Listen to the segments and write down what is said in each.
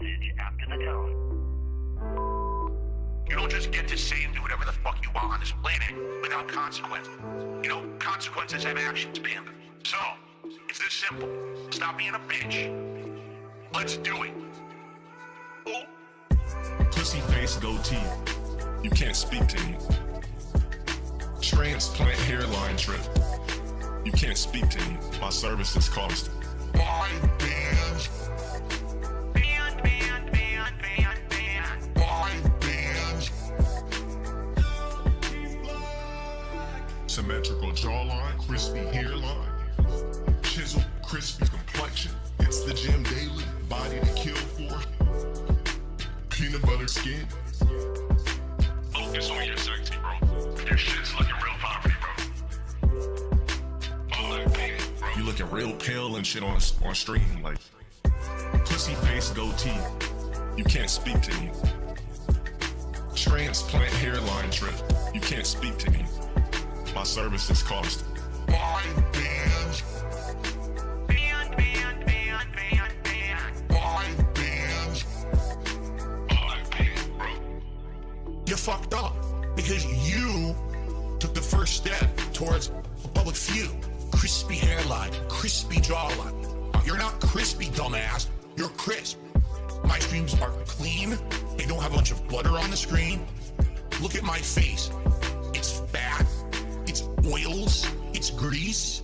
message after the tone. You don't just get to say and do whatever the fuck you want on this planet without consequence. You know, consequences have actions, pimp. So, it's this simple. Stop being a bitch. Let's do it. Ooh. Pussy face goatee. You can't speak to me. Transplant hairline trip. You can't speak to me. My services cost 5 bands. Band. 5 bands. Symmetrical jawline, crispy hairline. Chisel, crispy complexion. It's the gym daily. Body to kill for. Peanut butter skin. Focus on your sexy, bro. Your shit's looking real poverty, bro. Bro. You looking real pale and shit on stream, like pussy face goatee. You can't speak to me. Transplant hairline trip. You can't speak to me. My services cost 5 bands. Band. 5 bands. 5 bands, bro. You fucked up because you took the first step towards a public view. Crispy hairline, crispy jawline. You're not crispy, dumbass. You're crisp. My streams are clean. They don't have a bunch of butter on the screen. Look at my face. It's fat. It's oils. It's grease.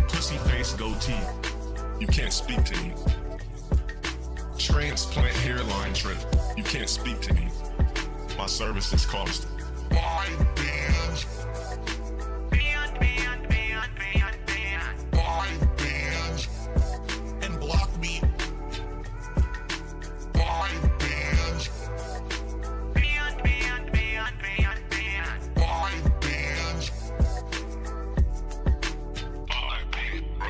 Pussy face goatee. You can't speak to me. Transplant hairline trip. You can't speak to me. My services cost 5 bands. Band. 5 bands. And block me. 5 bands. Band. 5 bands. 5 bands, bro.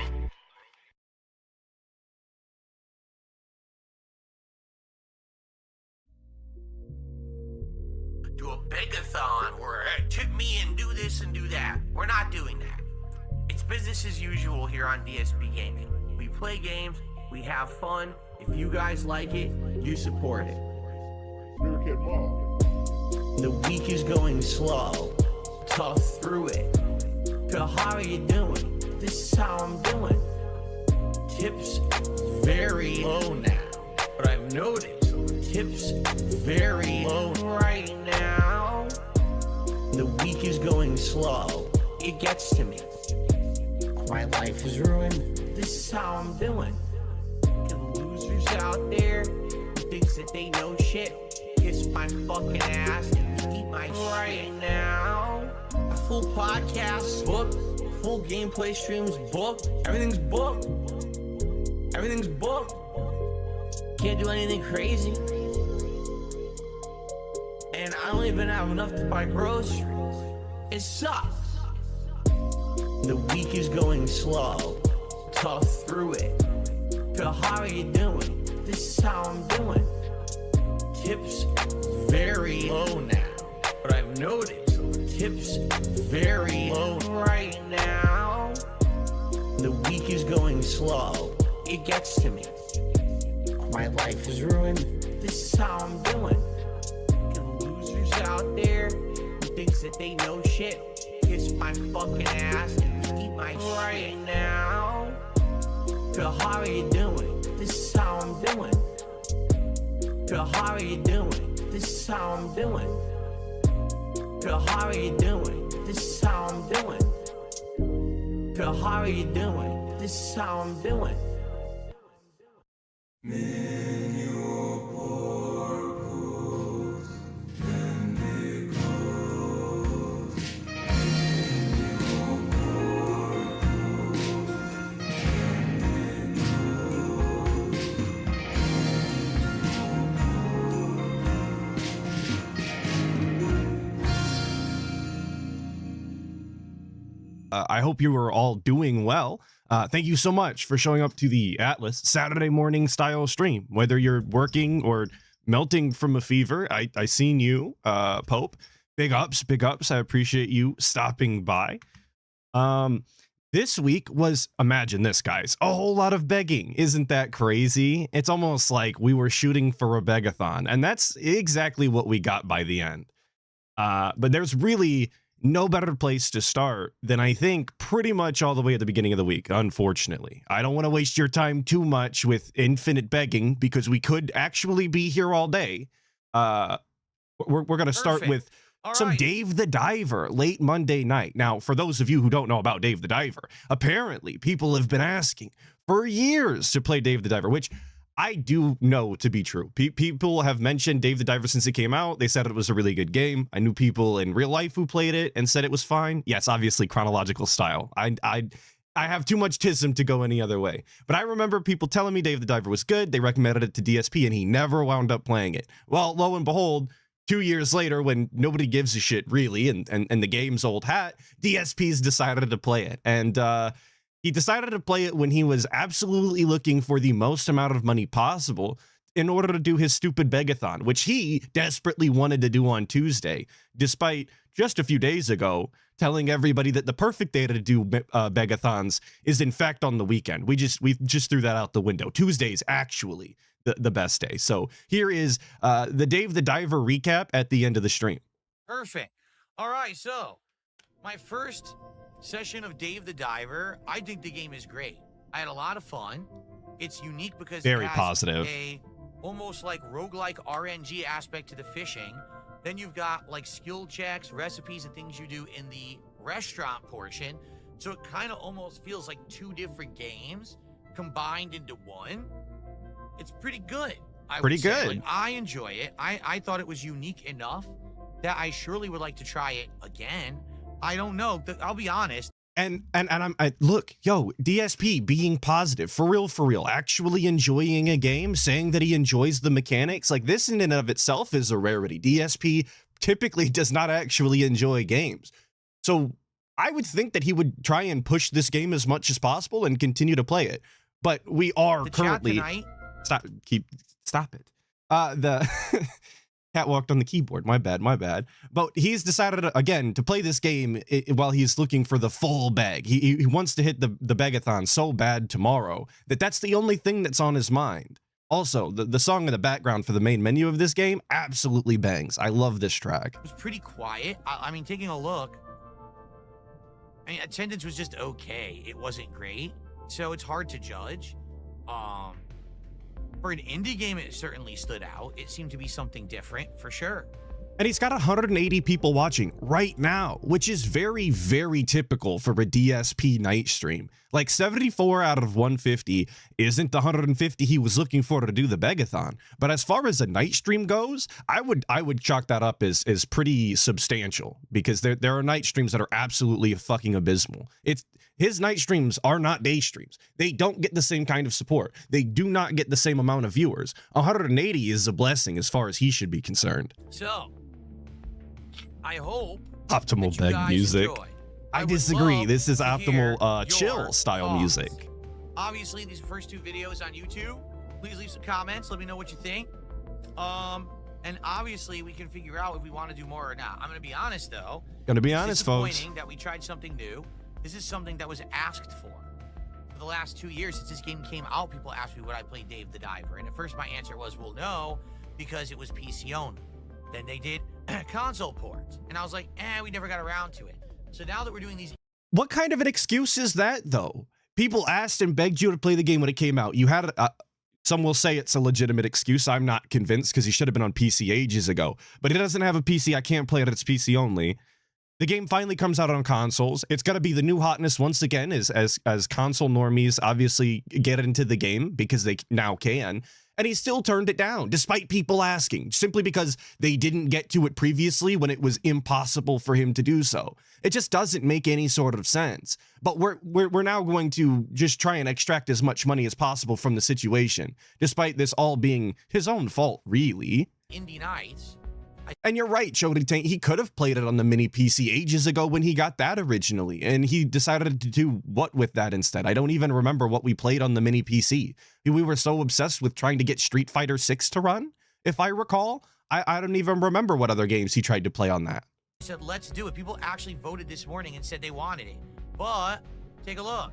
Do a Begathon where tip me and do this and do that. We're not doing that. It's business as usual here on DSP Gaming. We play games, we have fun. If you guys like it, you support it. The week is going slow. Tough through it. So how are you doing? This is how I'm doing. Tips very low now. But I've noticed tips very low right now. The week is going slow. It gets to me. My life is ruined. This is how I'm doing. And losers out there who thinks that they know shit, kiss my fucking ass and eat my right now. A full podcast booked, full gameplay streams booked. Everything's booked. Everything's booked. Can't do anything crazy. And I don't even have enough to buy groceries. It sucks. The week is going slow. Tough through it. So how are you doing? This is how I'm doing. Tips very low now. But I've noticed tips very low right now. The week is going slow. It gets to me. My life is ruined. This is how I'm doing. And losers out there who thinks that they know shit, kiss my fucking ass and eat my right now. So how are you doing? This is how I'm doing. So how are you doing? This is how I'm doing. So how are you doing? This is how I'm doing. So how are you doing? This is how I'm doing. I hope you are all doing well. Thank you so much for showing up to the Atlas Saturday morning style stream. Whether you're working or melting from a fever, I seen you, Pope. Big ups, big ups. I appreciate you stopping by. This week was, imagine this, guys, a whole lot of begging. Isn't that crazy? It's almost like we were shooting for a begathon, and that's exactly what we got by the end. But there's really no better place to start than, I think, pretty much all the way at the beginning of the week, unfortunately. I don't want to waste your time too much with infinite begging because we could actually be here all day. We're going to start with some Dave the Diver late Monday night. Now, for those of you who don't know about Dave the Diver, apparently people have been asking for years to play Dave the Diver, which I do know to be true. People have mentioned Dave the Diver since it came out. They said it was a really good game. I knew people in real life who played it and said it was fine. Yes, obviously chronological style. I have too much tism to go any other way. But I remember people telling me Dave the Diver was good. They recommended it to DSP, and he never wound up playing it. Well, lo and behold, 2 years later, when nobody gives a shit really, and the game's old hat, DSP's decided to play it. And he decided to play it when he was absolutely looking for the most amount of money possible in order to do his stupid begathon, which he desperately wanted to do on Tuesday, despite just a few days ago telling everybody that the perfect day to do begathons is in fact on the weekend. We just threw that out the window. Tuesday's actually the best day. So here is the Dave the Diver recap at the end of the stream. Perfect. All right, so my first session of Dave the Diver, I think the game is great. I had a lot of fun. It's unique because Very it has positive. a almost like roguelike RNG aspect to the fishing. Then you've got like skill checks, recipes, and things you do in the restaurant portion. So it kind of almost feels like two different games combined into one. It's pretty good. Pretty would say. good. Like, I enjoy it. I thought it was unique enough that I surely would like to try it again. I don't know. I'll be honest. And look, yo, DSP being positive, for real, actually enjoying a game, saying that he enjoys the mechanics, like this in and of itself is a rarity. DSP typically does not actually enjoy games. So I would think that he would try and push this game as much as possible and continue to play it. But we are The currently chat tonight, stop it. The cat walked on the keyboard. My bad. But he's decided, again, to play this game while he's looking for the full bag. He wants to hit the begathon so bad tomorrow that's the only thing that's on his mind. Also, the song in the background for the main menu of this game absolutely bangs. I love this track. it was pretty quiet. I mean, taking a look, I mean, attendance was just okay. It wasn't great, so it's hard to judge. For an indie game, it certainly stood out. It seemed to be something different, for sure. And he's got 180 people watching right now, which is very, very typical for a DSP night stream. Like 74 out of 150 isn't the 150 he was looking for to do the begathon. But as far as a night stream goes, I would chalk that up as pretty substantial, because there are night streams that are absolutely fucking abysmal. His night streams are not day streams. They don't get the same kind of support. They do not get the same amount of viewers. 180 is a blessing as far as he should be concerned. So, I hope Optimal that you beg guys music. enjoy. I would disagree. love This is to hear optimal chill your style thoughts. music. Obviously, these first two videos on YouTube, please leave some comments. Let me know what you think. And obviously, we can figure out if we want to do more or not. I'm going to be honest, though. Gonna be It's honest, folks. disappointing that we tried something new. This is something that was asked for the last 2 years since this game came out. People asked me would I play Dave the Diver, and at first my answer was, well, no, because it was PC only. Then they did console ports, and I was like, we never got around to it. So now that we're doing these, What kind of an excuse is that, though? People asked and begged you to play the game when it came out. You had some will say it's a legitimate excuse. I'm not convinced, because he should have been on PC ages ago. But he doesn't have a PC. I can't play it. It's PC only. The game finally comes out on consoles. It's going to be the new hotness once again, as console normies obviously get into the game because they now can. And he still turned it down, despite people asking, simply because they didn't get to it previously when it was impossible for him to do so. It just doesn't make any sort of sense. But we're now going to just try and extract as much money as possible from the situation, despite this all being his own fault, really. indie nights, And you're right, Chody Tank. He could have played it on the mini PC ages ago when he got that originally, and he decided to do what with that instead? I don't even remember what we played on the mini PC. We were so obsessed with trying to get Street Fighter 6 to run, if I recall. I don't even remember what other games he tried to play on that. I said, let's do it. People actually voted this morning and said they wanted it. But Take a look.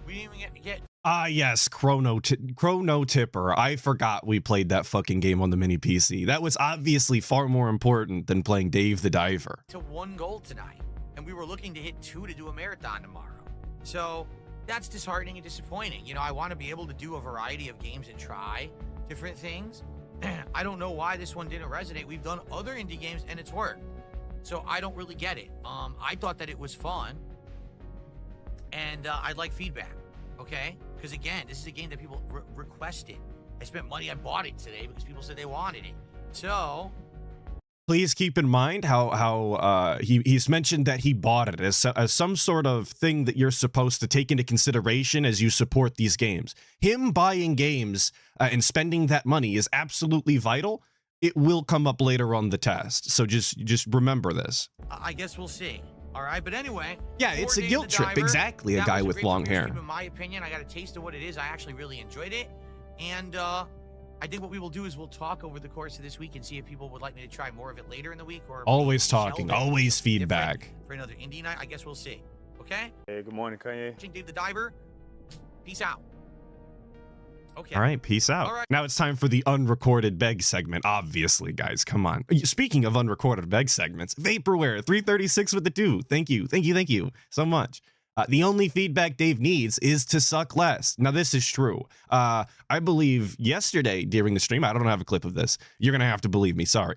We didn't even get Ah, yes, Chrono Tipper. I forgot we played that fucking game on the mini PC. That was obviously far more important than playing Dave the Diver. to 1 goal tonight, and we were looking to hit 2 to do a marathon tomorrow. So that's disheartening and disappointing. You know, I want to be able to do a variety of games and try different things. I don't know why this one didn't resonate. We've done other indie games and it's worked. So I don't really get it. I thought that it was fun, and I'd like feedback, okay? Because again, this is a game that people requested. I spent money, I bought it today because people said they wanted it. So Please keep in mind how he's mentioned that he bought it as some sort of thing that you're supposed to take into consideration as you support these games. Him buying games and spending that money is absolutely vital. It will come up later on the test, so just remember this. I guess we'll see. All right, but anyway. Yeah, for it's a Dave guilt the trip. Diver, Exactly, a that guy was with great long video hair. stream, in my opinion, I got a taste of what it is. I actually really enjoyed it, and I think what we will do is we'll talk over the course of this week and see if people would like me to try more of it later in the week, or Always maybe talking, shelve it always something different feedback. for another indie night. I guess we'll see. Okay. Hey, good morning, Kanye. Watching Dave the Diver. Peace out. Okay. All right, peace out. All right. Now it's time for the unrecorded beg segment. Obviously, guys, come on. Speaking of unrecorded beg segments, Vaporware 336 with the 2. Thank you so much. The only feedback Dave needs is to suck less. Now, this is true. I believe yesterday during the stream, I don't have a clip of this. You're going to have to believe me. Sorry.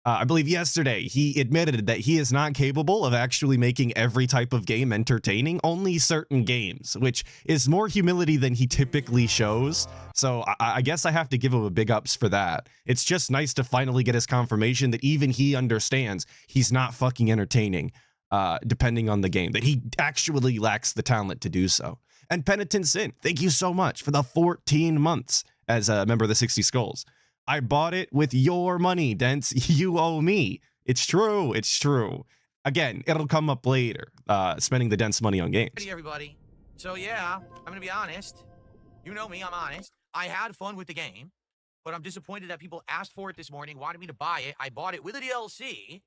I believe yesterday he admitted that he is not capable of actually making every type of game entertaining, only certain games, which is more humility than he typically shows. So I guess I have to give him a big ups for that. It's just nice to finally get his confirmation that even he understands he's not fucking entertaining, depending on the game, that he actually lacks the talent to do so. And Penitent Sin, thank you so much for the 14 months as a member of the 60 Skulls. I bought it with your money, Dents. You owe me. It's true. It's true. Again, it'll come up later, spending the Dents money on games. Hey, everybody. So, yeah, I'm going to be honest. You know me, I'm honest. I had fun with the game, but I'm disappointed that people asked for it this morning, wanted me to buy it. I bought it with a DLC,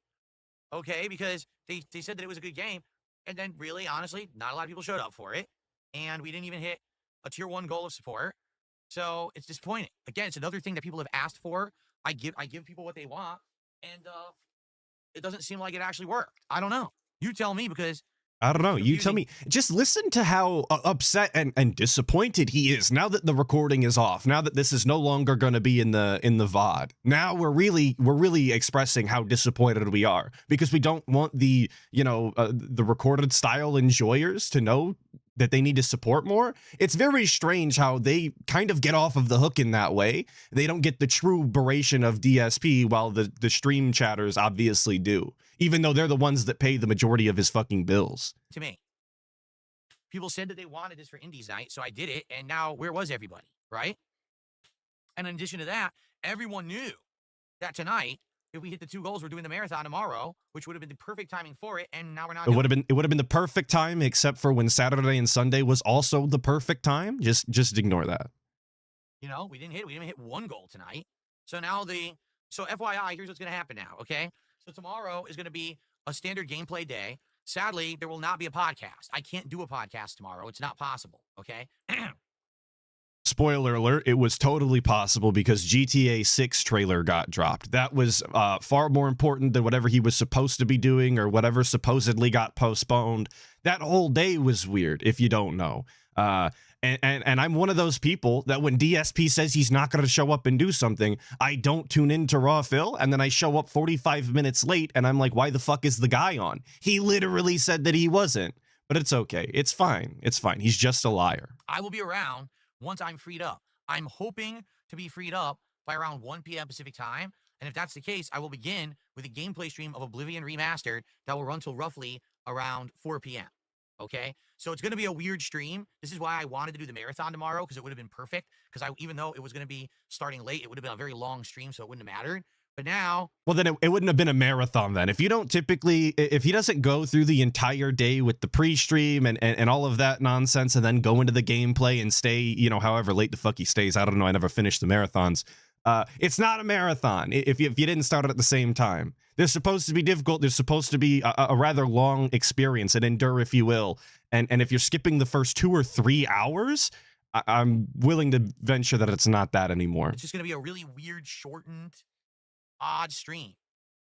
okay, because they said that it was a good game. And then, really, honestly, not a lot of people showed up for it. And we didn't even hit a tier 1 goal of support. So it's disappointing. Again, it's another thing that people have asked for. I give people what they want, and it doesn't seem like it actually worked. I don't know. You tell me, because I don't know. You tell me. Just listen to how upset and disappointed he is now that the recording is off. Now that this is no longer going to be in the VOD. Now we're really expressing how disappointed we are, because we don't want the the recorded style enjoyers to know that they need to support more. It's very strange how they kind of get off of the hook in that way. They don't get the true beration of DSP, while the stream chatters obviously do, even though they're the ones that pay the majority of his fucking bills. to me, people said that they wanted this for Indies Night, so I did it, and now where was everybody, right? And in addition to that, everyone knew that tonight, if we hit the 2 goals, we're doing the marathon tomorrow, which would have been the perfect timing for it, and now we're not. It would have been the perfect time, except for when Saturday and Sunday was also the perfect time. Just ignore that. You know, we didn't hit 1 goal tonight. So now so FYI, here's what's going to happen now, okay? So tomorrow is going to be a standard gameplay day. Sadly, there will not be a podcast. I can't do a podcast tomorrow. It's not possible, okay? Spoiler alert, it was totally possible because GTA 6 trailer got dropped. That was far more important than whatever he was supposed to be doing or whatever supposedly got postponed. That whole day was weird, if you don't know. And I'm one of those people that when DSP says he's not going to show up and do something, I don't tune into Raw Phil, and then I show up 45 minutes late, and I'm like, why the fuck is the guy on? He literally said that he wasn't. But it's okay. It's fine. It's fine. He's just a liar. I will be around once I'm freed up. I'm hoping to be freed up by around 1 p.m. Pacific time. And if that's the case, I will begin with a gameplay stream of Oblivion Remastered that will run till roughly around 4 p.m. Okay? So it's going to be a weird stream. This is why I wanted to do the marathon tomorrow, because it would have been perfect. Because even though it was going to be starting late, it would have been a very long stream, so it wouldn't have mattered. But now... Well, then it wouldn't have been a marathon then. If you don't typically... If he doesn't go through the entire day with the pre-stream and all of that nonsense and then go into the gameplay and stay, however late the fuck he stays. I don't know. I never finished the marathons. It's not a marathon if you didn't start it at the same time. They're supposed to be difficult. They're supposed to be a rather long experience, and endure, if you will. And if you're skipping the first 2 or 3 hours, I'm willing to venture that it's not that anymore. It's just going to be a really weird, shortened, odd stream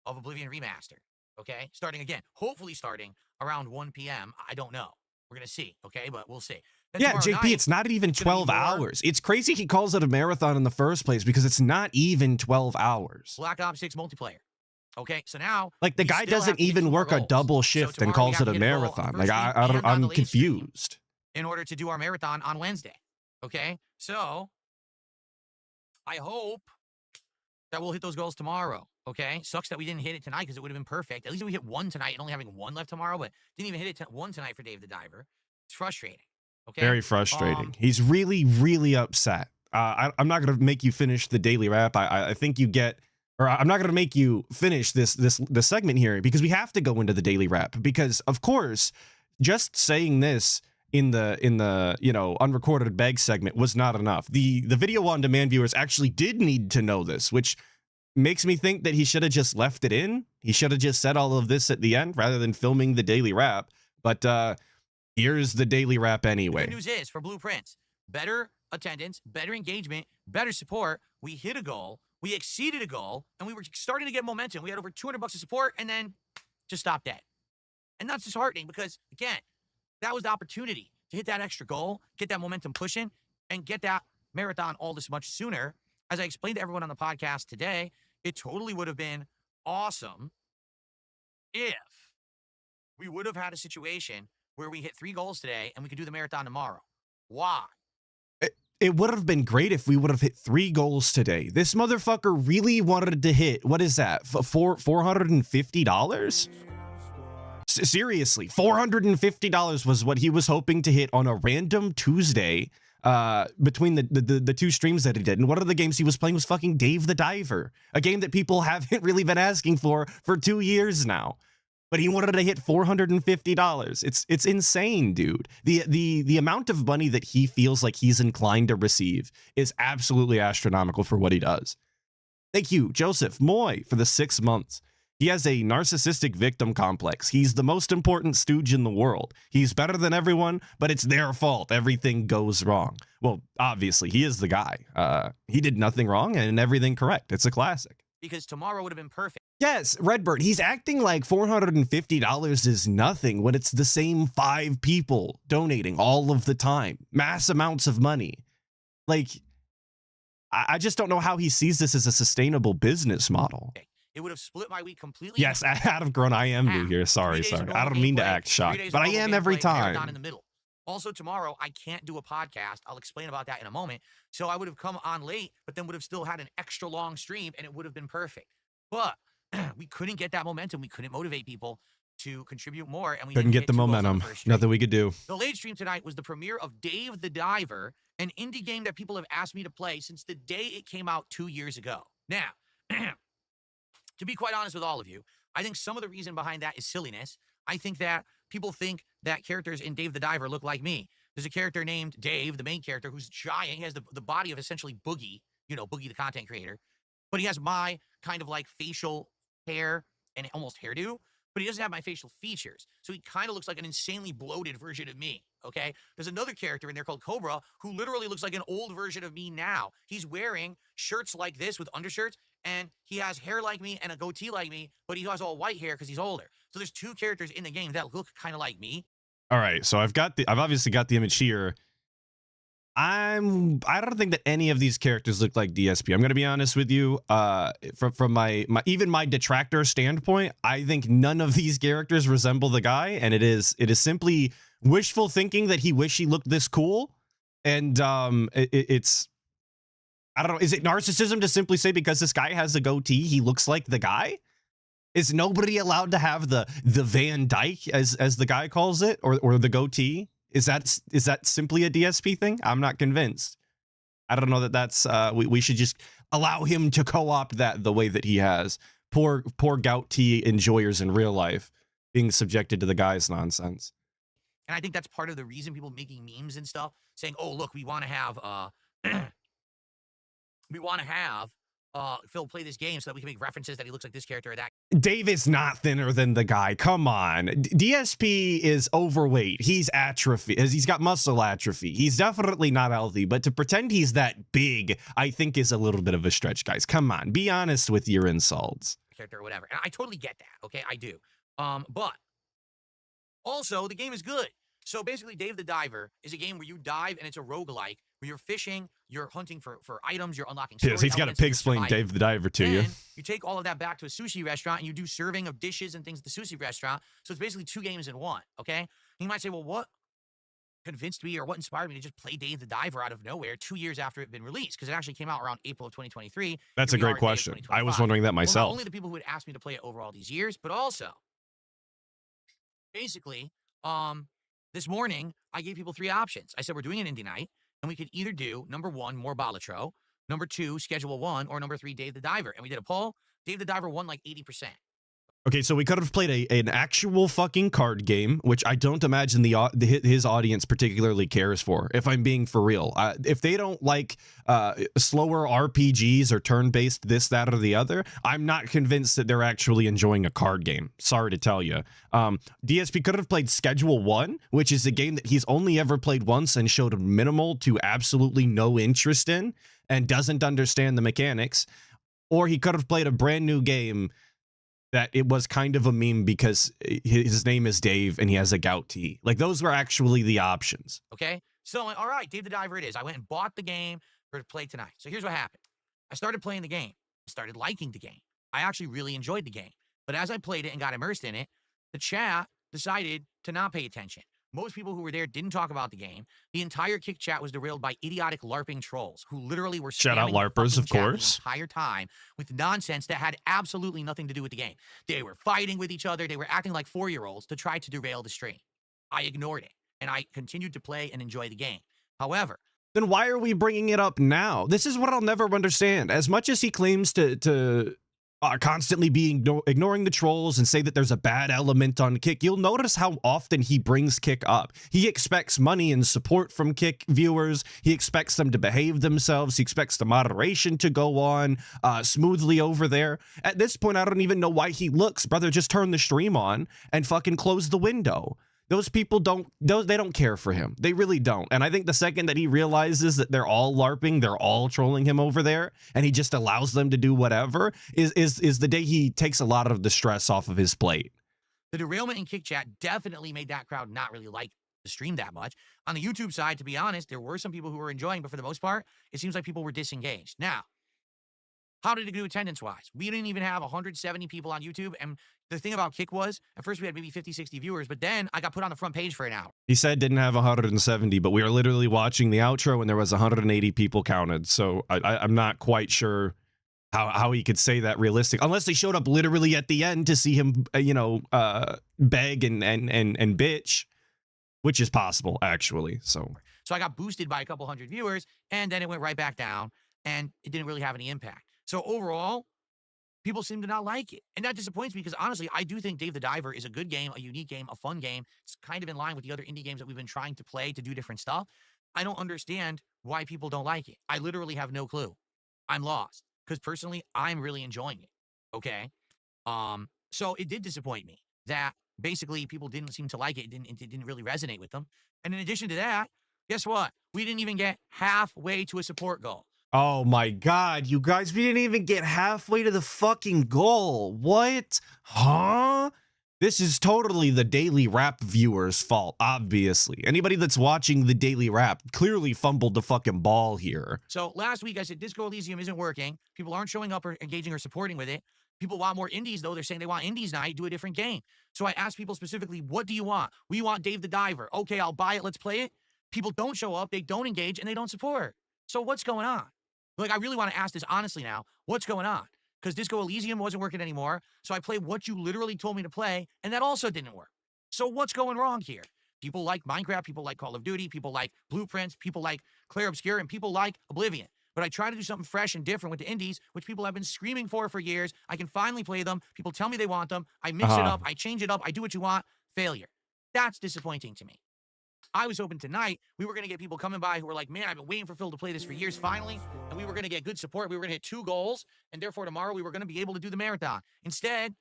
of Oblivion Remastered. Okay? Starting again. Hopefully starting around 1 p.m. I don't know. We're going to see. Okay? But we'll see. Then Yeah, tomorrow JP, night, it's not even it's gonna be 12 more hours. It's crazy he calls it a marathon in the first place because it's not even 12 hours. Black Ops 6 multiplayer. Okay, so now Like, the we guy still have doesn't to hit even 2 more work a goals. double So shift and tomorrow we calls have it to a hit a goal on marathon. the Like, first stream and on the I'm late stream confused. in order to do our marathon on Wednesday. Okay, so I hope that we'll hit those goals tomorrow. Okay, sucks that we didn't hit it tonight because it would have been perfect. At least we hit 1 tonight and only having 1 left tomorrow, but didn't even hit it 1 tonight for Dave the Diver. It's frustrating. Okay, Very frustrating. He's really, really upset. I'm not going to make you finish the daily wrap. I think you get, or I'm not going to make you finish this segment here because we have to go into the daily wrap because, of course, just saying this in the unrecorded bag segment was not enough. The video on demand viewers actually did need to know this, which makes me think that he should have just left it in. He should have just said all of this at the end rather than filming the daily wrap. But here's the daily wrap anyway. The good news is for Blueprints, better attendance, better engagement, better support. We hit a goal, we exceeded a goal, and we were starting to get momentum. We had over $200 of support, and then just stopped dead. And that's disheartening because, again, that was the opportunity to hit that extra goal, get that momentum pushing, and get that marathon all this much sooner. As I explained to everyone on the podcast today, it totally would have been awesome if we would have had a situation where we hit 3 goals today and we could do the marathon tomorrow. Why? It would have been great if we would have hit 3 goals today. This motherfucker really wanted to hit, what is that, $450? Seriously, $450 was what he was hoping to hit on a random Tuesday between the 2 streams that he did. And one of the games he was playing was fucking Dave the Diver, a game that people haven't really been asking for 2 years now. But he wanted to hit $450. It's insane, dude. The amount of money that he feels like he's inclined to receive is absolutely astronomical for what he does. Thank you, Joseph Moy, for the 6 months. He has a narcissistic victim complex. He's the most important stooge in the world. He's better than everyone, but it's their fault. Everything goes wrong. Well, obviously, he is the guy. He did nothing wrong and everything correct. It's a classic. Because tomorrow would have been perfect. Yes, Redbird, he's acting like $450 is nothing when it's the same 5 people donating all of the time. Mass amounts of money. Like, I just don't know how he sees this as a sustainable business model. It would have split my week completely. Yes, Adam Grown, I am new here. Sorry. I don't mean to act shocked, but I am every time. In the middle. Also, tomorrow, I can't do a podcast. I'll explain about that in a moment. So I would have come on late, but then would have still had an extra long stream, and it would have been perfect. But we couldn't get that momentum. We couldn't motivate people to contribute more, and we couldn't didn't get the momentum. Nothing we could do. The late stream tonight was the premiere of Dave the Diver, an indie game that people have asked me to play since the day it came out 2 years ago. Now, to be quite honest with all of you, I think some of the reason behind that is silliness. I think that people think that characters in Dave the Diver look like me. There's a character named Dave, the main character, who's giant. He has the body of essentially Boogie, Boogie the content creator. But he has my kind of like facial hair and almost hairdo, but he doesn't have my facial features. So he kind of looks like an insanely bloated version of me, okay? There's another character in there called Cobra who literally looks like an old version of me now. He's wearing shirts like this with undershirts, and he has hair like me and a goatee like me, but he has all white hair because he's older. So there's 2 characters in the game that look kind of like me. All right, so I've obviously got the image here. I don't think that any of these characters look like DSP. I'm going to be honest with you. From my even my detractor standpoint, I think none of these characters resemble the guy, and it is simply wishful thinking that he wish he looked this cool. And it's I don't know. Is it narcissism to simply say because this guy has a goatee, he looks like the guy? Is nobody allowed to have the Van Dyke as the guy calls it, or the goatee? Is that simply a DSP thing? I'm not convinced. I don't know that that's we should just allow him to co-opt that the way that he has. Poor gout tea enjoyers in real life being subjected to the guy's nonsense. And I think that's part of the reason people making memes and stuff saying, "Oh, look, we want to have Phil, play this game so that we can make references that he looks like this character or that. Dave is not thinner than the guy. Come on. DSP is overweight. He's atrophy. He's got muscle atrophy. He's definitely not healthy, but to pretend he's that big, I think is a little bit of a stretch, guys. Come on. Be honest with your insults. Character or whatever. And I totally get that. Okay, I do. But also the game is good. So basically, Dave the Diver is a game where you dive and it's a roguelike where you're fishing, you're hunting for items, you're unlocking story Yes, he's got a elements, and pig you're explain surviving. Dave the Diver to you. Then you take all of that back to a sushi restaurant and you do serving of dishes and things at the sushi restaurant. So it's basically 2 games in one, okay? And you might say, well, what convinced me or what inspired me to just play Dave the Diver out of nowhere 2 years after it had been released? Because it actually came out around April of 2023. That's a Here we are great in May of question. I was 2025. wondering that Well, not myself. only the people who had asked me to play it over all these years, but also, basically, this morning, I gave people 3 options. I said, we're doing an indie night, and we could either do, number 1, more Balatro, number 2, Schedule 1, or number 3, Dave the Diver. And we did a poll. Dave the Diver won like 80%. Okay, so we could have played an actual fucking card game, which I don't imagine his audience particularly cares for, if I'm being for real. If they don't like slower RPGs or turn-based this, that, or the other, I'm not convinced that they're actually enjoying a card game. Sorry to tell you. DSP could have played Schedule 1, which is a game that he's only ever played once and showed minimal to absolutely no interest in and doesn't understand the mechanics. Or he could have played a brand new game that it was kind of a meme because his name is Dave and he has a gout tea. Like, those were actually the options. Okay? So, all right, Dave the Diver it is. I went and bought the game for to play tonight. So here's what happened. I started playing the game. I started liking the game. I actually really enjoyed the game. But as I played it and got immersed in it, the chat decided to not pay attention. Most people who were there didn't talk about the game. The entire Kick chat was derailed by idiotic LARPing trolls who literally were Shout out spamming the LARPers, fucking of chat course. the entire time with nonsense that had absolutely nothing to do with the game. They were fighting with each other. They were acting like 4-year-olds to try to derail the stream. I ignored it, and I continued to play and enjoy the game. However, Then why are we bringing it up now? This is what I'll never understand. As much as he claims to constantly be ignoring the trolls and say that there's a bad element on Kick, you'll notice how often he brings Kick up. He expects money and support from Kick viewers. He expects them to behave themselves. He expects the moderation to go on smoothly over there. At this point, I don't even know why he looks. Brother, just turn the stream on and fucking close the window. Those people they don't care for him. They really don't. And I think the second that he realizes that they're all LARPing, they're all trolling him over there, and he just allows them to do whatever, is the day he takes a lot of the stress off of his plate. the derailment in Kick Chat definitely made that crowd not really like the stream that much. On the YouTube side, to be honest, there were some people who were enjoying, but for the most part, it seems like people were disengaged. Now, how did it do attendance-wise? We didn't even have 170 people on YouTube, and the thing about Kick was, at first we had maybe 50, 60 viewers, but then I got put on the front page for an hour. He said didn't have 170, but we were literally watching the outro and there was 180 people counted. So I'm not quite sure how he could say that realistic, unless they showed up literally at the end to see him, beg and bitch, which is possible actually. So I got boosted by a couple hundred viewers, and then it went right back down, and it didn't really have any impact. So overall, people seem to not like it. And that disappoints me because honestly, I do think Dave the Diver is a good game, a unique game, a fun game. It's kind of in line with the other indie games that we've been trying to play to do different stuff. I don't understand why people don't like it. I literally have no clue. I'm lost because personally, I'm really enjoying it. Okay. So it did disappoint me that basically people didn't seem to like it. It didn't really resonate with them. And in addition to that, guess what? We didn't even get halfway to a support goal. oh my God, you guys, we didn't even get halfway to the fucking goal. What? Huh? This is totally the Daily Rap viewers' fault, obviously. Anybody that's watching the Daily Rap clearly fumbled the fucking ball here. So last week I said Disco Elysium isn't working. People aren't showing up or engaging or supporting with it. People want more indies, though. They're saying they want indies night, do a different game. So I asked people specifically, what do you want? We want Dave the Diver. Okay, I'll buy it. Let's play it. People don't show up. They don't engage, and they don't support. So what's going on? Like, I really want to ask this honestly now. What's going on? Because Disco Elysium wasn't working anymore. So I played what you literally told me to play, and that also didn't work. So what's going wrong here? People like Minecraft, people like Call of Duty, people like Blueprints, people like Clair Obscur, and people like Oblivion. But I try to do something fresh and different with the indies, which people have been screaming for years. I can finally play them. People tell me they want them. I mix it up. I change it up. I do what you want. Failure. That's disappointing to me. I was hoping tonight we were going to get people coming by who were like, man, I've been waiting for Phil to play this for years finally. And we were going to get good support. We were going to hit 2 goals. And therefore, tomorrow we were going to be able to do the marathon. Instead,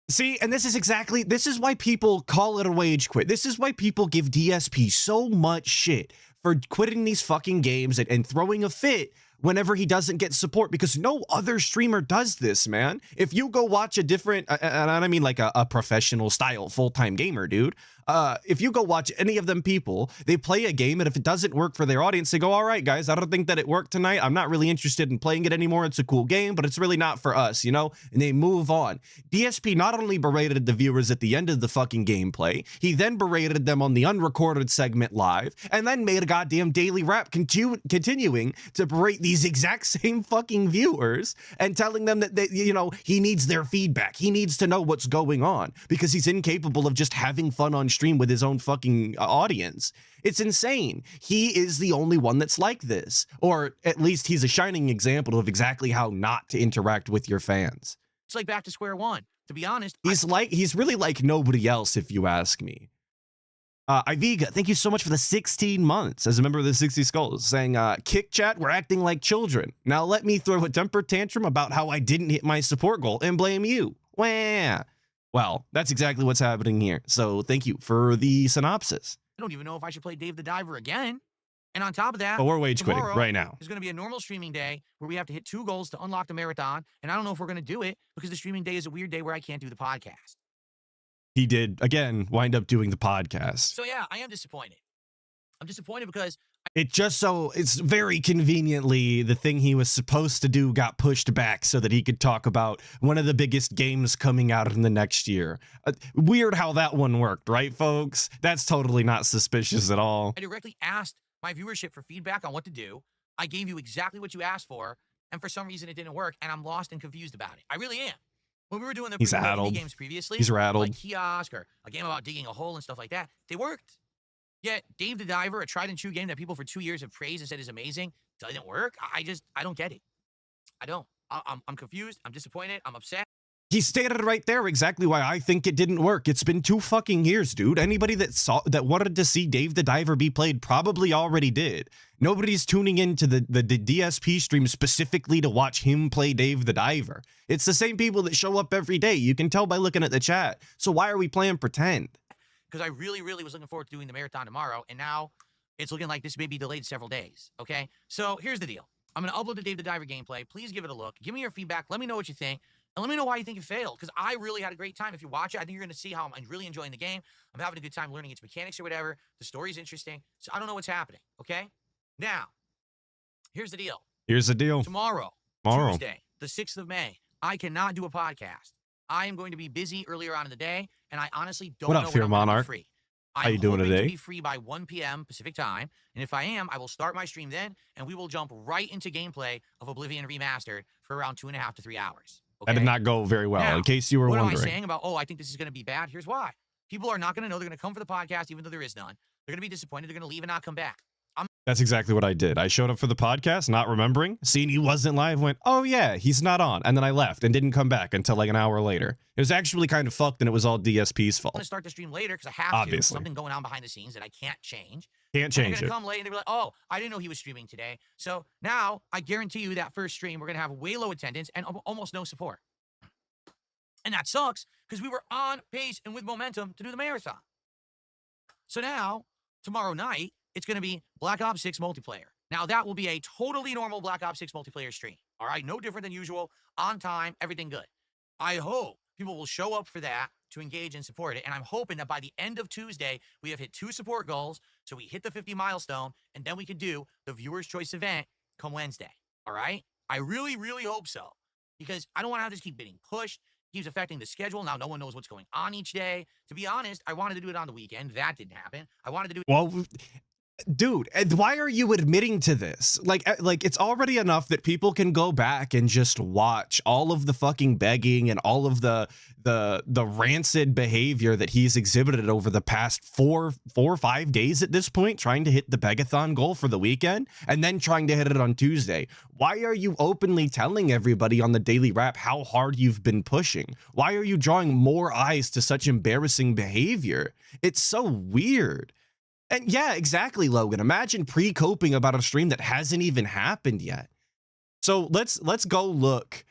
See, and this is why people call it a wage quit. This is why people give DSP so much shit for quitting these fucking games and throwing a fit whenever he doesn't get support, because no other streamer does this, man. If you go watch a different, and I mean like a professional style full-time gamer, dude, if you go watch any of them people, they play a game, and if it doesn't work for their audience, they go, all right, guys, I don't think that it worked tonight. I'm not really interested in playing it anymore. It's a cool game, but it's really not for us, you know? And they move on. DSP not only berated the viewers at the end of the fucking gameplay, he then berated them on the unrecorded segment live, and then made a goddamn daily rap continuing to berate these exact same fucking viewers and telling them that, you know, he needs their feedback. He needs to know what's going on because he's incapable of just having fun on stream with his own fucking audience. It's insane. He is the only one that's like this, or at least he's a shining example of exactly how not to interact with your fans. it's like back to square one. To be honest, He's really like nobody else, if you ask me. Ivega, thank you so much for the 16 months as a member of the 60 Skulls, saying, kick chat, we're acting like children. Now let me throw a temper tantrum about how I didn't hit my support goal and blame you. Wah. Well, that's exactly what's happening here. So thank you for the synopsis. I don't even know if I should play Dave the Diver again. And on top of that, But we're wage quitting tomorrow right now. is going to be a normal streaming day where we have to hit 2 goals to unlock the marathon. And I don't know if we're going to do it because the streaming day is a weird day where I can't do the podcast. He did, again, wind up doing the podcast. So yeah, I am disappointed. I'm disappointed because It's very conveniently the thing he was supposed to do got pushed back so that he could talk about one of the biggest games coming out in the next year. Weird how that one worked, right, folks? That's totally not suspicious at all. I directly asked my viewership for feedback on what to do. I gave you exactly what you asked for, and for some reason it didn't work, and I'm lost and confused about it. I really am. When we were doing the He's rattled. games previously, He's rattled. like Kiosk or a game about digging a hole and stuff like that, they worked. Yet Dave the Diver, a tried and true game that people for 2 years have praised and said is amazing, doesn't work. I don't get it. I don't. I'm confused. I'm disappointed. I'm upset. He stated right there exactly why I think it didn't work. It's been 2 fucking years, dude. Anybody that wanted to see Dave the Diver be played probably already did. Nobody's tuning into the DSP stream specifically to watch him play Dave the Diver. It's the same people that show up every day. You can tell by looking at the chat. So why are we playing pretend? Because I really, really was looking forward to doing the marathon tomorrow, and now it's looking like this may be delayed several days, okay? So here's the deal. I'm going to upload the Dave the Diver gameplay. Please give it a look. Give me your feedback. Let me know what you think. And let me know why you think it failed, because I really had a great time. If you watch it, I think you're going to see how I'm really enjoying the game. I'm having a good time learning its mechanics or whatever. The story's interesting. So I don't know what's happening, okay? Now, here's the deal. Here's the deal. Tomorrow, Tuesday, the 6th of May, I cannot do a podcast. I am going to be busy earlier on in the day, and I honestly don't What up, know Fear when I'm going to Monarch? be free. How you doing today? To be free by 1 p.m. Pacific time, and if I am, I will start my stream then, and we will jump right into gameplay of Oblivion Remastered for around 2.5 to 3 hours. Okay? That did not go very well, Now, in case you were what wondering. am I saying about, oh, I think this is going to be bad? Here's why. People are not going to know. They're going to come for the podcast, even though there is none. They're going to be disappointed. They're going to leave and not come back. That's exactly what I did. I showed up for the podcast, not remembering, seeing he wasn't live, went, oh yeah, he's not on. And then I left and didn't come back until like an hour later. It was actually kind of fucked, and it was all DSP's I'm going fault. to start the stream later because I have Obviously. to. Something going on behind the scenes that I can't change. Can't And they're change going it. to come late and they'll be like, oh, I didn't know he was streaming today. So now I guarantee you that first stream, we're going to have way low attendance and almost no support. And that sucks because we were on pace and with momentum to do the marathon. So now, tomorrow night, it's going to be Black Ops 6 multiplayer. Now, that will be a totally normal Black Ops 6 multiplayer stream. All right? No different than usual. On time, everything good. I hope people will show up for that to engage and support it. And I'm hoping that by the end of Tuesday, we have hit 2 support goals. So we hit the 50 milestone, and then we can do the Viewer's Choice event come Wednesday. All right? I really, really hope so. Because I don't want to have this keep getting pushed. It keeps affecting the schedule. Now no one knows what's going on each day. To be honest, I wanted to do it on the weekend. That didn't happen. I wanted to do it. Well, dude, and why are you admitting to this? Like it's already enough that people can go back and just watch all of the fucking begging and all of the rancid behavior that he's exhibited over the past 4 or 5 days at this point, trying to hit the Begathon goal for the weekend and then trying to hit it on Tuesday. Why are you openly telling everybody on the Daily Wrap how hard you've been pushing? Why are you drawing more eyes to such embarrassing behavior? It's so weird. And yeah, exactly, Logan. Imagine pre-coping about a stream that hasn't even happened yet. So let's go look.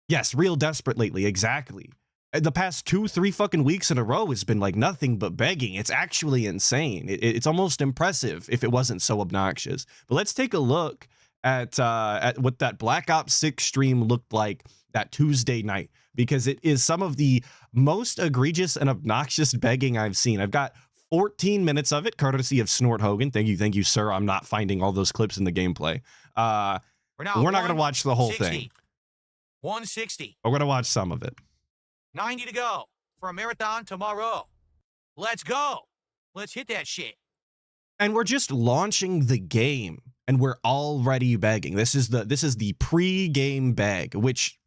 Yes, real desperate lately, exactly. The past 2-3 fucking weeks in a row has been like nothing but begging. It's actually insane. It's almost impressive if it wasn't so obnoxious. But let's take a look at what that Black Ops 6 stream looked like that Tuesday night, because it is some of the most egregious and obnoxious begging I've seen. I've got 14 minutes of it, courtesy of Snort Hogan. Thank you, sir. I'm not finding all those clips in the gameplay. We're not going to watch the whole thing. 160. We're going to watch some of it. 90 to go for a marathon tomorrow. Let's go. Let's hit that shit. And we're just launching the game, and we're already begging. This is the pre-game beg, which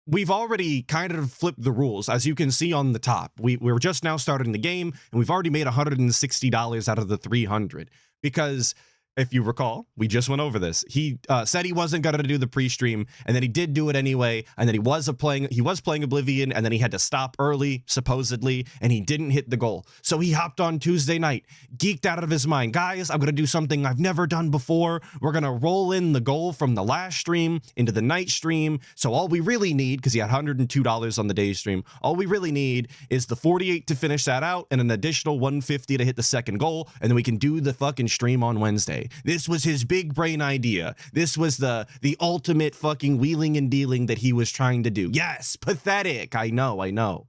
we've already kind of flipped the rules. As you can see on the top, we're just now starting the game, and we've already made $160 out of the 300 because, if you recall, we just went over this. He said he wasn't going to do the pre-stream, and then he did do it anyway, and then he was playing Oblivion, and then he had to stop early, supposedly, and he didn't hit the goal. So he hopped on Tuesday night, geeked out of his mind. Guys, I'm going to do something I've never done before. We're going to roll in the goal from the last stream into the night stream. So all we really need, because he had $102 on the day stream, all we really need is the 48 to finish that out and an additional 150 to hit the second goal, and then we can do the fucking stream on Wednesday. This was his big brain idea. This was the ultimate fucking wheeling and dealing that he was trying to do. Yes, pathetic. I know.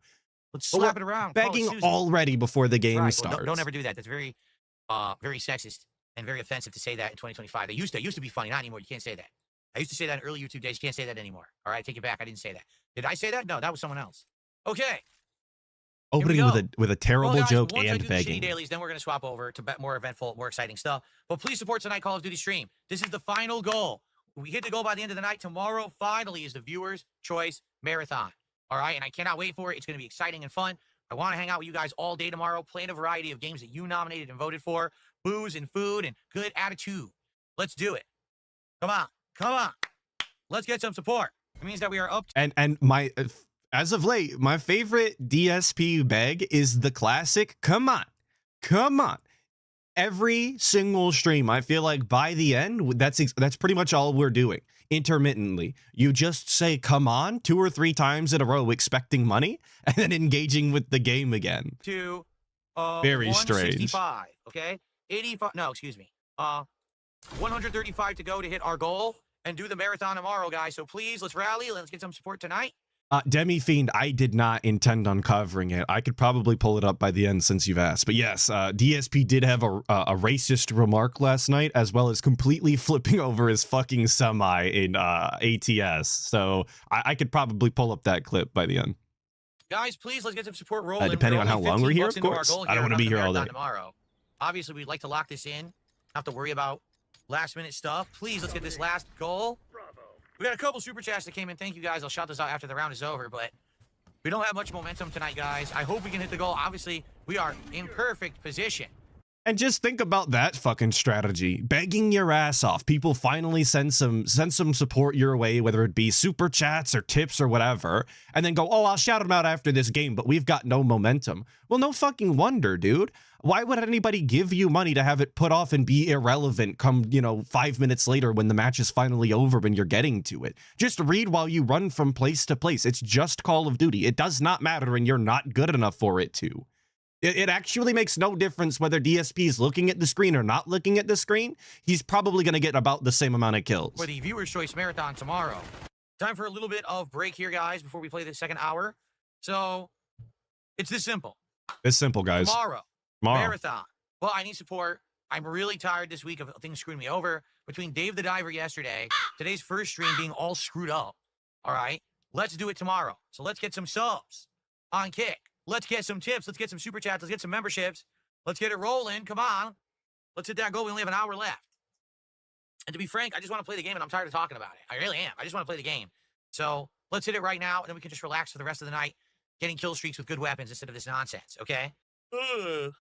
Let's slap it around. Begging already before the game starts. Well, don't ever do that. That's very sexist and very offensive to say that in 2025. It used to be funny. Not anymore. You can't say that. I used to say that in early YouTube days. You can't say that anymore. All right, take it back. I didn't say that. Did I say that? No, that was someone else. Okay. Opening with a terrible joke once and I do begging. The shitty dailies, then we're going to swap over to more eventful, more exciting stuff. But please support tonight Call of Duty stream. This is the final goal. We hit the goal by the end of the night. Tomorrow, finally, is the Viewer's Choice Marathon. All right, and I cannot wait for it. It's going to be exciting and fun. I want to hang out with you guys all day tomorrow, playing a variety of games that you nominated and voted for, booze and food and good attitude. Let's do it. Come on. Let's get some support. It means that we are up to... And my... As of late, my favorite DSP beg is the classic, come on. Every single stream, I feel like by the end, that's pretty much all we're doing. Intermittently. You just say, come on, 2 or 3 times in a row, expecting money, and then engaging with the game again. To very strange. Okay? 85, no, excuse me. 135 to go to hit our goal and do the marathon tomorrow, guys. So please, let's rally. Let's get some support tonight. Demi Fiend, I did not intend on covering it. I could probably pull it up by the end since you've asked. But yes, DSP did have a racist remark last night, as well as completely flipping over his fucking semi in ATS. So I could probably pull up that clip by the end. Guys, please, let's get some support rolling. Depending on how long we're here, of course. I don't want to be here all day. Tomorrow. Obviously, we'd like to lock this in. Not have to worry about last-minute stuff. Please, let's get this last goal. We got a couple super chats that came in. Thank you, guys. I'll shout this out after the round is over, but we don't have much momentum tonight, guys. I hope we can hit the goal. Obviously, we are in perfect position. And just think about that fucking strategy. Begging your ass off. People finally send some support your way, whether it be super chats or tips or whatever, and then go, oh, I'll shout them out after this game, but we've got no momentum. Well, no fucking wonder, dude. Why would anybody give you money to have it put off and be irrelevant come, 5 minutes later when the match is finally over when you're getting to it? Just read while you run from place to place. It's just Call of Duty. It does not matter, and you're not good enough for it to. It actually makes no difference whether DSP is looking at the screen or not looking at the screen. He's probably going to get about the same amount of kills. For the Viewer's Choice Marathon tomorrow. Time for a little bit of break here, guys, before we play the second hour. So, it's this simple. It's simple, guys. Tomorrow. Marathon. Well, I need support. I'm really tired this week of things screwing me over. Between Dave the Diver yesterday, today's first stream being all screwed up. All right? Let's do it tomorrow. So let's get some subs on Kick. Let's get some tips. Let's get some super chats. Let's get some memberships. Let's get it rolling. Come on. Let's hit that goal. We only have an hour left. And to be frank, I just want to play the game, and I'm tired of talking about it. I really am. I just want to play the game. So let's hit it right now, and then we can just relax for the rest of the night, getting kill streaks with good weapons instead of this nonsense, okay?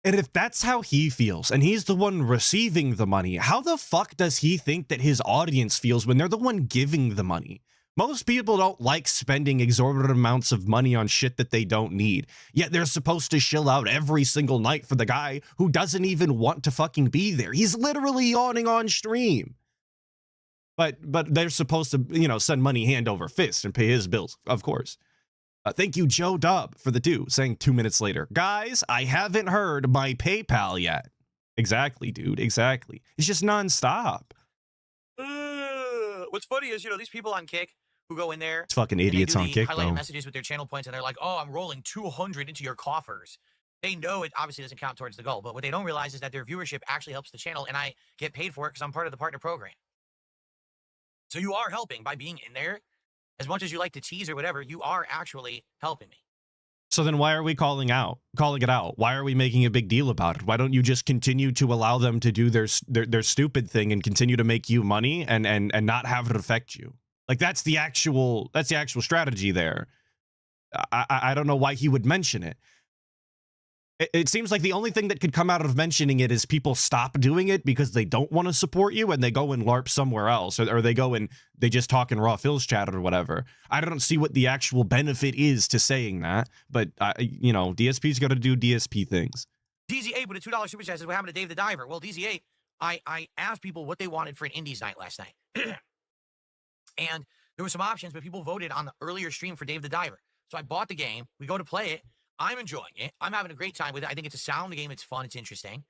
And if that's how he feels, and he's the one receiving the money, how the fuck does he think that his audience feels when they're the one giving the money? Most people don't like spending exorbitant amounts of money on shit that they don't need. Yet they're supposed to shill out every single night for the guy who doesn't even want to fucking be there. He's literally yawning on stream. But they're supposed to, you know, send money hand over fist and pay his bills, of course. Thank you, Joe Dub, for the 2, saying 2 minutes later. Guys, I haven't heard my PayPal yet. Exactly, dude, exactly. It's just nonstop. What's funny is, you know, these people on Kick who go in there. It's fucking and they idiots do on the Kick, highlighted though. messages with their channel points, and they're like, oh, I'm rolling 200 into your coffers. They know it obviously doesn't count towards the goal, but what they don't realize is that their viewership actually helps the channel, and I get paid for it because I'm part of the partner program. So you are helping by being in there. As much as you like to tease or whatever, you are actually helping me. So then why are we calling it out? Why are we making a big deal about it? Why don't you just continue to allow them to do their stupid thing and continue to make you money and not have it affect you? Like that's the actual strategy there. I don't know why he would mention it. It seems like the only thing that could come out of mentioning it is people stop doing it because they don't want to support you and they go and LARP somewhere else, or they go and they just talk in Raw Phil's chat or whatever. I don't see what the actual benefit is to saying that, but you know, DSP's got to do DSP things. DZ8 with a $2 super chat says, what happened to Dave the Diver? Well, DZ8, I asked people what they wanted for an Indies night last night. And there were some options, but people voted on the earlier stream for Dave the Diver. So I bought the game. We go to play it. I'm enjoying it. I'm having a great time with it. I think it's a sound game. It's fun. It's interesting.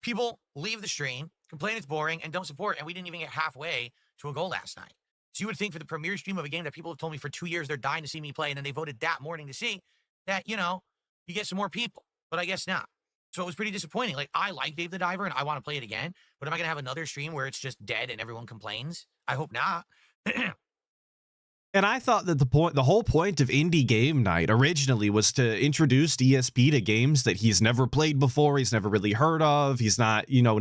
People leave the stream, complain it's boring, and don't support. And we didn't even get halfway to a goal last night. So you would think for the premiere stream of a game that people have told me for 2 years they're dying to see me play, and then they voted that morning to see that, you know, you get some more people. But I guess not. So it was pretty disappointing. Like, I like Dave the Diver, and I want to play it again. But am I going to have another stream where it's just dead and everyone complains? I hope not. And I thought that the whole point of Indie Game Night originally was to introduce DSP to games that he's never played before, he's never really heard of, he's not, you know,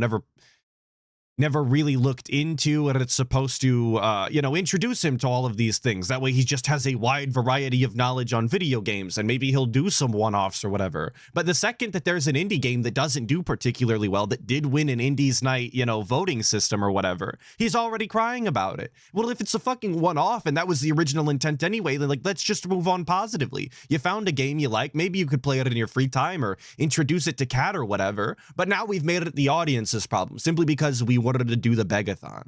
never really looked into, and it's supposed to, you know, introduce him to all of these things. That way he just has a wide variety of knowledge on video games, and maybe he'll do some one-offs or whatever. But the second that there's an indie game that doesn't do particularly well, that did win an Indies Night, you know, voting system or whatever, he's already crying about it. Well, if it's a fucking one-off, and that was the original intent anyway, then, like, let's just move on positively. You found a game you like, maybe you could play it in your free time, or introduce it to Cat or whatever, but now we've made it the audience's problem, simply because we wanted to do the Begathon.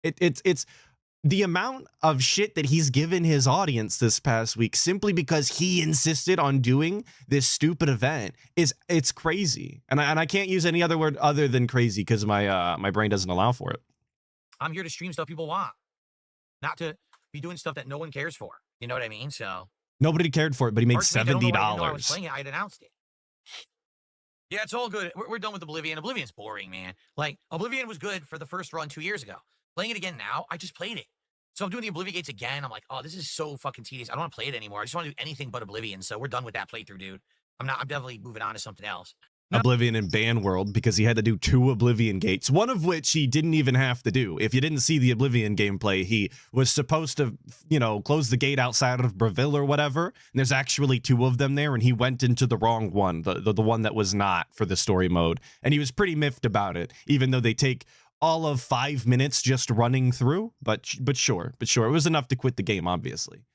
It's the amount of shit that he's given his audience this past week simply because he insisted on doing this stupid event it's crazy. And I can't use any other word other than crazy because my brain doesn't allow for it. I'm here to stream stuff people want, not to be doing stuff that no one cares for. You know what I mean? So nobody cared for it, but he made $70. I was $70. playing it. I'd announced it. Yeah, it's all good. We're done with Oblivion. Oblivion's boring, man. Like, Oblivion was good for the first run 2 years ago. Playing it again now, I just played it. So I'm doing the Oblivion Gates again. I'm like, oh, this is so fucking tedious. I don't want to play it anymore. I just want to do anything but Oblivion. So we're done with that playthrough, dude. I'm definitely moving on to something else. Oblivion and Ban World, because he had to do 2 Oblivion gates, one of which he didn't even have to do. If you didn't see the Oblivion gameplay, he was supposed to, you know, close the gate outside of Breville or whatever, and there's actually 2 of them there, and he went into the wrong one, the one that was not for the story mode, and he was pretty miffed about it, even though they take all of 5 minutes just running through, but sure, it was enough to quit the game, obviously.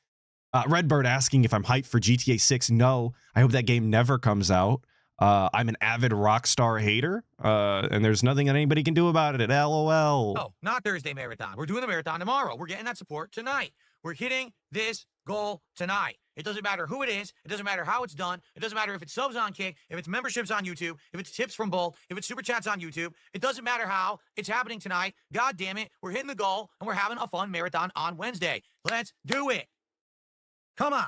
Redbird asking if I'm hyped for GTA 6. No, I hope that game never comes out. I'm an avid Rockstar hater, and there's nothing that anybody can do about it. LOL. Oh, not Thursday marathon. We're doing the marathon tomorrow. We're getting that support tonight. We're hitting this goal tonight. It doesn't matter who it is. It doesn't matter how it's done. It doesn't matter if it's subs on Kick, if it's memberships on YouTube, if it's tips from both, if it's super chats on YouTube. It doesn't matter how. It's happening tonight. God damn it. We're hitting the goal, and we're having a fun marathon on Wednesday. Let's do it. Come on.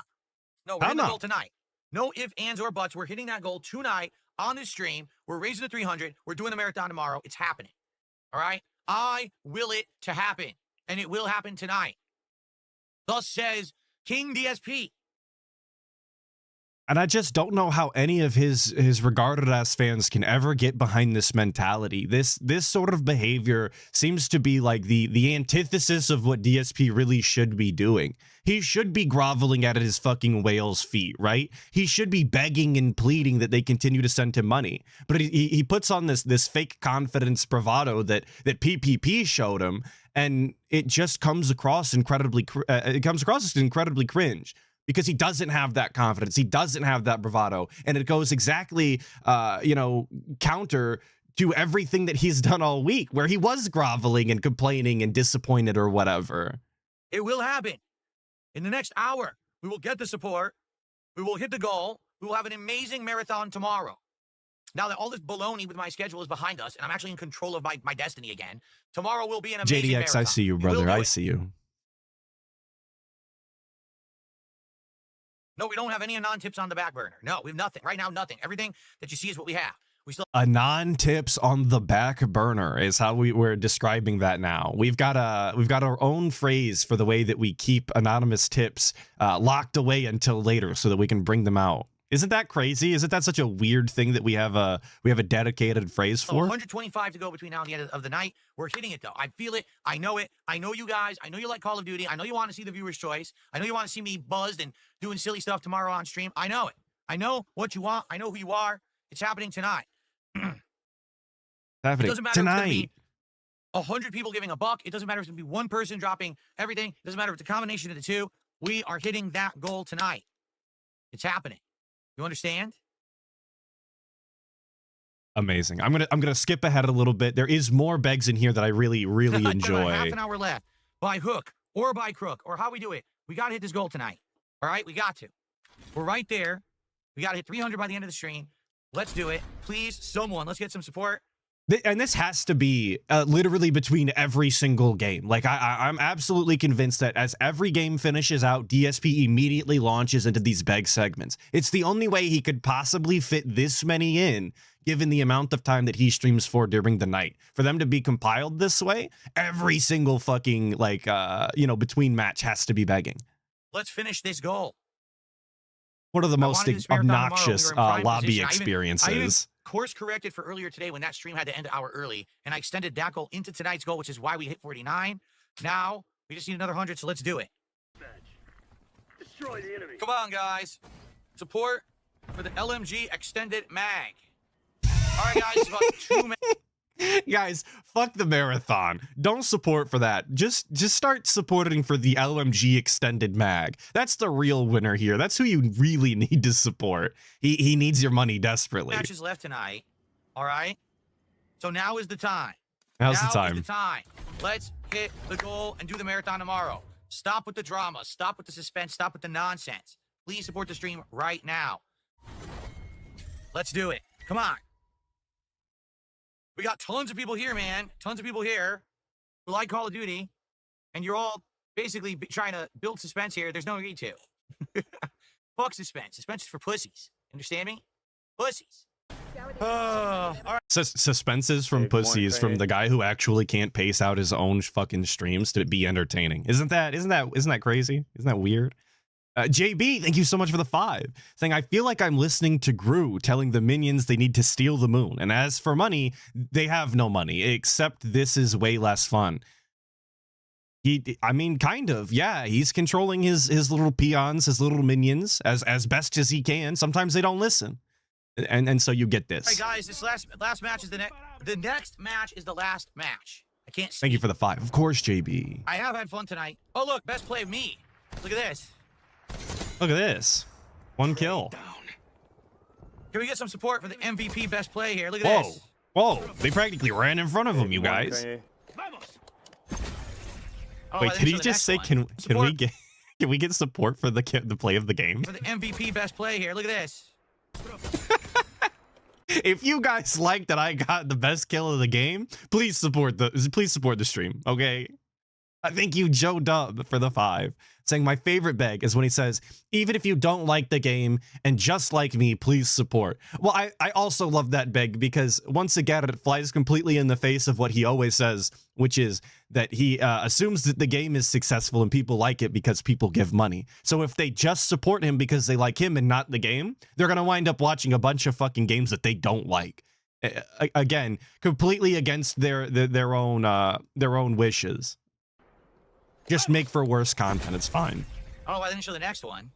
No, we're hitting the goal tonight. No ifs, ands, or buts. We're hitting that goal tonight on this stream. We're raising the 300. We're doing the marathon tomorrow. It's happening. All right? I will it to happen, and it will happen tonight. Thus says King DSP. And I just don't know how any of his regarded as fans can ever get behind this mentality. This sort of behavior seems to be like the antithesis of what DSP really should be doing. He should be groveling at his fucking whale's feet, right? He should be begging and pleading that they continue to send him money. But he puts on this fake confidence bravado that PPP showed him, and it just comes across incredibly as incredibly cringe. Because he doesn't have that confidence. He doesn't have that bravado. And it goes exactly, counter to everything that he's done all week, where he was groveling and complaining and disappointed or whatever. It will happen. In the next hour, we will get the support. We will hit the goal. We will have an amazing marathon tomorrow. Now that all this baloney with my schedule is behind us, and I'm actually in control of my destiny again, tomorrow will be an amazing JDX, marathon. I see you, brother. I see you. No, we don't have any non-tips on the back burner. No, we have nothing. Right now, nothing. Everything that you see is what we have. We still A non-tips on the back burner is how we're describing that now. We've got our own phrase for the way that we keep anonymous tips locked away until later so that we can bring them out. Isn't that crazy? Isn't that such a weird thing that we have a dedicated phrase for? 125 to go between now and the end of the night. We're hitting it, though. I feel it. I know it. I know you guys. I know you like Call of Duty. I know you want to see the viewer's choice. I know you want to see me buzzed and doing silly stuff tomorrow on stream. I know it. I know what you want. I know who you are. It's happening tonight. Happening It doesn't matter tonight. if it's going to be 100 people giving $1. It doesn't matter if it's going to be one person dropping everything. It doesn't matter if it's a combination of the two. We are hitting that goal tonight. It's happening. You understand? Amazing. I'm gonna skip ahead a little bit. There is more begs in here that I really enjoy. Half an hour left. By hook or by crook or how we do it. We got to hit this goal tonight. All right? We got to. We're right there. We got to hit 300 by the end of the stream. Let's do it. Please, someone, let's get some support. And this has to be literally between every single game. Like, I'm absolutely convinced that as every game finishes out, DSP immediately launches into these beg segments. It's the only way he could possibly fit this many in, given the amount of time that he streams for during the night. For them to be compiled this way, every single fucking, between match has to be begging. Let's finish this goal. One of the most obnoxious lobby position. experiences. I even course corrected for earlier today when that stream had to end an hour early, and I extended that goal into tonight's goal, which is why we hit 49. Now we just need another 100, so let's do it. Destroy the enemy. Come on, guys. Support for the LMG extended mag. All right, guys, it's about 2 minutes. Guys, fuck the marathon. Don't support for that. Just start supporting for the LMG extended mag. That's the real winner here. That's who you really need to support. He needs your money desperately. Matches left tonight. All right. So now is the time. Now's the Now time. is the time. Let's hit the goal and do the marathon tomorrow. Stop with the drama. Stop with the suspense. Stop with the nonsense. Please support the stream right now. Let's do it. Come on. We got tons of people here, man. Tons of people here who like Call of Duty, and you're all basically trying to build suspense here. There's no need to. Fuck suspense. Suspense is for pussies. Understand me? Pussies. All right. Suspenses from pussies from the guy who actually can't pace out his own fucking streams to be entertaining. Isn't that crazy? Isn't that weird? JB, thank you so much for the 5. Saying, I feel like I'm listening to Gru telling the minions they need to steal the moon. And as for money, they have no money, except this is way less fun. Kind of, yeah. He's controlling his little peons, his little minions, as best as he can. Sometimes they don't listen. And so you get this. All right, guys, this last match is the next match is the last match. I can't Thank you for the 5. Of course, JB. I have had fun tonight. Oh, look, best play of me. Look at this. Look at this. 1 kill. Can we get some support for the MVP best play here? Look at this. Whoa. They practically ran in front of him, you guys. Oh, Wait, I think did he so the just next say one. can we get support for the play of the game? For the MVP best play here. Look at this. If you guys like that I got the best kill of the game, please support the stream, okay? Thank you, Joe Dub, for the 5. Saying my favorite beg is when he says, even if you don't like the game and just like me, please support. Well, I also love that beg because once again, it flies completely in the face of what he always says, which is that he assumes that the game is successful and people like it because people give money. So if they just support him because they like him and not the game, they're going to wind up watching a bunch of fucking games that they don't like. Again, completely against their own wishes. Just make for worse content. It's fine. I don't know why they didn't show the next one.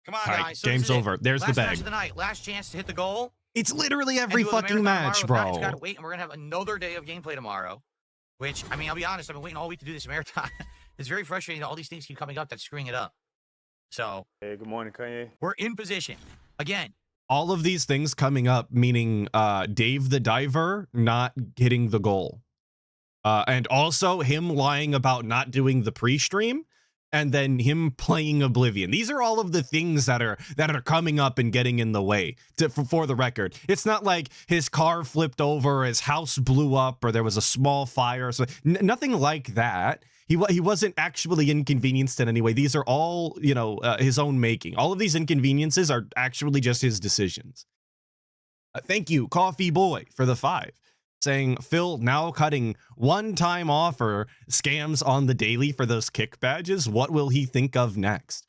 Come on, All right, guys. So game's this is it. over. There's the Last bag. match of the night. Last chance to hit the goal. It's literally and every do the fucking marathon match, tomorrow. If not, bro. it's gotta wait, and we're gonna have another day of gameplay tomorrow. Which, I mean, I'll be honest, I've been waiting all week to do this marathon. It's very frustrating that all these things keep coming up that's screwing it up. So, hey, good morning, Kanye. We're in position again. All of these things coming up, meaning Dave the Diver not hitting the goal. And also him lying about not doing the pre-stream, and then him playing Oblivion. These are all of the things that are coming up and getting in the way. For the record, it's not like his car flipped over, his house blew up, or there was a small fire. So nothing like that. He wasn't actually inconvenienced in any way. These are all, his own making. All of these inconveniences are actually just his decisions. Thank you, Coffee Boy, for the 5. Saying, Phil now cutting one-time offer scams on the daily for those kick badges. What will he think of next?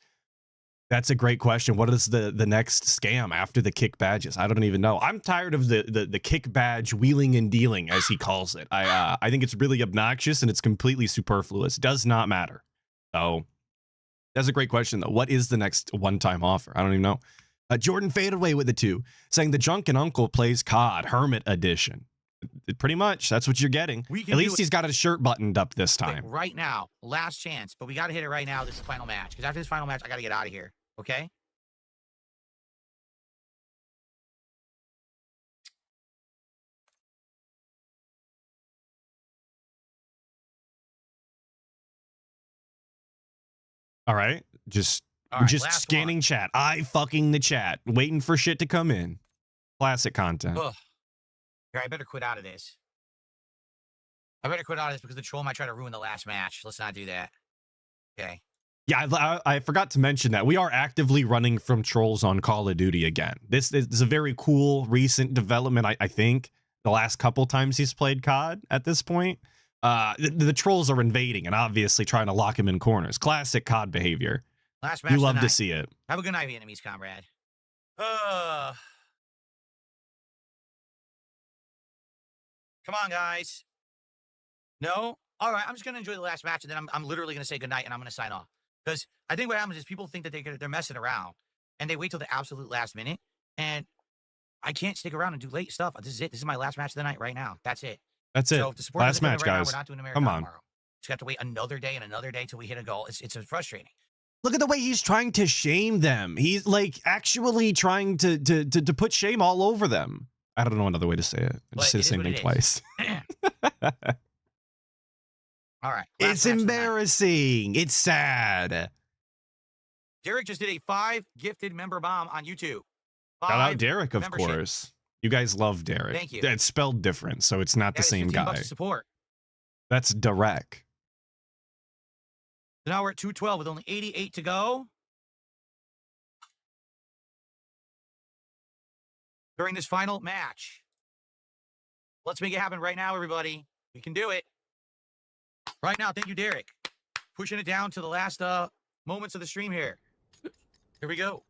That's a great question. What is the next scam after the kick badges? I don't even know. I'm tired of the kick badge wheeling and dealing, as he calls it. I think it's really obnoxious and it's completely superfluous. Does not matter. So that's a great question, though. What is the next one-time offer? I don't even know. Jordan Fadeaway with the 2, saying the drunken uncle plays COD Hermit Edition. Pretty much. That's what you're getting. At least he's got his shirt buttoned up this time. Right now, last chance, but we got to hit it right now. This is the final match. Because after this final match, I got to get out of here. Okay? All right. Just scanning chat. Fucking the chat. Waiting for shit to come in. Classic content. Ugh. Here, I better quit out of this. I better quit out of this because the troll might try to ruin the last match. Let's not do that. Okay. Yeah, I forgot to mention that. We are actively running from trolls on Call of Duty again. This is a very cool recent development, I think. The last couple times he's played COD at this point. The trolls are invading and obviously trying to lock him in corners. Classic COD behavior. Last match. You love to see it. Have a good night, Vietnamese comrade. Come on, guys. No? All right, I'm just going to enjoy the last match, and then I'm literally going to say goodnight, and I'm going to sign off. Because I think what happens is people think that they're messing around, and they wait till the absolute last minute, and I can't stick around and do late stuff. This is it. This is my last match of the night right now. That's it. That's it. So if the support last match, right guys. Now, we're not doing the marathon Come on. tomorrow. Just have to wait another day and another day till we hit a goal. It's frustrating. Look at the way he's trying to shame them. He's like actually trying to put shame all over them. I don't know another way to say it. I just say the same thing twice. All right. It's embarrassing. It's sad. Derek just did a 5 gifted member bomb on YouTube. Shout out Derek, of course. You guys love Derek. Thank you. It's spelled different, so it's not the same guy. $15 support. That's Derek. So now we're at 212 with only 88 to go. During this final match. Let's make it happen right now, everybody. We can do it. Right now, thank you, Derek. Pushing it down to the last moments of the stream here. Here we go.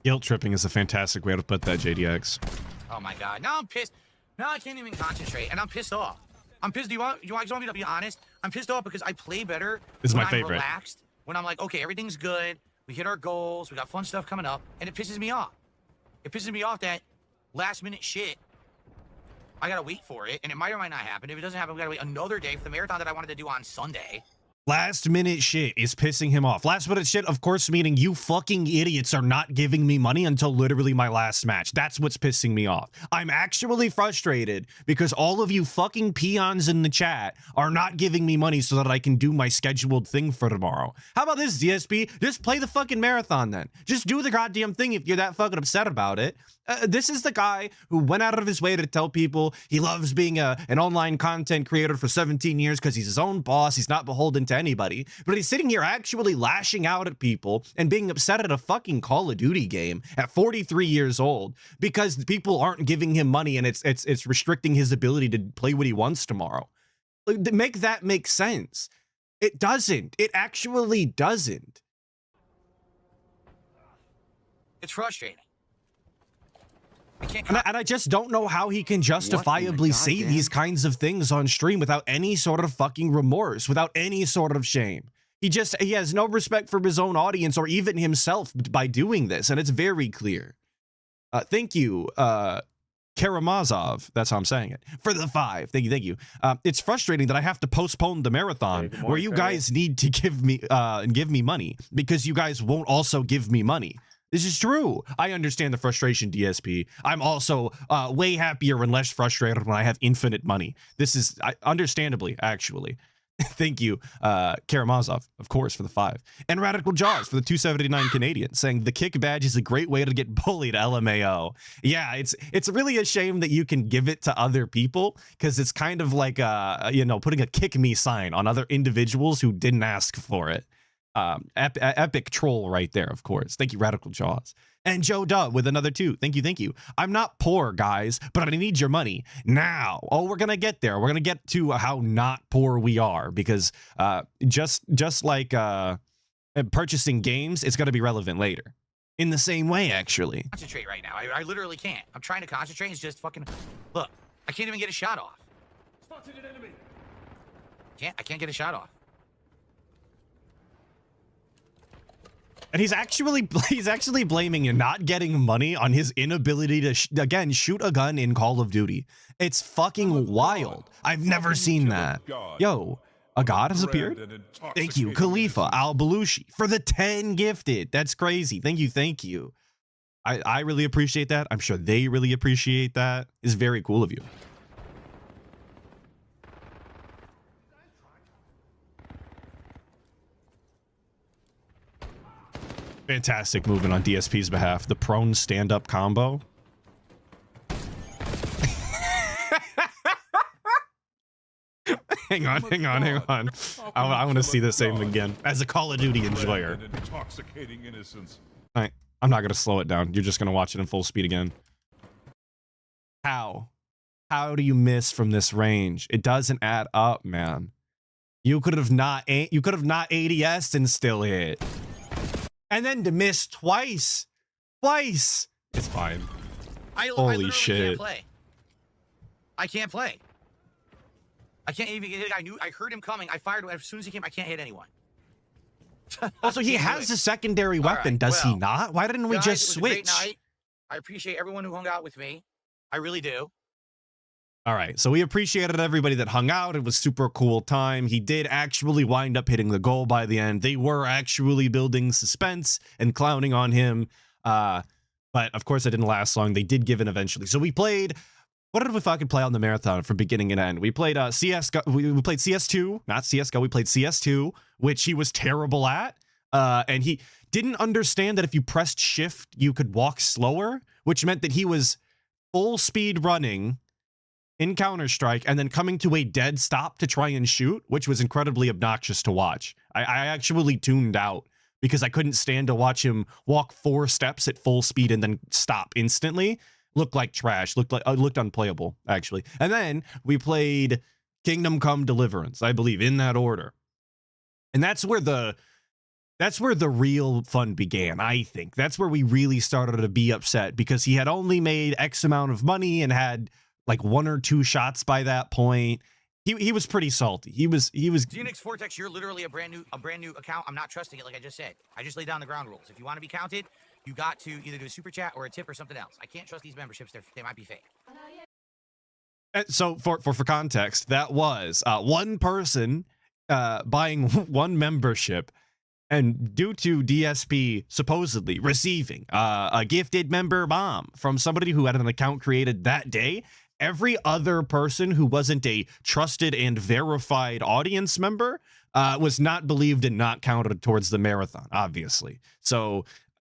Guilt tripping is a fantastic way to put that, JDX. Oh my god. Now I'm pissed. Now I can't even concentrate, and I'm pissed off. I'm pissed. Do you want me to be honest? I'm pissed off because I play better this is when my favorite. I'm relaxed. When I'm like, okay, everything's good. We hit our goals. We got fun stuff coming up, and it pisses me off. It pisses me off that last minute shit. I gotta wait for it, and it might or might not happen. If it doesn't happen, we gotta wait another day for the marathon that I wanted to do on Sunday. Last minute shit is pissing him off. Last minute shit, of course, meaning you fucking idiots are not giving me money until literally my last match. That's what's pissing me off. I'm actually frustrated because all of you fucking peons in the chat are not giving me money so that I can do my scheduled thing for tomorrow. How about this, DSP? Just play the fucking marathon then. Just do the goddamn thing if you're that fucking upset about it. This is the guy who went out of his way to tell people he loves being an online content creator for 17 years because he's his own boss. He's not beholden to anybody. But he's sitting here actually lashing out at people and being upset at a fucking Call of Duty game at 43 years old because people aren't giving him money and it's restricting his ability to play what he wants tomorrow. Make that make sense. It doesn't. It actually doesn't. It's frustrating. And I just don't know how he can justifiably say these kinds of things on stream without any sort of fucking remorse, without any sort of shame. He has no respect for his own audience or even himself by doing this, and it's very clear. Thank you, Karamazov, that's how I'm saying it, for the 5. Thank you. It's frustrating that I have to postpone the marathon where you guys need to give me money because you guys won't also give me money. This is true. I understand the frustration, DSP. I'm also way happier and less frustrated when I have infinite money. This is understandably, actually. Thank you, Karamazov, of course, for the 5. And Radical Jaws for the 279 Canadian, saying the kick badge is a great way to get bullied, LMAO. Yeah, it's really a shame that you can give it to other people because it's kind of like, putting a kick me sign on other individuals who didn't ask for it. Epic troll right there, of course. Thank you, Radical Jaws. And Joe Dub with another 2. Thank you. I'm not poor, guys, but I need your money now. Oh, we're gonna get there. We're gonna get to how not poor we are because just like purchasing games, it's gonna be relevant later. In the same way, actually. Concentrate right now. I literally can't. I'm trying to concentrate. It's just fucking look. I can't even get a shot off. Spotted an enemy. I can't get a shot off. And he's actually blaming you not getting money on his inability to again shoot a gun in Call of Duty. It's fucking wild. I've never seen that. Yo, a god has appeared. Thank you, Khalifa Al Belushi, for the 10 gifted. That's crazy. Thank you. I really appreciate that. I'm sure they really appreciate that. It's very cool of you. Fantastic movement on DSP's behalf. The prone stand-up combo. Hang on. I want to see the same again as a Call of Duty enjoyer. Intoxicating innocence. All right, I'm not gonna slow it down. You're just gonna watch it in full speed again. How do you miss from this range? It doesn't add up, man. You could have not ADS'd and still hit. And then to miss twice. It's fine. Holy shit. I can't play. I can't even get a guy. I heard him coming. I fired as soon as he came. I can't hit anyone. Also, he has a secondary weapon, does he not? Why didn't we just switch? It was a great night. I appreciate everyone who hung out with me. I really do. All right, so we appreciated everybody that hung out. It was super cool time. He did actually wind up hitting the goal by the end. They were actually building suspense and clowning on him. But of course, it didn't last long. They did give in eventually. So we played. What did we fucking play on the marathon from beginning and end? We played CSGO. We played CS2, not CSGO. We played CS2, which he was terrible at. And he didn't understand that if you pressed shift, you could walk slower, which meant that he was full speed running in Counter-Strike and then coming to a dead stop to try and shoot, which was incredibly obnoxious to watch. I actually tuned out because I couldn't stand to watch him walk 4 steps at full speed and then stop instantly. Looked like trash. Looked unplayable, actually. And then we played Kingdom Come Deliverance, I believe, in that order. And that's where the real fun began, I think. That's where we really started to be upset because he had only made X amount of money and had like 1 or 2 shots by that point. He was pretty salty. He was Xenix Vortex, you're literally a brand new account. I'm not trusting it, like I just said. I just laid down the ground rules. If you want to be counted, you got to either do a super chat or a tip or something else. I can't trust these memberships. They might be fake. So for context, that was one person buying one membership, and due to DSP supposedly receiving a gifted member bomb from somebody who had an account created that day, every other person who wasn't a trusted and verified audience member was not believed and not counted towards the marathon, obviously. So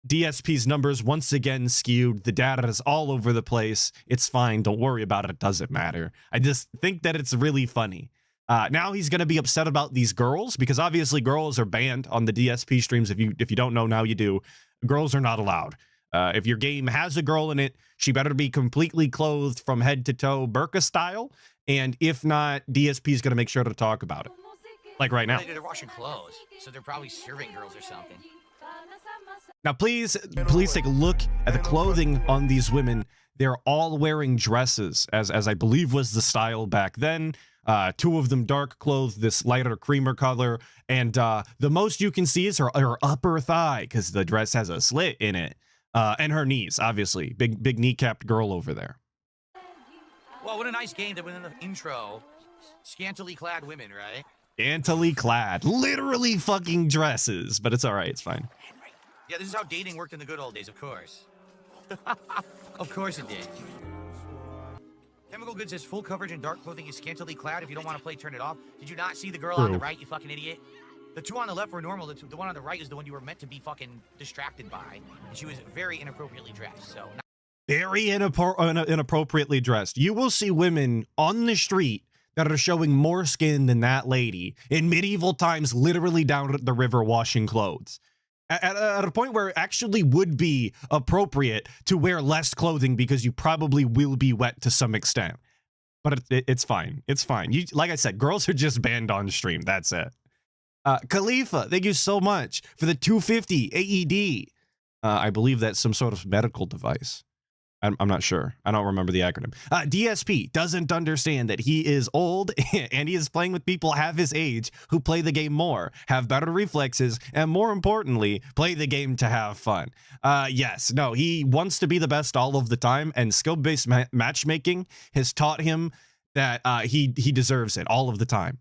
DSP's numbers once again skewed. The data is all over the place. It's fine. Don't worry about it. It doesn't matter. I just think that it's really funny. Now he's going to be upset about these girls because obviously girls are banned on the DSP streams. If you don't know, now you do. Girls are not allowed. If your game has a girl in it, she better be completely clothed from head to toe, burqa style. And if not, DSP is going to make sure to talk about it. Like right now. They're washing clothes, so they're probably serving girls or something. Now, please take a look at the clothing on these women. They're all wearing dresses, as I believe was the style back then. Two of them dark clothed, this lighter creamer color, and the most you can see is her upper thigh because the dress has a slit in it, and her knees, obviously. Big kneecapped girl over there. Well, what a nice game that went in the intro. Scantily clad women, right? Scantily clad, literally fucking dresses, but it's all right, it's fine. Yeah, this is how dating worked in the good old days, of course. Of course it did. Chemical Good says full coverage and dark clothing is scantily clad. If you don't want to play, turn it off. Did you not see the girl on the right, you fucking idiot? The two on the left were normal. The one on the right is the one you were meant to be fucking distracted by. And she was very inappropriately dressed, so... Very inappropriately dressed. You will see women on the street that are showing more skin than that lady in medieval times, literally down at the river washing clothes. At a point where it actually would be appropriate to wear less clothing because you probably will be wet to some extent. But it's fine. It's fine. Like I said, girls are just banned on stream. That's it. Khalifa, thank you so much for the 250 AED. I believe that's some sort of medical device. I'm not sure. I don't remember the acronym. DSP doesn't understand that he is old and he is playing with people half his age who play the game more, have better reflexes, and more importantly, play the game to have fun. Yes, no, he wants to be the best all of the time, and skill-based matchmaking has taught him that he deserves it all of the time.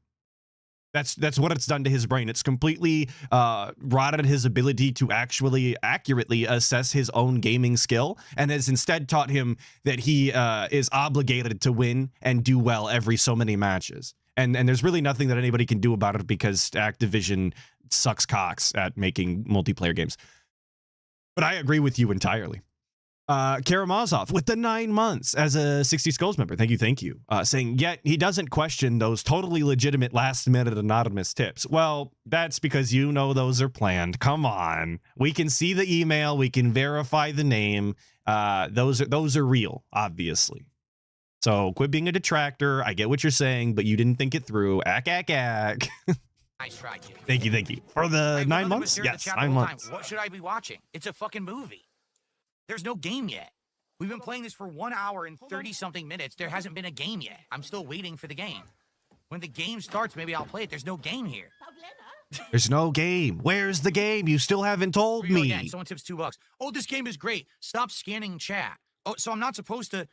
That's what it's done to his brain. It's completely rotted his ability to actually accurately assess his own gaming skill, and has instead taught him that he is obligated to win and do well every so many matches. And there's really nothing that anybody can do about it because Activision sucks cocks at making multiplayer games. But I agree with you entirely. Karamazov with the 9 months as a 60 Skulls member. Thank you. Saying, yet he doesn't question those totally legitimate last-minute anonymous tips. Well, that's because you know those are planned. Come on. We can see the email. We can verify the name. Those are real, obviously. So quit being a detractor. I get what you're saying, but you didn't think it through. Ack. Nice try, Jimmy. Thank you. For the 9 months? Yes, 9 months. What should I be watching? It's a fucking movie. There's no game yet. We've been playing this for 1 hour and 30-something minutes. There hasn't been a game yet. I'm still waiting for the game. When the game starts, maybe I'll play it. There's no game here. There's no game. Where's the game? You still haven't told me. Again, someone tips $2. Oh, this game is great. Stop scanning chat. Oh, so I'm not supposed to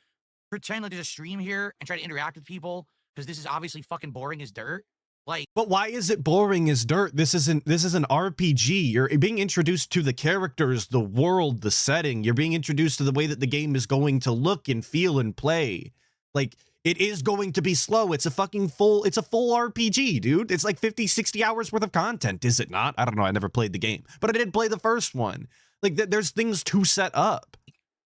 pretend like there's a stream here and try to interact with people because this is obviously fucking boring as dirt. Like, but why is it boring as dirt? This is an RPG. You're being introduced to the characters, the world, the setting. You're being introduced to the way that the game is going to look and feel and play. Like, it is going to be slow. It's a full RPG, dude. It's like 50, 60 hours worth of content, is it not? I don't know. I never played the game, but I did play the first one. Like, there's things to set up.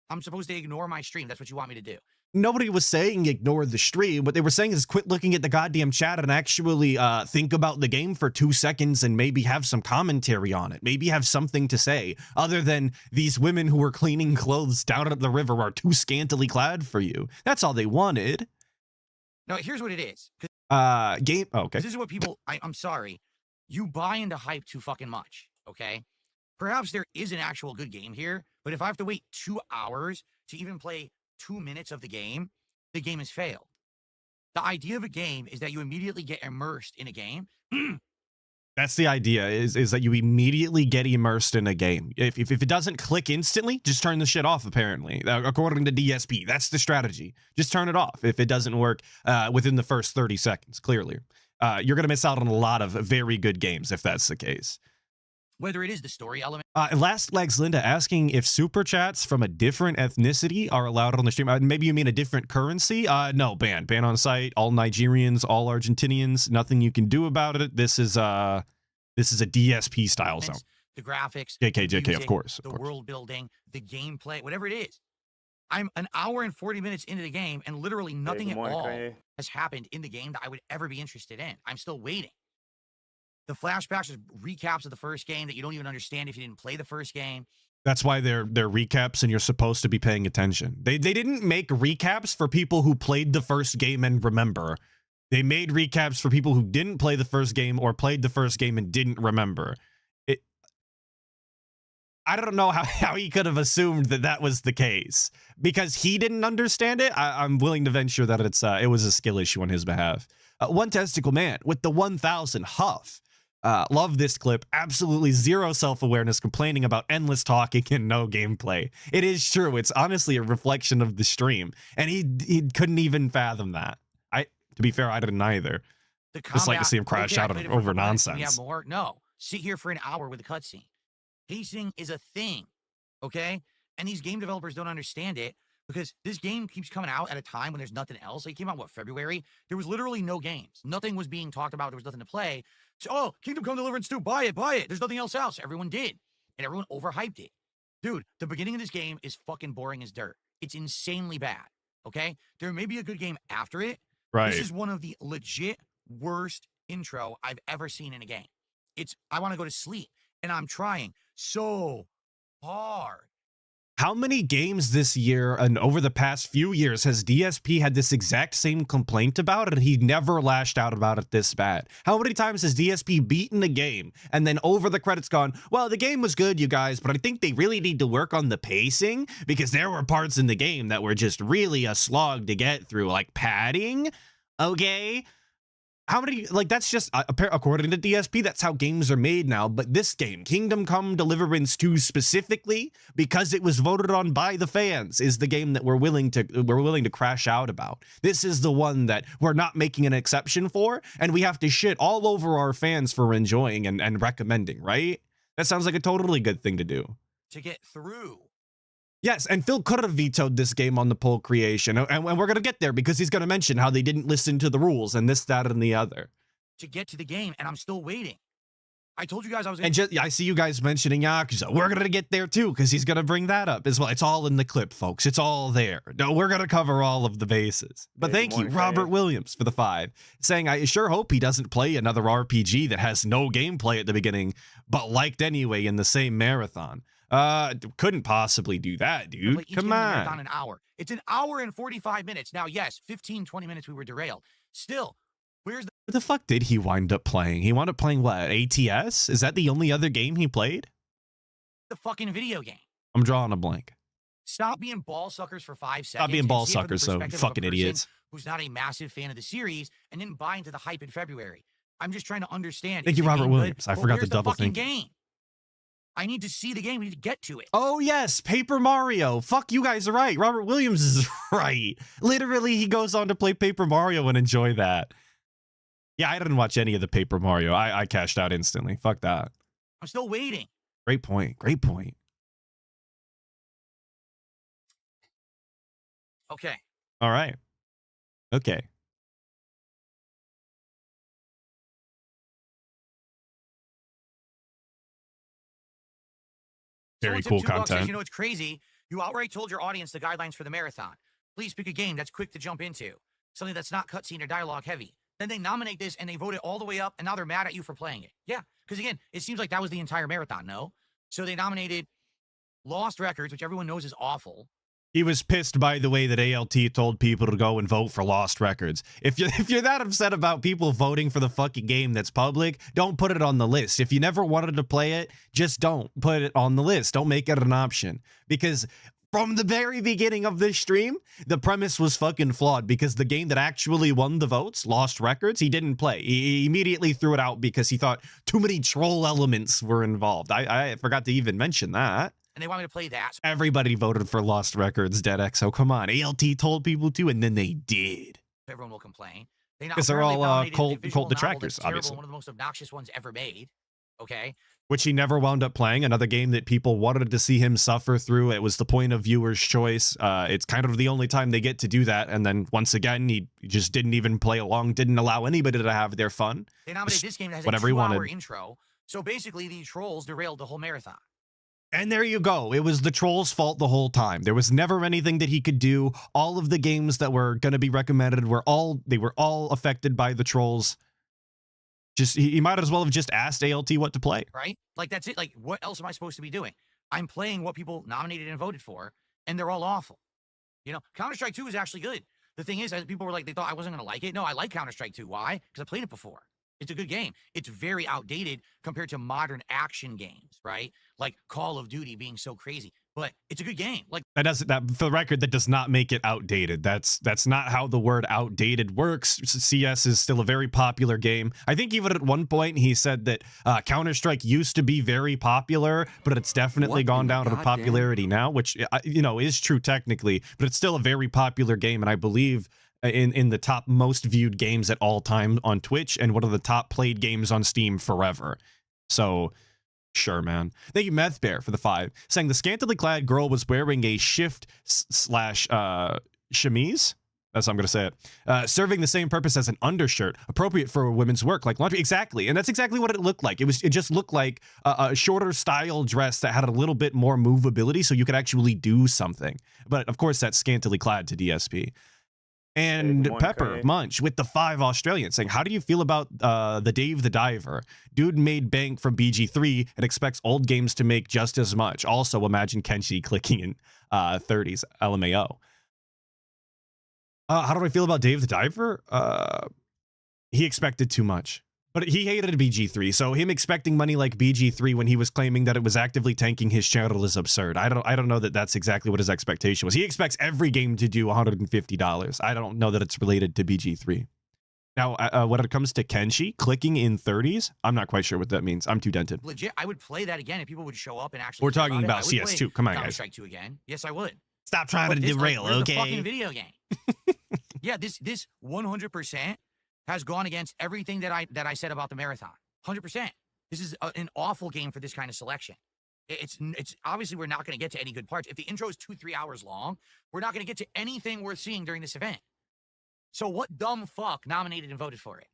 I'm supposed to ignore my stream. That's what you want me to do. Nobody was saying ignore the stream. What they were saying is quit looking at the goddamn chat and actually think about the game for 2 seconds and maybe have some commentary on it. Maybe have something to say other than these women who were cleaning clothes down at the river are too scantily clad for you. That's all they wanted. No, here's what it is. Okay. This is what people, I'm sorry. You buy into hype too fucking much, okay? Perhaps there is an actual good game here, but if I have to wait 2 hours to even play 2 minutes of the game has failed. The idea of a game is that you immediately get immersed in a game. That's the idea, is that you immediately get immersed in a game. If it doesn't click instantly, just turn the shit off, apparently. According to DSP, that's the strategy. Just turn it off if it doesn't work within the first 30 seconds, clearly. you're going to miss out on a lot of very good games if that's the case. Whether it is the story element. Last Legs Linda asking if super chats from a different ethnicity are allowed on the stream. Maybe you mean a different currency? No, ban on site. All Nigerians, all Argentinians. Nothing you can do about it. This is a DSP style zone. The graphics, JK, the music, of course. the world building, the gameplay, whatever it is. I'm an hour and 40 minutes into the game, and literally nothing at all has happened in the game that I would ever be interested in. I'm still waiting. The flashbacks are recaps of the first game that you don't even understand if you didn't play the first game. That's why they're recaps, and you're supposed to be paying attention. They didn't make recaps for people who played the first game and remember. They made recaps for people who didn't play the first game or played the first game and didn't remember. I don't know how he could have assumed that was the case because he didn't understand it. I'm willing to venture that it was a skill issue on his behalf. One Testicle Man with the 1000 Huff. Love this clip. Absolutely zero self-awareness, complaining about endless talking and no gameplay. It is true. It's honestly a reflection of the stream, and he couldn't even fathom that. To be fair, I didn't either. Just like to see him crash out over nonsense. Yeah, more. No, sit here for an hour with a cutscene. Pacing is a thing, okay? And these game developers don't understand it because this game keeps coming out at a time when there's nothing else. Like, it came out, February? There was literally no games. Nothing was being talked about. There was nothing to play. So, oh, Kingdom Come Deliverance 2, buy it. There's nothing else. Everyone did. And everyone overhyped it. Dude, the beginning of this game is fucking boring as dirt. It's insanely bad, okay? There may be a good game after it. Right. This is one of the legit worst intro I've ever seen in a game. I want to go to sleep, and I'm trying so hard. How many games this year and over the past few years has DSP had this exact same complaint about it, and he never lashed out about it this bad? How many times has DSP beaten a game and then over the credits gone, well, the game was good, you guys, but I think they really need to work on the pacing because there were parts in the game that were just really a slog to get through, like padding, okay? How many, like, that's just, according to DSP, that's how games are made now. But this game, Kingdom Come Deliverance 2 specifically, because it was voted on by the fans, is the game that we're willing to crash out about. This is the one that we're not making an exception for, and we have to shit all over our fans for enjoying and recommending, right? That sounds like a totally good thing to do. To get through. Yes, and Phil could have vetoed this game on the poll creation, and we're going to get there because he's going to mention how they didn't listen to the rules and this, that, and the other. To get to the game, and I'm still waiting. I told you guys I was going to... I see you guys mentioning Yakuza. We're going to get there too because he's going to bring that up as well. It's all in the clip, folks. It's all there. No, we're going to cover all of the bases. But thank you, Robert Williams, for the 5, saying, I sure hope he doesn't play another RPG that has no gameplay at the beginning, but liked anyway in the same marathon. Couldn't possibly do that, dude. Come on. An hour. It's an hour and 45 minutes. Now, yes, 15, 20 minutes we were derailed. Still, where's what the fuck did he wind up playing? He wound up playing what? ATS? Is that the only other game he played? The fucking video game. I'm drawing a blank. Stop being ball suckers for 5 seconds. Stop being ball suckers, so fucking idiots. Who's not a massive fan of the series and didn't buy into the hype in February. I'm just trying to understand. Thank you, Robert Williams. I forgot the double thing. Game. I need to see the game. We need to get to it. Oh, yes. Paper Mario. Fuck, you guys are right. Robert Williams is right. Literally, he goes on to play Paper Mario and enjoy that. Yeah, I didn't watch any of the Paper Mario. I cashed out instantly. Fuck that. I'm still waiting. Great point. Great point. Okay. All right. Okay. Very cool content. Says, you know, it's crazy. You outright told your audience the guidelines for the marathon. Please pick a game that's quick to jump into. Something that's not cutscene or dialogue heavy. Then they nominate this and they vote it all the way up, and now they're mad at you for playing it. Yeah, because again, it seems like that was the entire marathon, no? So they nominated Lost Records, which everyone knows is awful. He was pissed by the way that ALT told people to go and vote for Lost Records. If you're that upset about people voting for the fucking game that's public, don't put it on the list. If you never wanted to play it, just don't put it on the list. Don't make it an option. Because from the very beginning of this stream, the premise was fucking flawed because the game that actually won the votes, Lost Records, he didn't play. He immediately threw it out because he thought too many troll elements were involved. I forgot to even mention that. And they want me to play that. Everybody voted for Lost Records, DeadXO. Come on. ALT told people to, and then they did. Everyone will complain. They Because they're apparently all nominated a cold visual novel detractors, that's terrible, obviously. one of the most obnoxious ones ever made. Okay, Which he never wound up playing. Another game that people wanted to see him suffer through. It was the point of viewers' choice. It's kind of the only time they get to do that. And then once again, he just didn't even play along, didn't allow anybody to have their fun. they nominated this game that has Whatever a he 2-hour wanted. intro. So basically, the trolls derailed the whole marathon. And there you go. It was the troll's fault the whole time. There was never anything that he could do. All of the games that were going to be recommended were all affected by the trolls. Just he might as well have just asked ALT what to play. Right? Like, that's it. Like, what else am I supposed to be doing? I'm playing what people nominated and voted for, and they're all awful. You know, Counter-Strike 2 is actually good. The thing is, people were like, they thought I wasn't going to like it. No, I like Counter-Strike 2. Why? Because I played it before. It's a good game. It's very outdated compared to modern action games, right? Like Call of Duty being so crazy. But it's a good game. Like, That for the record, that does not make it outdated. That's not how the word outdated works. CS is still a very popular game. I think even at one point he said that Counter-Strike used to be very popular, but it's definitely gone down to popularity now, which is true technically, but it's still a very popular game, and I believe in the top most viewed games at all time on Twitch, and one of the top played games on Steam forever. So sure, man. Thank you, Meth Bear, for the 5. Saying the scantily clad girl was wearing a shift slash chemise. That's how I'm going to say it. Serving the same purpose as an undershirt, appropriate for women's work, like laundry. Exactly. And that's exactly what it looked like. It just looked like a shorter style dress that had a little bit more movability so you could actually do something. But of course, that's scantily clad to DSP. And Pepper Munch with the 5 Australian saying, how do you feel about the Dave the Diver? Dude made bank from BG3 and expects old games to make just as much. Also, imagine Kenshi clicking in 30s LMAO. How do I feel about Dave the Diver? He expected too much. But he hated BG3, so him expecting money like BG3 when he was claiming that it was actively tanking his channel is absurd. I don't know that that's exactly what his expectation was. He expects every game to do $150. I don't know that it's related to BG3. Now, when it comes to Kenshi clicking in 30s, I'm not quite sure what that means. I'm too dented. legit, I would play that again if people would show up and actually. We're care talking it. about I would play CS2. Come on, guys. Counter-Strike 2 again. Yes, I would. Stop trying to derail, where's okay? The fucking video game. Yeah, this 100% has gone against everything that I said about the marathon. 100%. This is an awful game for this kind of selection. It's obviously we're not going to get to any good parts. If the intro is 2-3 hours long, we're not going to get to anything worth seeing during this event. So what dumb fuck nominated and voted for it?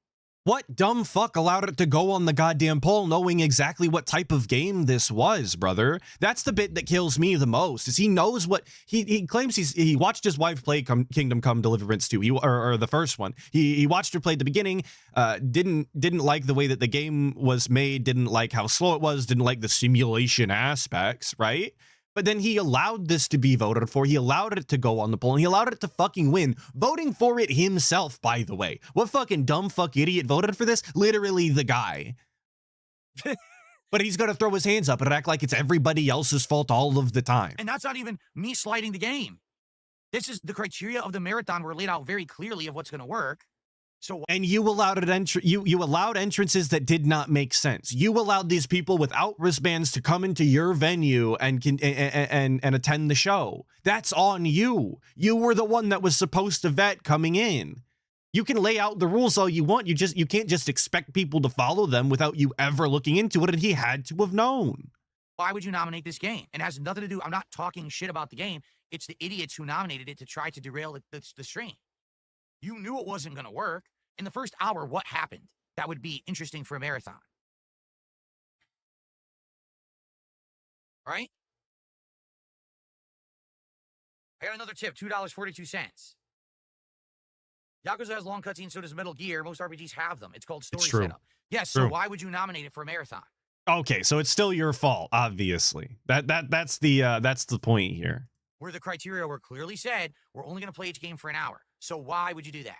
What dumb fuck allowed it to go on the goddamn poll knowing exactly what type of game this was, brother? That's the bit that kills me the most, is he knows what he claims he watched his wife play Kingdom Come Deliverance 2, or the first one. He watched her play at the beginning, didn't like the way that the game was made, didn't like how slow it was, didn't like the simulation aspects, right? But then he allowed this to be voted for. He allowed it to go on the poll, and he allowed it to fucking win, voting for it himself, by the way. What fucking dumb fuck idiot voted for this? Literally the guy. But he's going to throw his hands up and act like it's everybody else's fault all of the time. And that's not even me sliding the game. This is the criteria of the marathon were laid out very clearly of what's going to work. So and you allowed you allowed entrances that did not make sense. You allowed these people without wristbands to come into your venue and attend the show. That's on you. You were the one that was supposed to vet coming in. You can lay out the rules all you want. You can't just expect people to follow them without you ever looking into it, and he had to have known. why would you nominate this game? And it has nothing to do, I'm not talking shit about the game. It's the idiots who nominated it to try to derail the stream. You knew it wasn't going to work. In the first hour, what happened that would be interesting for a marathon? Right? I got another tip, $2.42. Yakuza has long cutscenes, so does Metal Gear. Most RPGs have them. It's called story setup. Yes, so why would you nominate it for a marathon? Okay, so it's still your fault, obviously. That's the point here. Where the criteria were clearly said, we're only going to play each game for an hour. So why would you do that?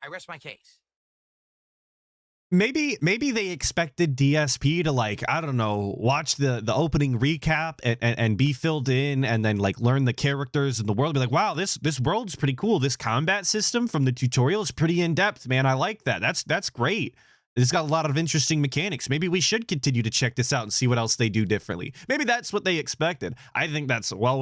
I rest my case. Maybe they expected DSP to, like, I don't know, watch the opening recap and be filled in and then, like, learn the characters and the world. Be like, wow, this world's pretty cool. This combat system from the tutorial is pretty in-depth, man. I like that. That's great. It's got a lot of interesting mechanics. Maybe we should continue to check this out and see what else they do differently. Maybe that's what they expected. I think that's well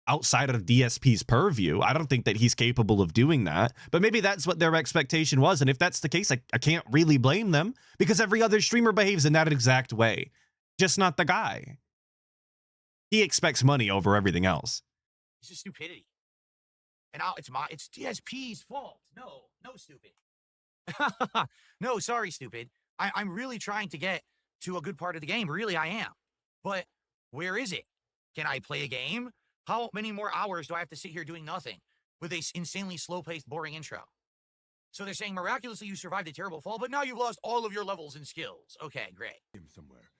outside of DSP's purview. I don't think that he's capable of doing that, but maybe that's what their expectation was. And if that's the case, I can't really blame them, because every other streamer behaves in that exact way, just not the guy. He expects money over everything else. It's just stupidity. And it's DSP's fault. No, stupid. No, sorry, stupid. I'm really trying to get to a good part of the game. Really, I am. But where is it? Can I play a game? How many more hours do I have to sit here doing nothing with a insanely slow-paced, boring intro? So they're saying, miraculously, you survived a terrible fall, but now you've lost all of your levels and skills. Okay, great. Him somewhere,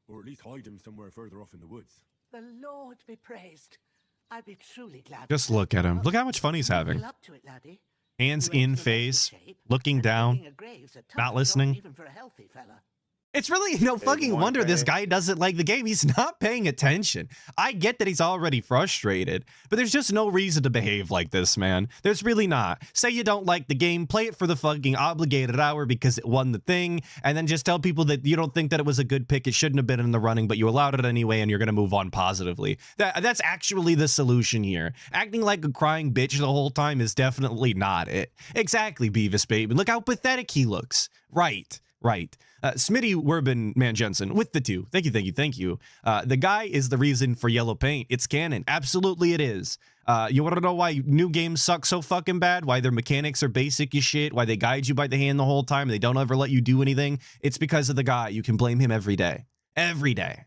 or at least hide him somewhere further off in the woods. The Lord be praised. I'd be truly glad. Just look at him. Look how much fun he's having. Well up to it, laddie. Hands You ain't in in the best of face, shape, looking and down, digging a grave's a tough not job listening. even for a healthy fella. It's really no fucking wonder this guy doesn't like the game. He's not paying attention. I get that he's already frustrated, but there's just no reason to behave like this, man. There's really not. Say you don't like the game, play it for the fucking obligated hour because it won the thing, and then just tell people that you don't think that it was a good pick, it shouldn't have been in the running, but you allowed it anyway, and you're gonna move on positively. That's actually the solution here. Acting like a crying bitch the whole time is definitely not it. Exactly, Beavis Baby. Look how pathetic he looks. Right. Smitty Werben Man Jensen with the 2. Thank you. The guy is the reason for yellow paint. It's canon. Absolutely it is. You want to know why new games suck so fucking bad? Why their mechanics are basic as shit? Why they guide you by the hand the whole time and they don't ever let you do anything? It's because of the guy. You can blame him every day. Every day.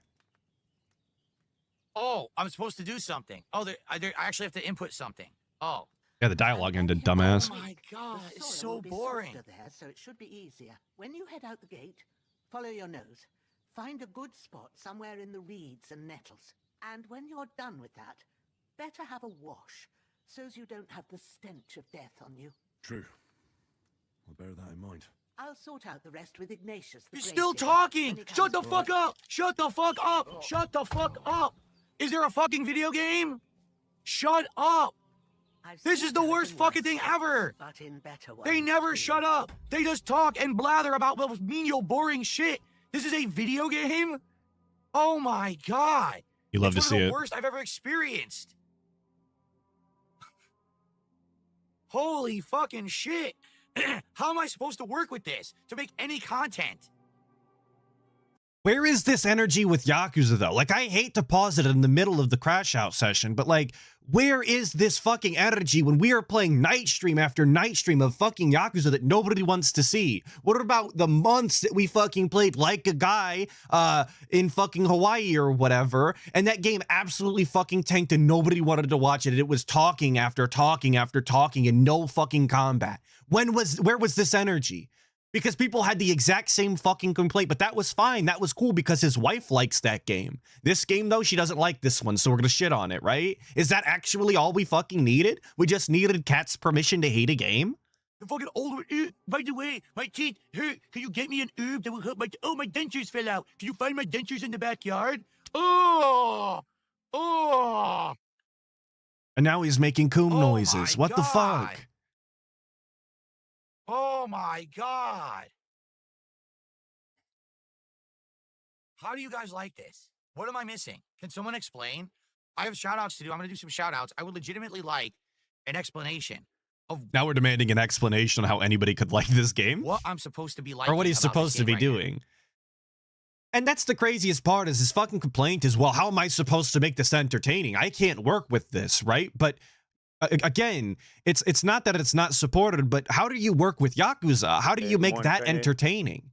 Oh, I'm supposed to do something. Oh, I actually have to input something. Oh. Yeah, the dialogue ended, dumbass. Oh my god, The it's soil so will be boring. softer there, so it should be easier. When you head out the gate, follow your nose. Find a good spot somewhere in the reeds and nettles. And when you're done with that, better have a wash, so's you don't have the stench of death on you. True. I'll bear that in mind. I'll sort out the rest with Ignatius. The You're grave still digger, talking! when he Shut comes the back. fuck up! Shut the fuck up! Shut the fuck up! Is there a fucking video game? Shut up! I've This seen is the better worst and fucking worse thing sights, ever! But in better ones. They never too. shut up! They just talk and blather about menial, boring shit! This is a video game? Oh my god! You love to It's see one of it. the worst I've ever experienced. Holy fucking shit! How am I supposed to work with this to make any content? Where is this energy with Yakuza, though? Like, I hate to pause it in the middle of the Crash Out session, but, like, where is this fucking energy when we are playing night stream after night stream of fucking Yakuza that nobody wants to see? What about the months that we fucking played Like a Guy in fucking Hawaii or whatever, and that game absolutely fucking tanked and nobody wanted to watch it? It was talking after talking after talking and no fucking combat. Where was this energy? Because people had the exact same fucking complaint, but that was fine. That was cool because his wife likes that game. This game, though, she doesn't like this one, so we're gonna shit on it, right? Is that actually all we fucking needed? We just needed Cat's permission to hate a game? The fucking old one. By the way, my teeth hurt. Can you get me an oob that will help my... Oh, my dentures fell out. Can you find my dentures in the backyard? Oh! And now he's making coom Oh noises. my What the God. fuck? Oh my god! How do you guys like this? What am I missing? Can someone explain? I have shout outs to do. I'm gonna do some shout outs. I would legitimately like an explanation of Now we're demanding an explanation on how anybody could like this game? what I'm supposed to be like. Or what he's supposed to be doing. And that's the craziest part is his fucking complaint is, well, how am I supposed to make this entertaining? I can't work with this, right? But again, it's not that it's not supported, but how do you work with Yakuza? How do you make that entertaining?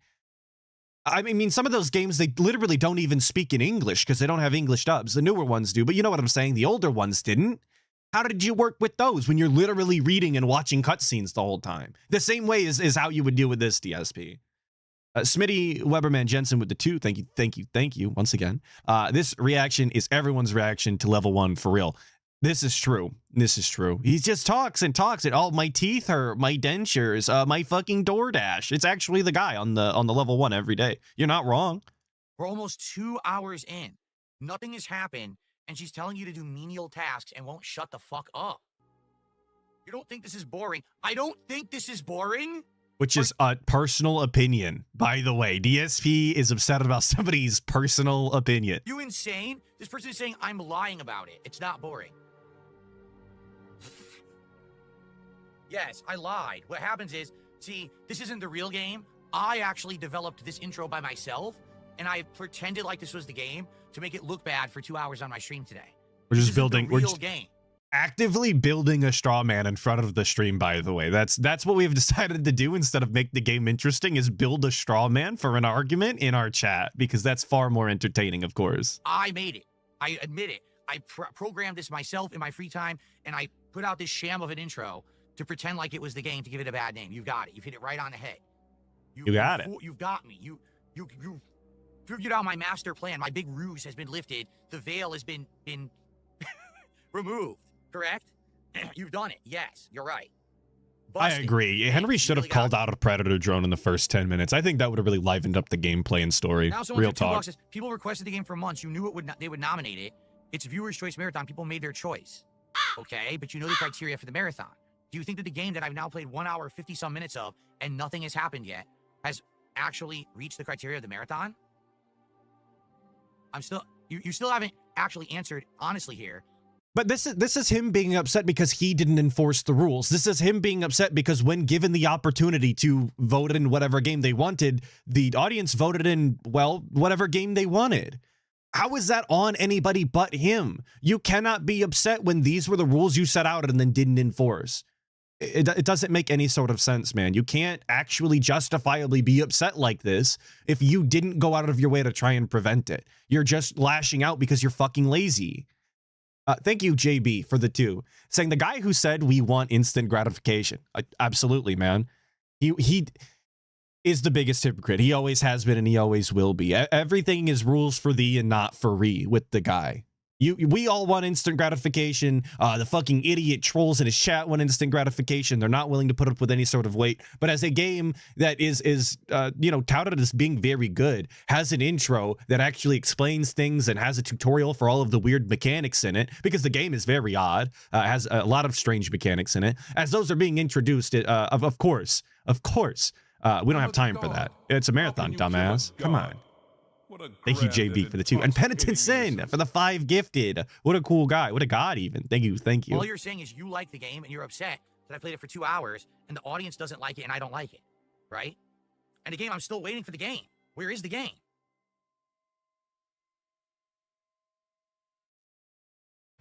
I mean, some of those games, they literally don't even speak in English because they don't have English dubs. The newer ones do, but you know what I'm saying? The older ones didn't. How did you work with those when you're literally reading and watching cutscenes the whole time? The same way is how you would deal with this, DSP. Smitty Weberman Jensen with the 2. Thank you once again. This reaction is everyone's reaction to level 1 for real. This is true. He just talks and talks. And my teeth hurt, my dentures, my fucking DoorDash. It's actually the guy on the level 1 every day. You're not wrong. We're almost 2 hours in. Nothing has happened, and she's telling you to do menial tasks and won't shut the fuck up. You don't think this is boring? I don't think this is boring. Which is a personal opinion, by the way. DSP is upset about somebody's personal opinion. You insane? This person is saying I'm lying about it. It's not boring. Yes, I lied. What happens is, see, this isn't the real game. I actually developed this intro by myself, and I pretended like this was the game to make it look bad for 2 hours on my stream today. We're This just isn't building. the We're real just game. actively building a straw man in front of the stream. By the way, that's what we've decided to do instead of make the game interesting. Is build a straw man for an argument in our chat because that's far more entertaining. Of course, I made it. I admit it. I programmed this myself in my free time, and I put out this sham of an intro to pretend like it was the game to give it a bad name. You got it. You've hit it right on the head. You got it. You've got me. You figured out my master plan. My big ruse has been lifted. The veil has been removed. Correct? You've done it. Yes, you're right. I Busted. agree. Henry should have really got called out a predator drone in the first 10 minutes. I think that would have really livened up the gameplay and story. Now someone Real took $2. talk. Says, people requested the game for months. You knew it would they would nominate it. It's Viewers' Choice Marathon. People made their choice. Okay, but you know the criteria for the marathon. Do you think that the game that I've now played 1 hour 50-some minutes of and nothing has happened yet has actually reached the criteria of the marathon? You still haven't actually answered honestly here. But this is him being upset because he didn't enforce the rules. This is him being upset because when given the opportunity to vote in whatever game they wanted, the audience voted in, well, whatever game they wanted. How is that on anybody but him? You cannot be upset when these were the rules you set out and then didn't enforce. It doesn't make any sort of sense, man. You can't actually justifiably be upset like this if you didn't go out of your way to try and prevent it. You're just lashing out because you're fucking lazy. Thank you, JB, for the 2. Saying the guy who said we want instant gratification. Absolutely, man. He is the biggest hypocrite. He always has been and he always will be. Everything is rules for thee and not for re with the guy. We all want instant gratification. The fucking idiot trolls in his chat want instant gratification. They're not willing to put up with any sort of weight. But as a game that is touted as being very good, has an intro that actually explains things and has a tutorial for all of the weird mechanics in it, because the game is very odd, has a lot of strange mechanics in it. As those are being introduced, of course, we don't have time for that. It's a marathon, dumbass. Come on. Thank you, JB, for the 2. And Penitent Sin for the 5 gifted. What a cool guy. What a god, even. Thank you. Thank you. All you're saying is you like the game and you're upset that I played it for 2 hours and the audience doesn't like it and I don't like it. Right? And the game, I'm still waiting for the game. Where is the game?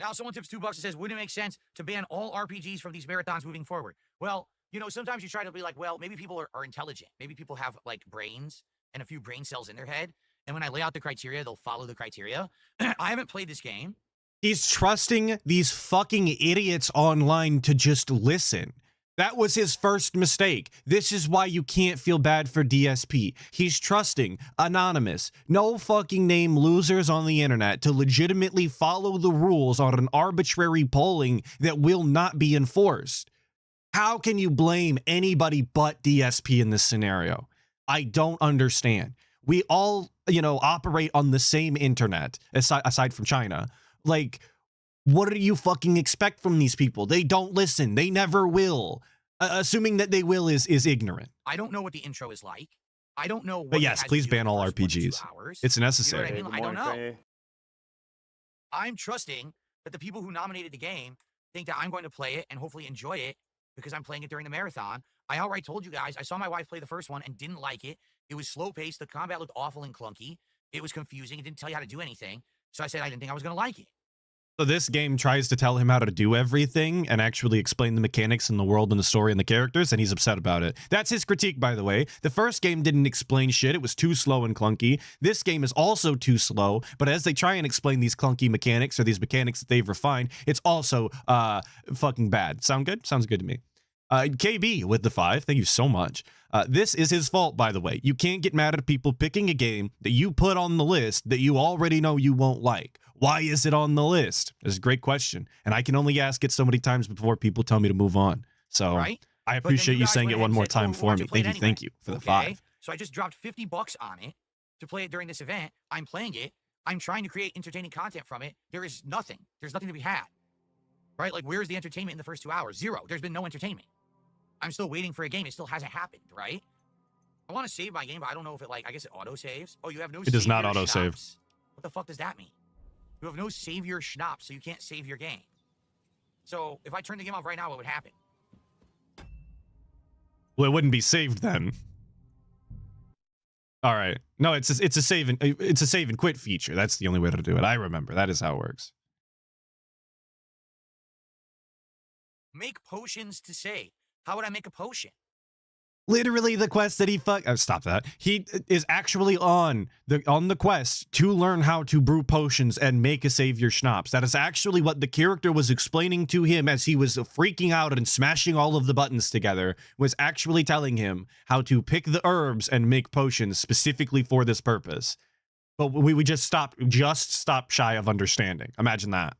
Now someone tips $2 and says, wouldn't it make sense to ban all RPGs from these marathons moving forward? Well, sometimes you try to be like, well, maybe people are intelligent. Maybe people have like brains and a few brain cells in their head. And when I lay out the criteria, they'll follow the criteria. I haven't played this game. He's trusting these fucking idiots online to just listen. That was his first mistake. This is why you can't feel bad for DSP. He's trusting anonymous, no fucking name losers on the internet to legitimately follow the rules on an arbitrary polling that will not be enforced. How can you blame anybody but DSP in this scenario? I don't understand. We all, operate on the same internet, aside from China. Like, what do you fucking expect from these people? They don't listen. They never will. Assuming that they will is ignorant. I don't know what the intro is like. I don't know what. But yes, please ban all RPGs. It's necessary. You know what I mean? I don't know. I'm trusting that the people who nominated the game think that I'm going to play it and hopefully enjoy it because I'm playing it during the marathon. I outright told you guys, I saw my wife play the first one and didn't like it. It was slow-paced. The combat looked awful and clunky. It was confusing. It didn't tell you how to do anything. So I said I didn't think I was going to like it. So this game tries to tell him how to do everything and actually explain the mechanics and the world and the story and the characters, and he's upset about it. That's his critique, by the way. The first game didn't explain shit. It was too slow and clunky. This game is also too slow, but as they try and explain these clunky mechanics or these mechanics that they've refined, it's also fucking bad. Sound good? Sounds good to me. KB with the 5, thank you so much. This is his fault, by the way. You can't get mad at people picking a game that you put on the list that you already know you won't like. Why is it on the list? It's a great question, and I can only ask it so many times before people tell me to move on. So right? I appreciate you saying it one more time for me. Thank you for the 5. So I just dropped $50 on it to play it during this event. I'm playing it. I'm trying to create entertaining content from it. There is nothing. There's nothing to be had. Right? Like, where's the entertainment in the first 2 hours? Zero. There's been no entertainment. I'm still waiting for a game. It still hasn't happened, right? I want to save my game, but I don't know if it, I guess it auto-saves. Oh, you have no It does not auto-save. What the fuck does that mean? You have no save your schnapps, so you can't save your game. So, if I turn the game off right now, what would happen? Well, it wouldn't be saved then. All right. No, it's a save and quit feature. That's the only way to do it. I remember. That is how it works. Make potions to save. How would I make a potion? Literally the quest that he stop that. He is actually on the quest to learn how to brew potions and make a savior schnapps. That is actually what the character was explaining to him as he was freaking out and smashing all of the buttons together, was actually telling him how to pick the herbs and make potions specifically for this purpose. But we just stopped shy of understanding. Imagine that.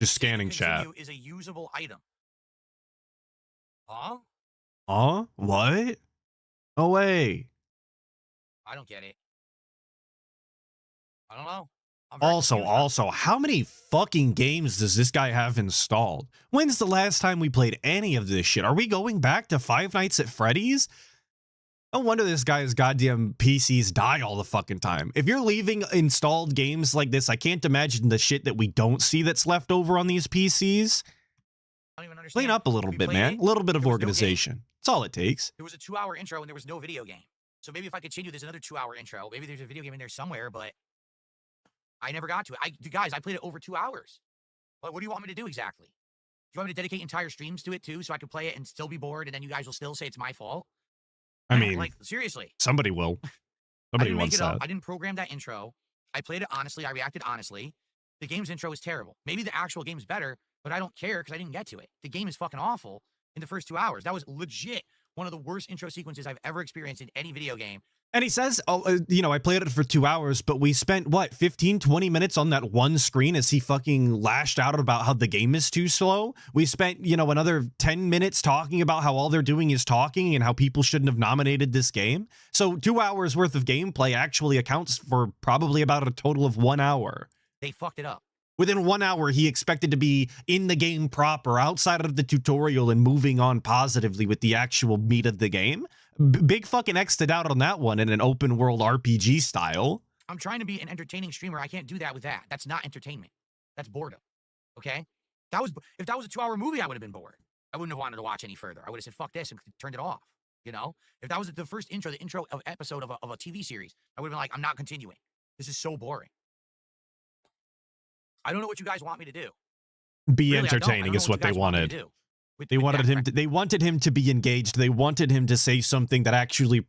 Just scanning chat. Is a usable item. Huh? Huh? What? No way. I don't get it. I don't know. Also, how many fucking games does this guy have installed? When's the last time we played any of this shit? Are we going back to Five Nights at Freddy's? No wonder this guy's goddamn PCs die all the fucking time. If you're leaving installed games like this, I can't imagine the shit that we don't see that's left over on these PCs. I don't even understand. Clean up a little bit, man. A little bit of organization. That's all it takes. There was a 2-hour intro and there was no video game. So maybe if I continue, there's another 2-hour intro. Maybe there's a video game in there somewhere, but I never got to it. Guys, I played it over 2 hours. What do you want me to do exactly? Do you want me to dedicate entire streams to it too, so I can play it and still be bored, and then you guys will still say it's my fault? I mean, like, seriously. Somebody will. Somebody wants that. I didn't program that intro. I played it honestly. I reacted honestly. The game's intro is terrible. Maybe the actual game's better, but I don't care because I didn't get to it. The game is fucking awful in the first 2 hours. That was legit one of the worst intro sequences I've ever experienced in any video game. And he says, I played it for 2 hours, but we spent, 15, 20 minutes on that one screen as he fucking lashed out about how the game is too slow. We spent, another 10 minutes talking about how all they're doing is talking and how people shouldn't have nominated this game. So 2 hours worth of gameplay actually accounts for probably about a total of 1 hour. They fucked it up. Within 1 hour, he expected to be in the game proper, outside of the tutorial, and moving on positively with the actual meat of the game. Big fucking X'd out on that one in an open world RPG style. I'm trying to be an entertaining streamer. I can't do that with that. That's not entertainment. That's boredom. Okay? If that was a 2-hour movie, I would have been bored. I wouldn't have wanted to watch any further. I would have said, fuck this, and turned it off. If that was the first intro, the intro of episode of a TV series, I would have been like, I'm not continuing. This is so boring. I don't know what you guys want me to do. Be entertaining is what they wanted. They wanted him to be engaged. They wanted him to say something that actually,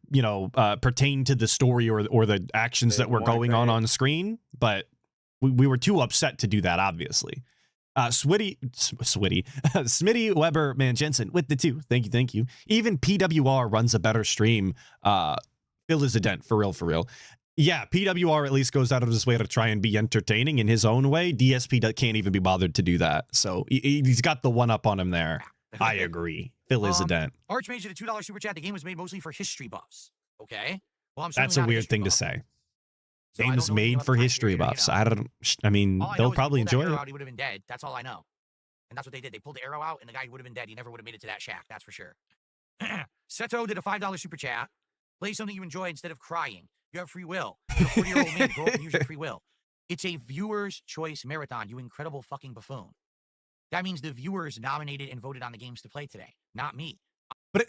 pertained to the story or the actions that were going on screen. But we were too upset to do that, obviously. Smitty Weber Man Jensen with the 2. Thank you. Even PWR runs a better stream. Phil is a dent, for real. Yeah, PWR at least goes out of his way to try and be entertaining in his own way. DSP can't even be bothered to do that. So he's got the one up on him there. I agree. Phil is a dent. Archmage did a $2 super chat. The game was made mostly for history buffs. Okay? Well, that's a weird thing to say. So game is made for history buffs. They'll probably enjoy it. He would have been dead. That's all I know. And that's what they did. They pulled the arrow out, and the guy would have been dead. He never would have made it to that shack. That's for sure. Seto did a $5 super chat. Play something you enjoy instead of crying. You have free will. You're a 40-year-old man. Grow up and use your free will. It's a viewer's choice marathon, you incredible fucking buffoon. That means the viewers nominated and voted on the games to play today, not me. But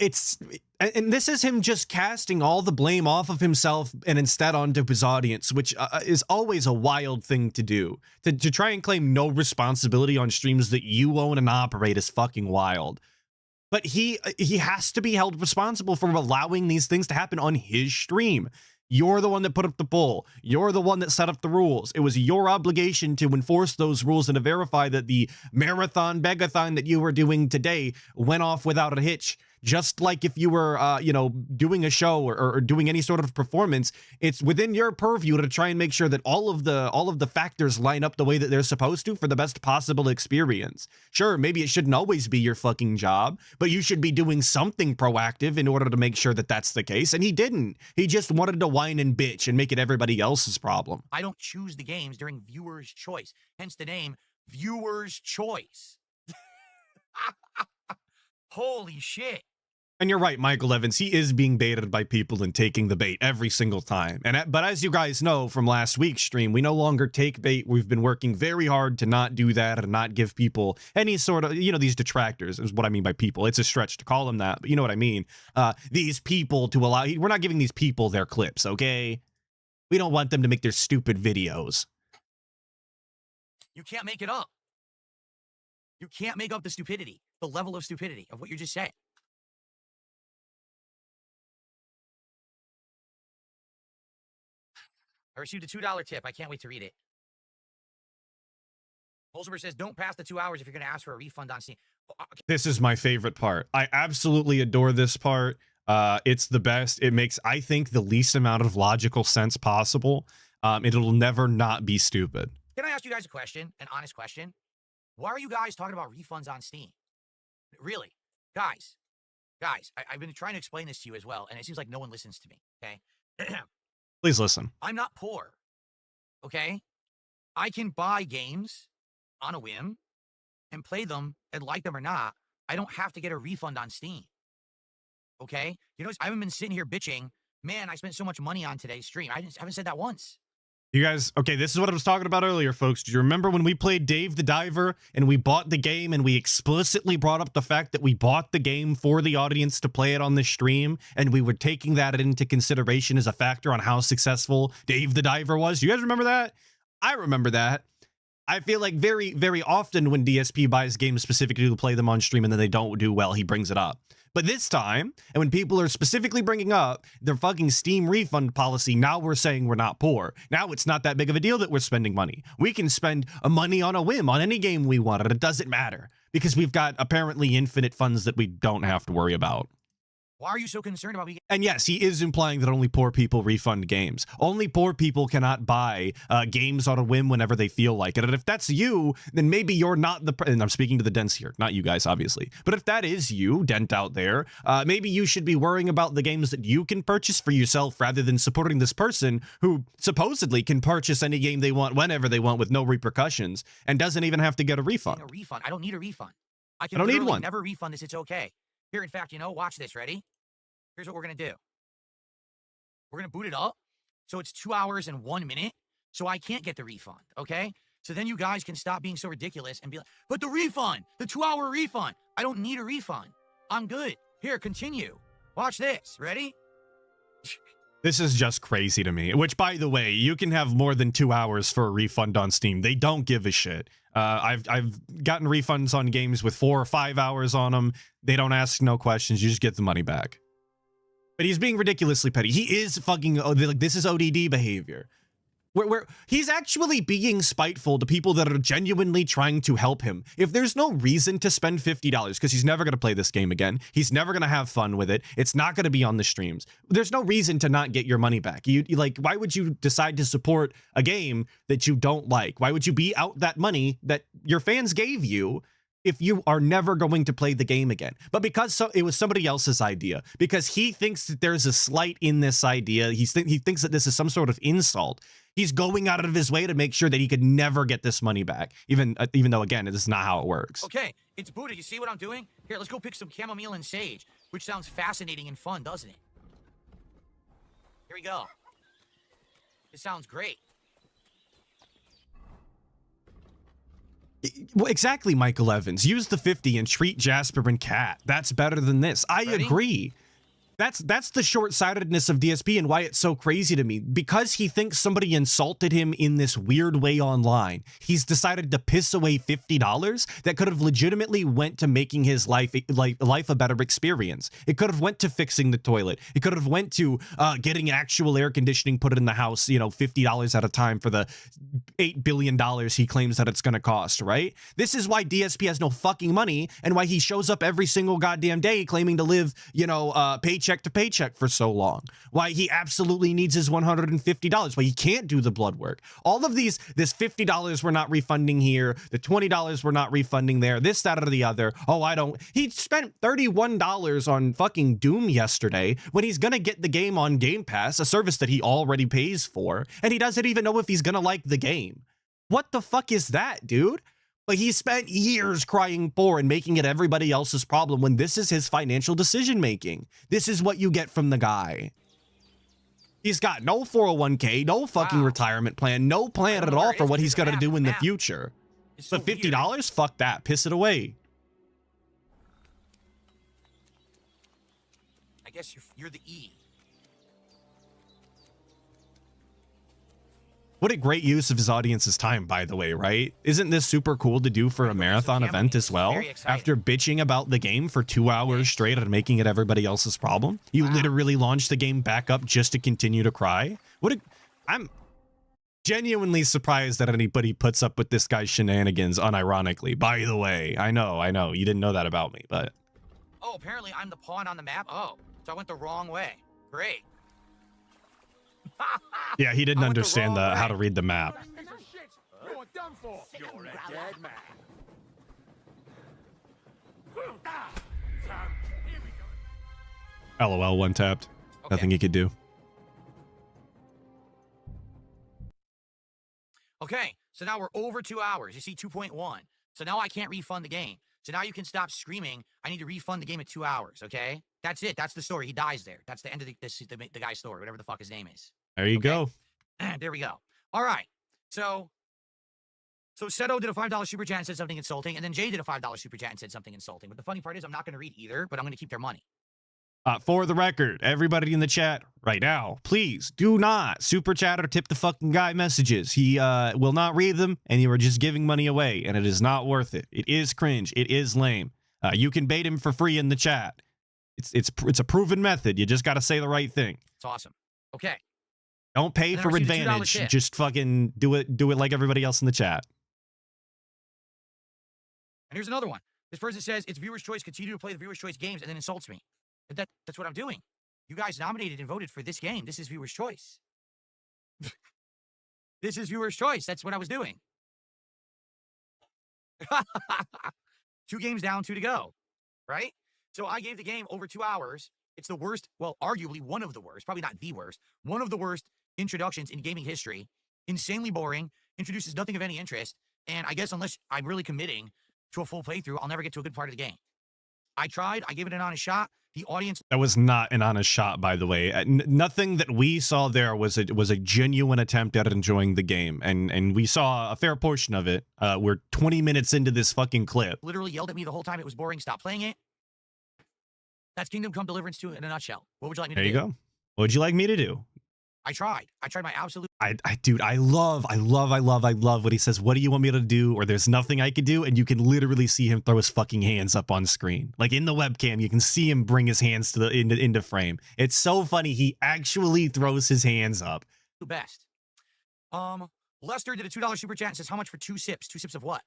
and this is him just casting all the blame off of himself and instead onto his audience, which is always a wild thing to do. To try and claim no responsibility on streams that you own and operate is fucking wild. But he has to be held responsible for allowing these things to happen on his stream. You're the one that put up the poll. You're the one that set up the rules. It was your obligation to enforce those rules and to verify that the marathon begathon that you were doing today went off without a hitch. Just like if you were, doing a show or doing any sort of performance, it's within your purview to try and make sure that all of the factors line up the way that they're supposed to for the best possible experience. Sure, maybe it shouldn't always be your fucking job, but you should be doing something proactive in order to make sure that that's the case. And he didn't. He just wanted to whine and bitch and make it everybody else's problem. I don't choose the games during viewer's choice. Hence the name, Viewer's Choice. Holy shit. And you're right, Michael Evans. He is being baited by people and taking the bait every single time. But as you guys know from last week's stream, we no longer take bait. We've been working very hard to not do that and not give people any sort of, these detractors is what I mean by people. It's a stretch to call them that, but you know what I mean. These people to allow. We're not giving these people their clips, okay? We don't want them to make their stupid videos. You can't make it up. You can't make up the stupidity, the level of stupidity of what you're just saying. I received a $2 tip. I can't wait to read it. Holzberg says, don't pass the 2 hours if you're going to ask for a refund on Steam. This is my favorite part. I absolutely adore this part. It's the best. It makes, I think, the least amount of logical sense possible. It'll never not be stupid. Can I ask you guys a question? An honest question? Why are you guys talking about refunds on Steam? Really? Guys, I've been trying to explain this to you as well, and it seems like no one listens to me, okay? Please listen. I'm not poor, okay? I can buy games on a whim and play them and like them or not. I don't have to get a refund on Steam, okay? You know, I haven't been sitting here bitching, man, I spent so much money on today's stream. I haven't said that once. You guys, okay, this is what I was talking about earlier, folks. Do you remember when we played Dave the Diver and we bought the game and we explicitly brought up the fact that we bought the game for the audience to play it on the stream, and we were taking that into consideration as a factor on how successful Dave the Diver was? You guys remember that? I remember that. I feel like very, very often when DSP buys games specifically to play them on stream and then they don't do well, he brings it up. But this time, and when people are specifically bringing up their fucking Steam refund policy, now we're saying we're not poor. Now it's not that big of a deal that we're spending money. We can spend money on a whim on any game we want, and it doesn't matter because we've got apparently infinite funds that we don't have to worry about. Why are you so concerned about me? And yes, he is implying that only poor people refund games. Only poor people cannot buy games on a whim whenever they feel like it. And if that's you, then maybe you're not the... And I'm speaking to the dents here, not you guys, obviously. But if that is you, dent out there, maybe you should be worrying about the games that you can purchase for yourself rather than supporting this person who supposedly can purchase any game they want whenever they want with no repercussions and doesn't even have to get a refund. A refund. I don't need a refund. I don't need one. Never refund this. It's okay. Here, in fact, watch this. Ready? Here's what we're going to do. We're going to boot it up. So it's 2 hours and 1 minute. So I can't get the refund. Okay. So then you guys can stop being so ridiculous and be like, but the refund, the 2 hour refund. I don't need a refund. I'm good. Here, continue. Watch this. Ready? This is just crazy to me, which, by the way, you can have more than 2 hours for a refund on Steam. They don't give a shit. I've gotten refunds on games with 4 or 5 hours on them. They don't ask no questions. You just get the money back. But he's being ridiculously petty. He is fucking, like, this is ODD behavior. Where he's actually being spiteful to people that are genuinely trying to help him. If there's no reason to spend $50, because he's never going to play this game again, he's never going to have fun with it, it's not going to be on the streams, there's no reason to not get your money back. You like, why would you decide to support a game that you don't like? Why would you be out that money that your fans gave you if you are never going to play the game again? But because it was somebody else's idea, because he thinks that there's a slight in this idea, he thinks that this is some sort of insult, he's going out of his way to make sure that he could never get this money back, even though, again, this is not how it works. Okay, it's booted. You see what I'm doing? Here, let's go pick some chamomile and sage, which sounds fascinating and fun, doesn't it? Here we go. It sounds great. Well, exactly, Michael Evans. Use the 50 and treat Jasper and Kat. That's better than this. I agree. That's the short-sightedness of DSP and why it's so crazy to me. Because he thinks somebody insulted him in this weird way online, he's decided to piss away $50 that could have legitimately went to making his life a better experience. It could have went to fixing the toilet. It could have went to getting actual air conditioning put in the house, $50 at a time for the $8 billion he claims that it's going to cost, right? This is why DSP has no fucking money and why he shows up every single goddamn day claiming to live, paycheck to paycheck for so long. Why he absolutely needs his $150. Why he can't do the blood work. All of this $50 we're not refunding here, the $20 we're not refunding there, this, that, or the other. He spent $31 on fucking Doom yesterday when he's gonna get the game on Game Pass, a service that he already pays for, and he doesn't even know if he's gonna like the game. What the fuck is that, dude? But he spent years crying poor and making it everybody else's problem when this is his financial decision making. This is what you get from the guy. He's got no 401k, no fucking retirement plan, no plan at all for what he's going to do in the future. But $50? Fuck that. Piss it away. I guess you're the E. What a great use of his audience's time, by the way, right? Isn't this super cool to do for a marathon event as well? After bitching about the game for 2 hours straight and making it everybody else's problem, you literally launched the game back up just to continue to cry. I'm genuinely surprised that anybody puts up with this guy's shenanigans unironically. By the way, I know, you didn't know that about me, but... Oh, apparently I'm the pawn on the map? Oh, so I went the wrong way. Great. Yeah, he didn't understand how to read the map. You're done for. You're a dead man. LOL, one tapped. Okay. Nothing he could do. Okay, so now we're over 2 hours. You see 2.1. So now I can't refund the game. So now you can stop screaming. I need to refund the game at 2 hours, okay? That's it. That's the story. He dies there. That's the end of the guy's story, whatever the fuck his name is. There you go. There we go. All right. So Seto did a $5 super chat and said something insulting, and then Jay did a $5 super chat and said something insulting. But the funny part is I'm not going to read either, but I'm going to keep their money. For the record, everybody in the chat right now, please do not super chat or tip the fucking guy messages. He will not read them, and you are just giving money away, and it is not worth it. It is cringe. It is lame. You can bait him for free in the chat. It's a proven method. You just got to say the right thing. It's awesome. Okay. Don't pay for advantage. Just fucking do it like everybody else in the chat. And here's another one. This person says it's viewer's choice. Continue to play the viewer's choice games, and then insults me. That's what I'm doing. You guys nominated and voted for this game. This is viewer's choice. This is viewer's choice. That's what I was doing. 2 games down, 2 to go. Right? So I gave the game over 2 hours. It's the worst, well, arguably one of the worst, probably not the worst, one of the worst introductions in gaming history. Insanely boring, introduces nothing of any interest, and I guess unless I'm really committing to a full playthrough, I'll never get to a good part of the game. I tried. I gave it an honest shot. The audience... That was not an honest shot, by the way. Nothing that we saw there was a genuine attempt at enjoying the game, and we saw a fair portion of it. We're 20 minutes into this fucking clip. Literally yelled at me the whole time it was boring. Stop playing it. That's Kingdom Come Deliverance 2 in a nutshell. What would you like me to do? There you go. What would you like me to do? I tried. I tried my absolute... Dude, I love what he says. What do you want me to do? Or there's nothing I could do. And you can literally see him throw his fucking hands up on screen. Like in the webcam, you can see him bring his hands to into frame. It's so funny. He actually throws his hands up. Best. Lester did a $2 super chat and says, how much for 2 sips? 2 sips of what?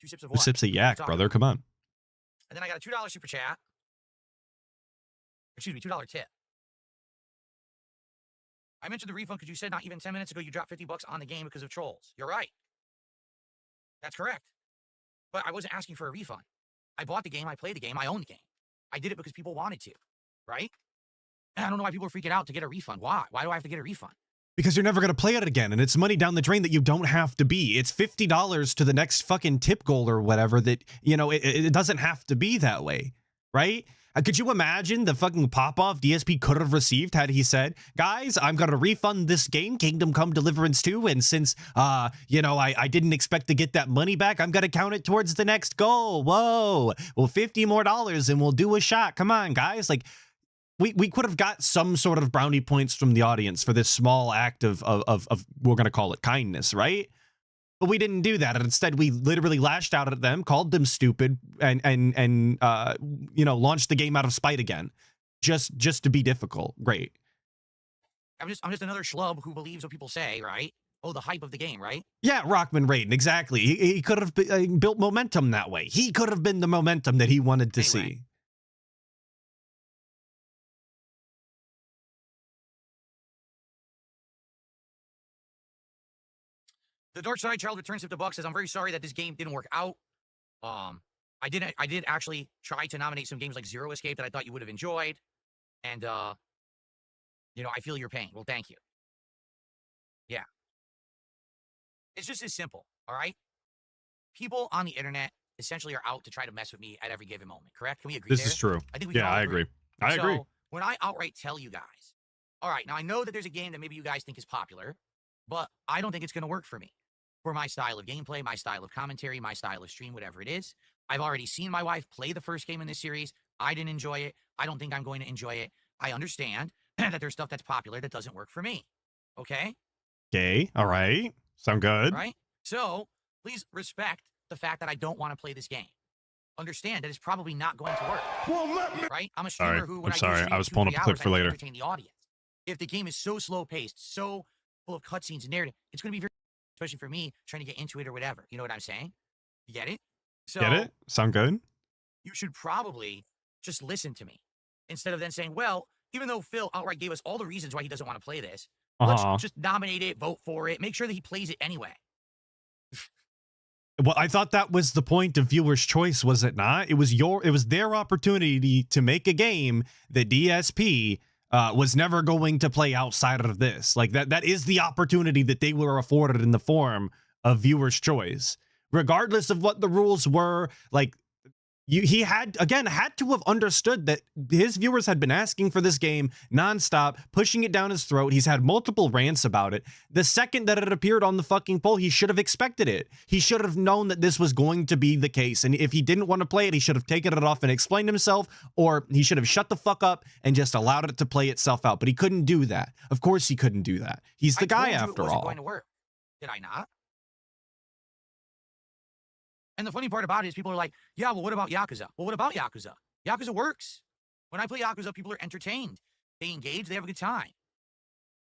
2 sips of what? 2 sips of yak, brother. Come on. And then I got a $2 super chat. Excuse me, $2 tip. I mentioned the refund because you said not even 10 minutes ago you dropped $50 on the game because of trolls. You're right. That's correct. But I wasn't asking for a refund. I bought the game, I played the game, I own the game. I did it because people wanted to, right? And I don't know why people are freaking out to get a refund. Why? Why do I have to get a refund? Because you're never going to play it again, and it's money down the drain that you don't have to be. It's $50 to the next fucking tip goal or whatever that, you know, it doesn't have to be that way, right? Could you imagine the fucking pop-off DSP could have received had he said, guys, I'm going to refund this game, Kingdom Come Deliverance 2, and since, you know, I didn't expect to get that money back, I'm going to count it towards the next goal. Whoa, well, $50 more and we'll do a shot. Come on, guys. Like, we could have got some sort of brownie points from the audience for this small act of we're going to call it kindness, right? But we didn't do that, and instead we literally lashed out at them, called them stupid, and you know, launched the game out of spite again, just to be difficult. Great. I'm just another schlub who believes what people say, right? Oh, the hype of the game, right? Yeah, Rockman Raiden, exactly. He could have built momentum that way. He could have been the momentum that he wanted to see. The Dark Side Child returns $50 says, I'm very sorry that this game didn't work out. I did actually try to nominate some games like Zero Escape that I thought you would have enjoyed. And, you know, I feel your pain. Well, thank you. Yeah. It's just as simple, all right? people on the internet essentially are out to try to mess with me at every given moment, correct? Can we agree This there? is true. I think we can Yeah, all I agree. I agree. So when I outright tell you guys, all right, now I know that there's a game that maybe you guys think is popular, but I don't think it's going to work for me. For my style of gameplay, my style of commentary, my style of stream, whatever it is. I've already seen my wife play the first game in this series. I didn't enjoy it. I don't think I'm going to enjoy it. I understand that there's stuff that's popular that doesn't work for me. Okay? Okay. All right. Sound good. Right? So please respect the fact that I don't want to play this game. Understand that it's probably not going to work. Well, let me. Right? I'm a streamer Sorry. who, when I'm I sorry. do stream I was for pulling 2-3 up a clip hours, for I need to later. entertain the audience. If the game is so slow paced, so full of cutscenes and narrative, it's going to be very, especially for me trying to get into it or whatever. You know what I'm saying? You get it? So Get it? Sound good? you should probably just listen to me instead of then saying, well, even though Phil outright gave us all the reasons why he doesn't want to play this, let's just nominate it, vote for it, make sure that he plays it anyway. Well, I thought that was the point of viewers' choice, was it not? It was their opportunity to make a game that DSP was never going to play outside of this. Like that is the opportunity that they were afforded in the form of viewers' choice. Regardless of what the rules were, like he had to have understood that his viewers had been asking for this game nonstop, pushing it down his throat. He's had multiple rants about it. The second that it appeared on the fucking poll, he should have expected it. He should have known that this was going to be the case. And if he didn't want to play it, he should have taken it off and explained himself, or he should have shut the fuck up and just allowed it to play itself out. But he couldn't do that. Of course he couldn't do that. He's the guy after all. Going to work. Did I not? And the funny part about it is people are like, yeah, well, what about Yakuza? Well, what about Yakuza? Yakuza works. When I play Yakuza, people are entertained. They engage. They have a good time.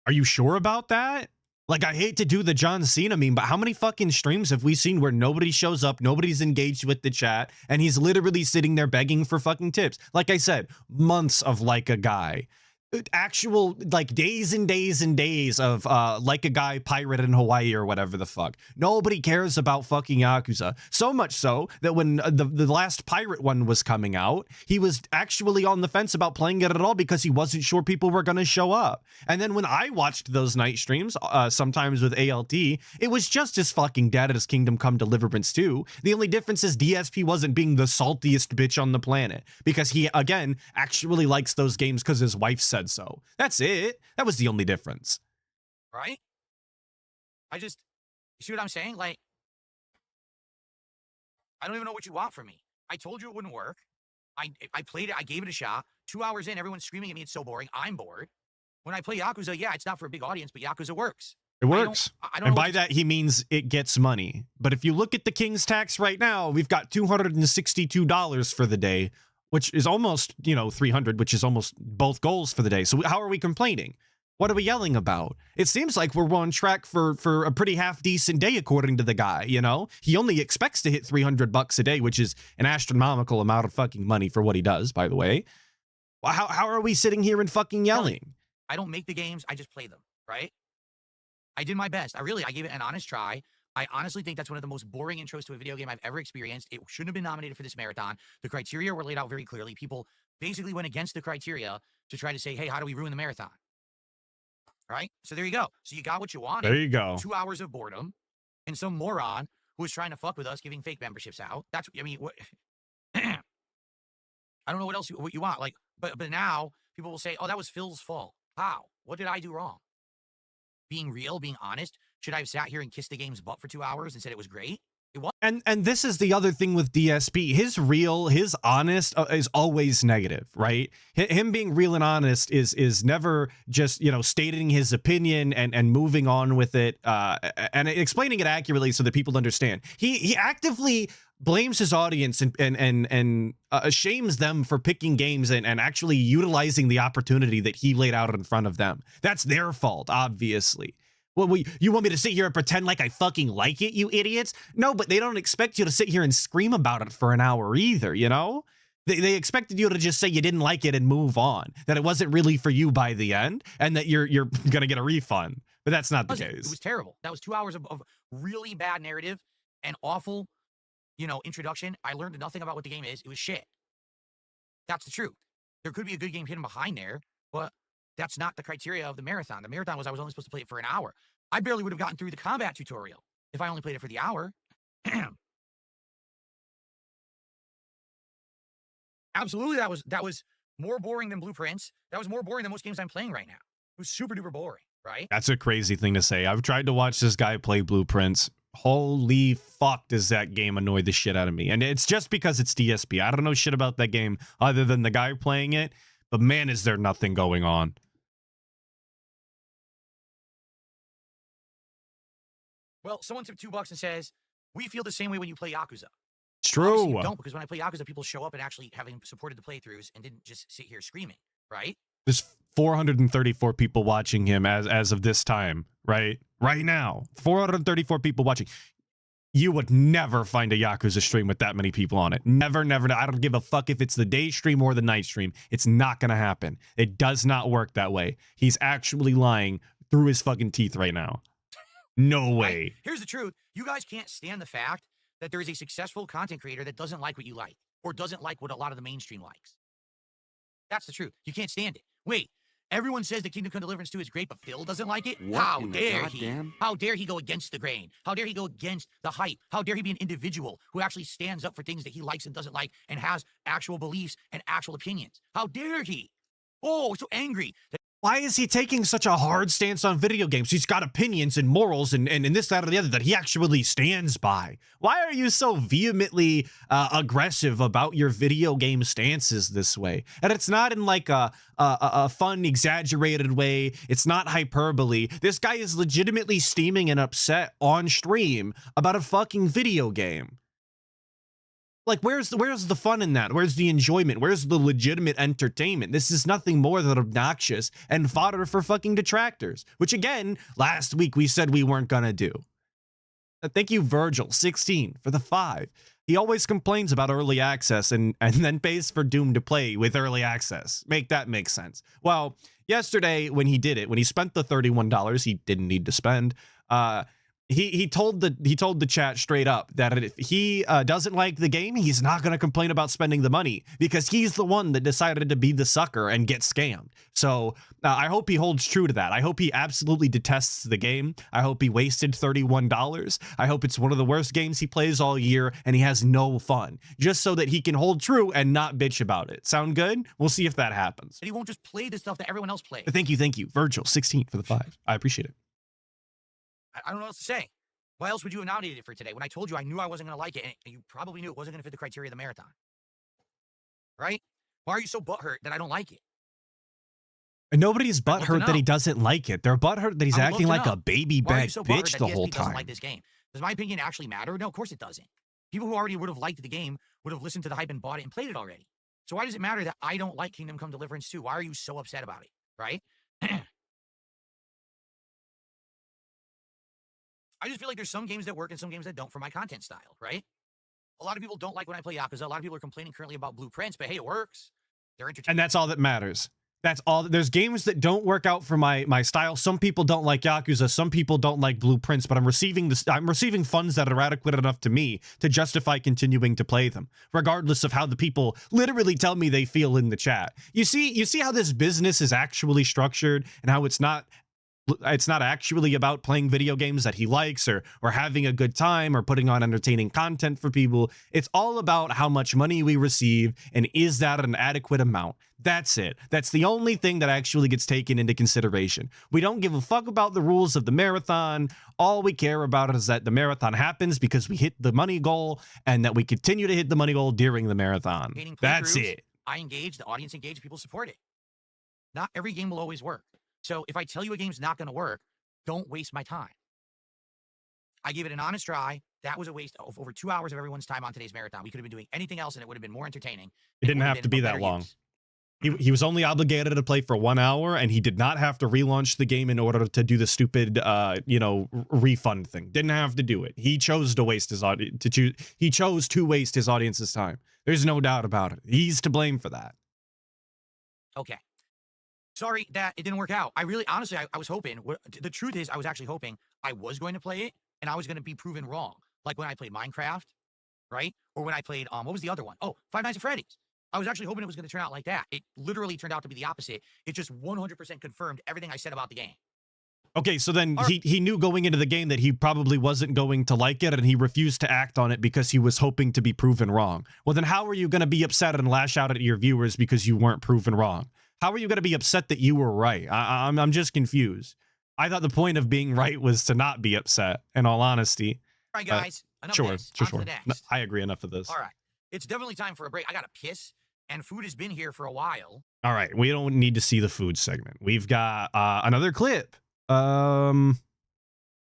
Are you sure about that? Like, I hate to do the John Cena meme, but how many fucking streams have we seen where nobody shows up, nobody's engaged with the chat, and he's literally sitting there begging for fucking tips? Like I said, months of Like a Guy. Actual, like, days and days and days of Like a Guy pirate in Hawaii or whatever the fuck. Nobody cares about fucking Yakuza. So much so that when the last pirate one was coming out, he was actually on the fence about playing it at all because he wasn't sure people were going to show up. And then when I watched those night streams, sometimes with ALT, it was just as fucking dead as Kingdom Come Deliverance 2. The only difference is DSP wasn't being the saltiest bitch on the planet because he, again, actually likes those games because his wife said so. That's it. That was the only difference. Right? You see what I'm saying? Like, I don't even know what you want from me. I told you it wouldn't work. I played it. I gave it a shot. 2 hours in, everyone's screaming at me. It's so boring. I'm bored. When I play Yakuza, yeah, it's not for a big audience, but Yakuza works. It works. I don't and know by that, he means it gets money. But if you look at the King's tax right now, we've got $262 for the day, which is almost, $300, which is almost both goals for the day. So how are we complaining? What are we yelling about? It seems like we're on track for a pretty half-decent day, according to the guy, He only expects to hit $300 a day, which is an astronomical amount of fucking money for what he does, by the way. How are we sitting here and fucking yelling? I don't make the games. I just play them, right? I did my best. I gave it an honest try. I honestly think that's one of the most boring intros to a video game I've ever experienced. It shouldn't have been nominated for this marathon. The criteria were laid out very clearly. People basically went against the criteria to try to say, hey, how do we ruin the marathon? Right? So there you go. So you got what you wanted. There you go. 2 hours of boredom and some moron who was trying to fuck with us giving fake memberships out. What I don't know what you want. Like, but now people will say, oh, that was Phil's fault. How? What did I do wrong? Being real, being honest. Should I have sat here and kissed the game's butt for 2 hours and said it was great? It was. And this is the other thing with DSP. His honest is always negative, right? Him being real and honest is never just, stating his opinion and moving on with it and explaining it accurately so that people understand. He actively blames his audience and shames them for picking games and actually utilizing the opportunity that he laid out in front of them. That's their fault, obviously. Well, you want me to sit here and pretend like I fucking like it, you idiots? No, but they don't expect you to sit here and scream about it for an hour either, They expected you to just say you didn't like it and move on, that it wasn't really for you by the end, and that you're going to get a refund. But that's not the case. It was terrible. That was 2 hours of really bad narrative and awful, introduction. I learned nothing about what the game is. It was shit. That's the truth. There could be a good game hidden behind there, but that's not the criteria of the marathon. The marathon was I was only supposed to play it for an hour. I barely would have gotten through the combat tutorial if I only played it for the hour. Absolutely, that was more boring than Blueprints. That was more boring than most games I'm playing right now. It was super duper boring, right? That's a crazy thing to say. I've tried to watch this guy play Blueprints. Holy fuck, does that game annoy the shit out of me. And it's just because it's DSP. I don't know shit about that game other than the guy playing it, but man, is there nothing going on. Well, someone took $2 and says, we feel the same way when you play Yakuza. It's Obviously true. you don't, because when I play Yakuza, people show up and actually having supported the playthroughs and didn't just sit here screaming, right? There's 434 people watching him as of this time, right? Right now. 434 people watching. You would never find a Yakuza stream with that many people on it. Never, never. I don't give a fuck if it's the day stream or the night stream. It's not going to happen. It does not work that way. He's actually lying through his fucking teeth right now. No way. Right? Here's the truth. You guys can't stand the fact that there is a successful content creator that doesn't like what you like or doesn't like what a lot of the mainstream likes. That's the truth. You can't stand it. Wait, everyone says the Kingdom Come Deliverance 2 is great, but Phil doesn't like it? What How in the dare he? goddamn- How dare he go against the grain? How dare he go against the hype? How dare he be an individual who actually stands up for things that he likes and doesn't like and has actual beliefs and actual opinions? How dare he? Oh, so angry. Why is he taking such a hard stance on video games? He's got opinions and morals and this, that, or the other that he actually stands by. Why are you so vehemently aggressive about your video game stances this way? And it's not in like a fun, exaggerated way. It's not hyperbole. This guy is legitimately steaming and upset on stream about a fucking video game. Like, where's the fun in that? Where's the enjoyment? Where's the legitimate entertainment? This is nothing more than obnoxious and fodder for fucking detractors, which again, last week we said we weren't gonna do. Thank you, Virgil16 for the 5. He always complains about early access and then pays for Doom to play with early access. Make that make sense. Well, yesterday when he did it, when he spent the $31 he didn't need to spend, he told the chat straight up that if he doesn't like the game, he's not going to complain about spending the money because he's the one that decided to be the sucker and get scammed. So I hope he holds true to that. I hope he absolutely detests the game. I hope he wasted $31. I hope it's one of the worst games he plays all year and he has no fun, just so that he can hold true and not bitch about it. Sound good? We'll see if that happens. And he won't just play the stuff that everyone else plays. Thank you. Virgil16 for the 5. I appreciate it. I don't know what else to say. Why else would you have nominated it for today? When I told you I knew I wasn't going to like it, and you probably knew it wasn't going to fit the criteria of the marathon. Right? Why are you so butthurt that I don't like it? And nobody's butthurt that he doesn't like it. They're butthurt that he's acting like a baby back bitch the whole time. Like this game? Does my opinion actually matter? No, of course it doesn't. People who already would have liked the game would have listened to the hype and bought it and played it already. So why does it matter that I don't like Kingdom Come Deliverance 2? Why are you so upset about it? Right? I just feel like there's some games that work and some games that don't for my content style, right? A lot of people don't like when I play Yakuza. A lot of people are complaining currently about Blueprints, but hey, it works. They're entertaining. And that's all that matters. That's all. There's games that don't work out for my style. Some people don't like Yakuza. Some people don't like Blueprints, but I'm receiving funds that are adequate enough to me to justify continuing to play them, regardless of how the people literally tell me they feel in the chat. You see how this business is actually structured and how it's not actually about playing video games that he likes or having a good time or putting on entertaining content for people. It's all about how much money we receive and is that an adequate amount. That's it. That's the only thing that actually gets taken into consideration. We don't give a fuck about the rules of the marathon. All we care about is that the marathon happens because we hit the money goal and that we continue to hit the money goal during the marathon. That's it. I engage, the audience engage, people support it. Not every game will always work. So if I tell you a game's not going to work, don't waste my time. I gave it an honest try. That was a waste of over 2 hours of everyone's time on today's marathon. We could have been doing anything else and it would have been more entertaining. It didn't have to be that long. He was only obligated to play for 1 hour and he did not have to relaunch the game in order to do the stupid, refund thing. Didn't have to do it. He chose to waste his he chose to waste his audience's time. There's no doubt about it. He's to blame for that. Okay. Sorry that it didn't work out. Honestly, I was hoping, the truth is I was actually hoping I was going to play it and I was going to be proven wrong. Like when I played Minecraft, right? Or when I played, what was the other one? Oh, Five Nights at Freddy's. I was actually hoping it was going to turn out like that. It literally turned out to be the opposite. It just 100% confirmed everything I said about the game. Okay, so then Or- he knew going into the game that he probably wasn't going to like it, and he refused to act on it because he was hoping to be proven wrong. Well, then how are you going to be upset and lash out at your viewers because you weren't proven wrong? How are you going to be upset that you were right? I'm just confused. I thought the point of being right was to not be upset, in all honesty. All right, guys. Enough Sure, of this. sure, On to sure. the No, next. I agree, enough of this. All right. It's definitely time for a break. I got to piss, and food has been here for a while. All right, we don't need to see the food segment. We've got another clip from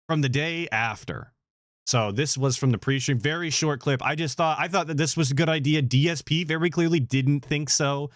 the day after. So this was from the pre-stream, very short clip. I thought that this was a good idea. DSP very clearly didn't think so.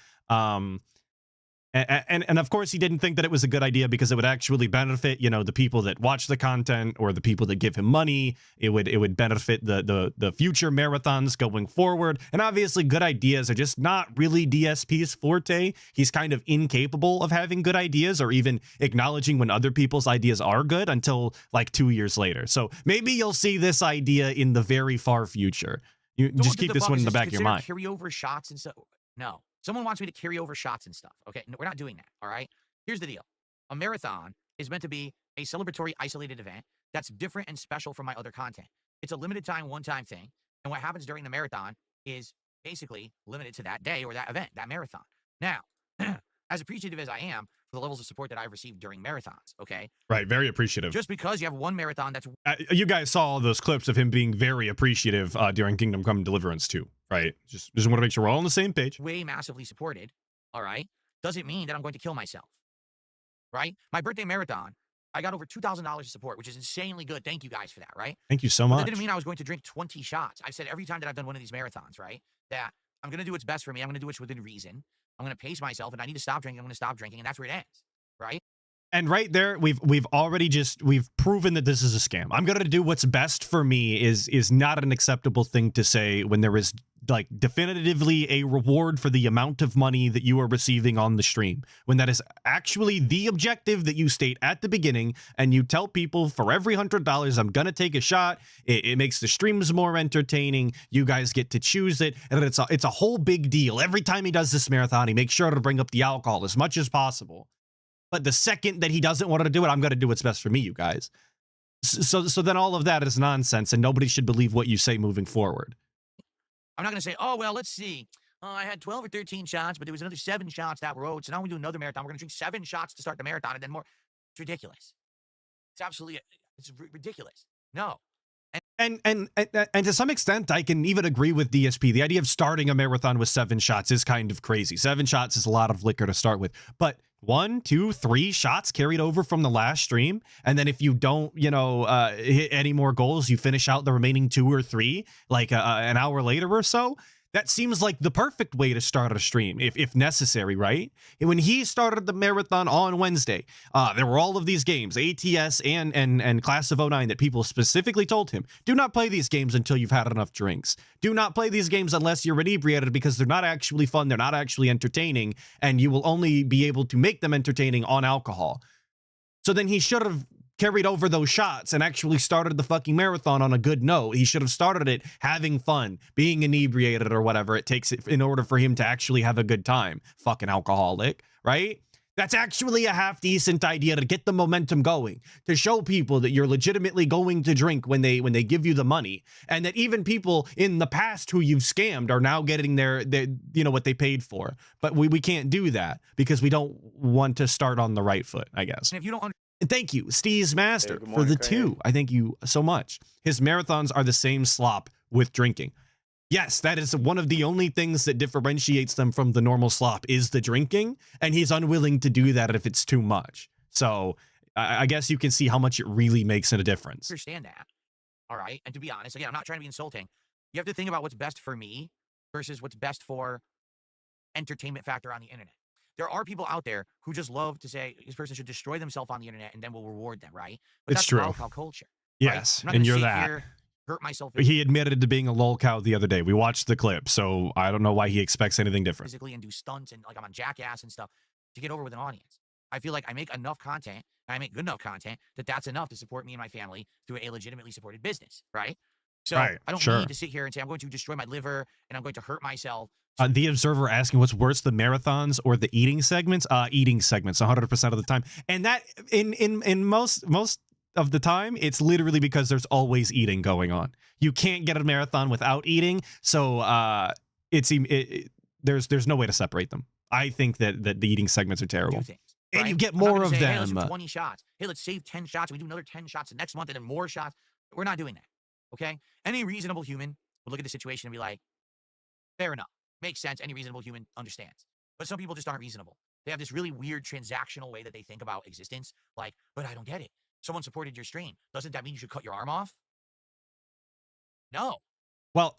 And of course he didn't think that it was a good idea because it would actually benefit, the people that watch the content or the people that give him money. It would benefit the future marathons going forward. And obviously good ideas are just not really DSP's forte. He's kind of incapable of having good ideas or even acknowledging when other people's ideas are good until like 2 years later. So maybe you'll see this idea in the very far future. You just keep this one in the back of your mind. Carryover shots and stuff. No. Someone wants me to carry over shots and stuff. Okay, no, we're not doing that. All right. Here's the deal: a marathon is meant to be a celebratory, isolated event that's different and special from my other content. It's a limited time, one-time thing, and what happens during the marathon is basically limited to that day or that event, that marathon. Now, as appreciative as I am for the levels of support that I've received during marathons, okay, Right, very appreciative. just because you have one marathon that's You guys saw all those clips of him being very appreciative during Kingdom Come Deliverance too, right? Just want to make sure we're all on the same page. way massively supported, all right, doesn't mean that I'm going to kill myself, right? My birthday marathon, I got over $2,000 of support, which is insanely good. Thank you guys for that, right? Thank you so But much. that didn't mean I was going to drink 20 shots. I've said every time that I've done one of these marathons, right, that I'm going to do what's best for me. I'm going to do what's within reason. I'm going to pace myself, and I need to stop drinking. I'm going to stop drinking, and that's where it ends, right? And right there, we've proven that this is a scam. I'm gonna do what's best for me is not an acceptable thing to say when there is like definitively a reward for the amount of money that you are receiving on the stream. When that is actually the objective that you state at the beginning, and you tell people for every $100, I'm gonna take a shot. It makes the streams more entertaining. You guys get to choose it, and it's a whole big deal. Every time he does this marathon, he makes sure to bring up the alcohol as much as possible. But the second that he doesn't want to do it, I'm going to do what's best for me, you guys. So then all of that is nonsense, and nobody should believe what you say moving forward. I'm not going to say, oh, well, let's see. I had 12 or 13 shots, but there was another 7 shots that road. So now we do another marathon. We're going to drink 7 shots to start the marathon and then more. It's ridiculous. It's absolutely, it's ridiculous. No. And to some extent, I can even agree with DSP. The idea of starting a marathon with 7 shots is kind of crazy. 7 shots is a lot of liquor to start with. But 1, 2, 3 shots carried over from the last stream, and then if you don't, hit any more goals, you finish out the remaining 2 or 3, like an hour later or so. That seems like the perfect way to start a stream, if necessary, right? And when he started the marathon on Wednesday, there were all of these games, ATS and Class of 09, that people specifically told him, do not play these games until you've had enough drinks. Do not play these games unless you're inebriated, because they're not actually fun, they're not actually entertaining, and you will only be able to make them entertaining on alcohol. So then he should have carried over those shots and actually started the fucking marathon on a good note. He should have started it having fun, being inebriated or whatever it takes in order for him to actually have a good time. Fucking alcoholic, right? That's actually a half decent idea to get the momentum going, to show people that you're legitimately going to drink when they give you the money, and that even people in the past who you've scammed are now getting their what they paid for. But we can't do that because we don't want to start on the right foot, I guess. And if you don't And thank you, Steve's Master, Hey, good for the morning, 2. I thank you so much. His marathons are the same slop with drinking. Yes, that is one of the only things that differentiates them from the normal slop is the drinking, and he's unwilling to do that if it's too much. So I guess you can see how much it really makes a difference. understand that, all right? And to be honest, again, I'm not trying to be insulting. You have to think about what's best for me versus what's best for entertainment factor on the internet. There are people out there who just love to say this person should destroy themselves on the internet and then we'll reward them, right? But It's that's true. lolcow culture. Yes, Right? I'm not and gonna you're sit that. here, hurt myself He admitted to being a lol cow the other day. We watched the clip, so I don't know why he expects anything different. physically and do stunts and like I'm on Jackass and stuff to get over with an audience. I feel like I make enough content and I make good enough content that that's enough to support me and my family through a legitimately supported business, right? So Right, I don't sure. need to sit here and say I'm going to destroy my liver and I'm going to hurt myself. The Observer asking what's worse, the marathons or the eating segments? Eating segments 100% of the time. And that in most of the time, it's literally because there's always eating going on. You can't get a marathon without eating. So there's no way to separate them. I think that the eating segments are terrible. Do things, And right? you get I'm not more gonna of say, Hey, them. let's do 20 shots. Hey, let's save 10 shots. We do another 10 shots the next month and then more shots. We're not doing that. Okay? Any reasonable human would look at the situation and be like, fair enough. Makes sense. Any reasonable human understands. But some people just aren't reasonable. They have this really weird transactional way that they think about existence. Like, but I don't get it. Someone supported your stream. Doesn't that mean you should cut your arm off? No. Well,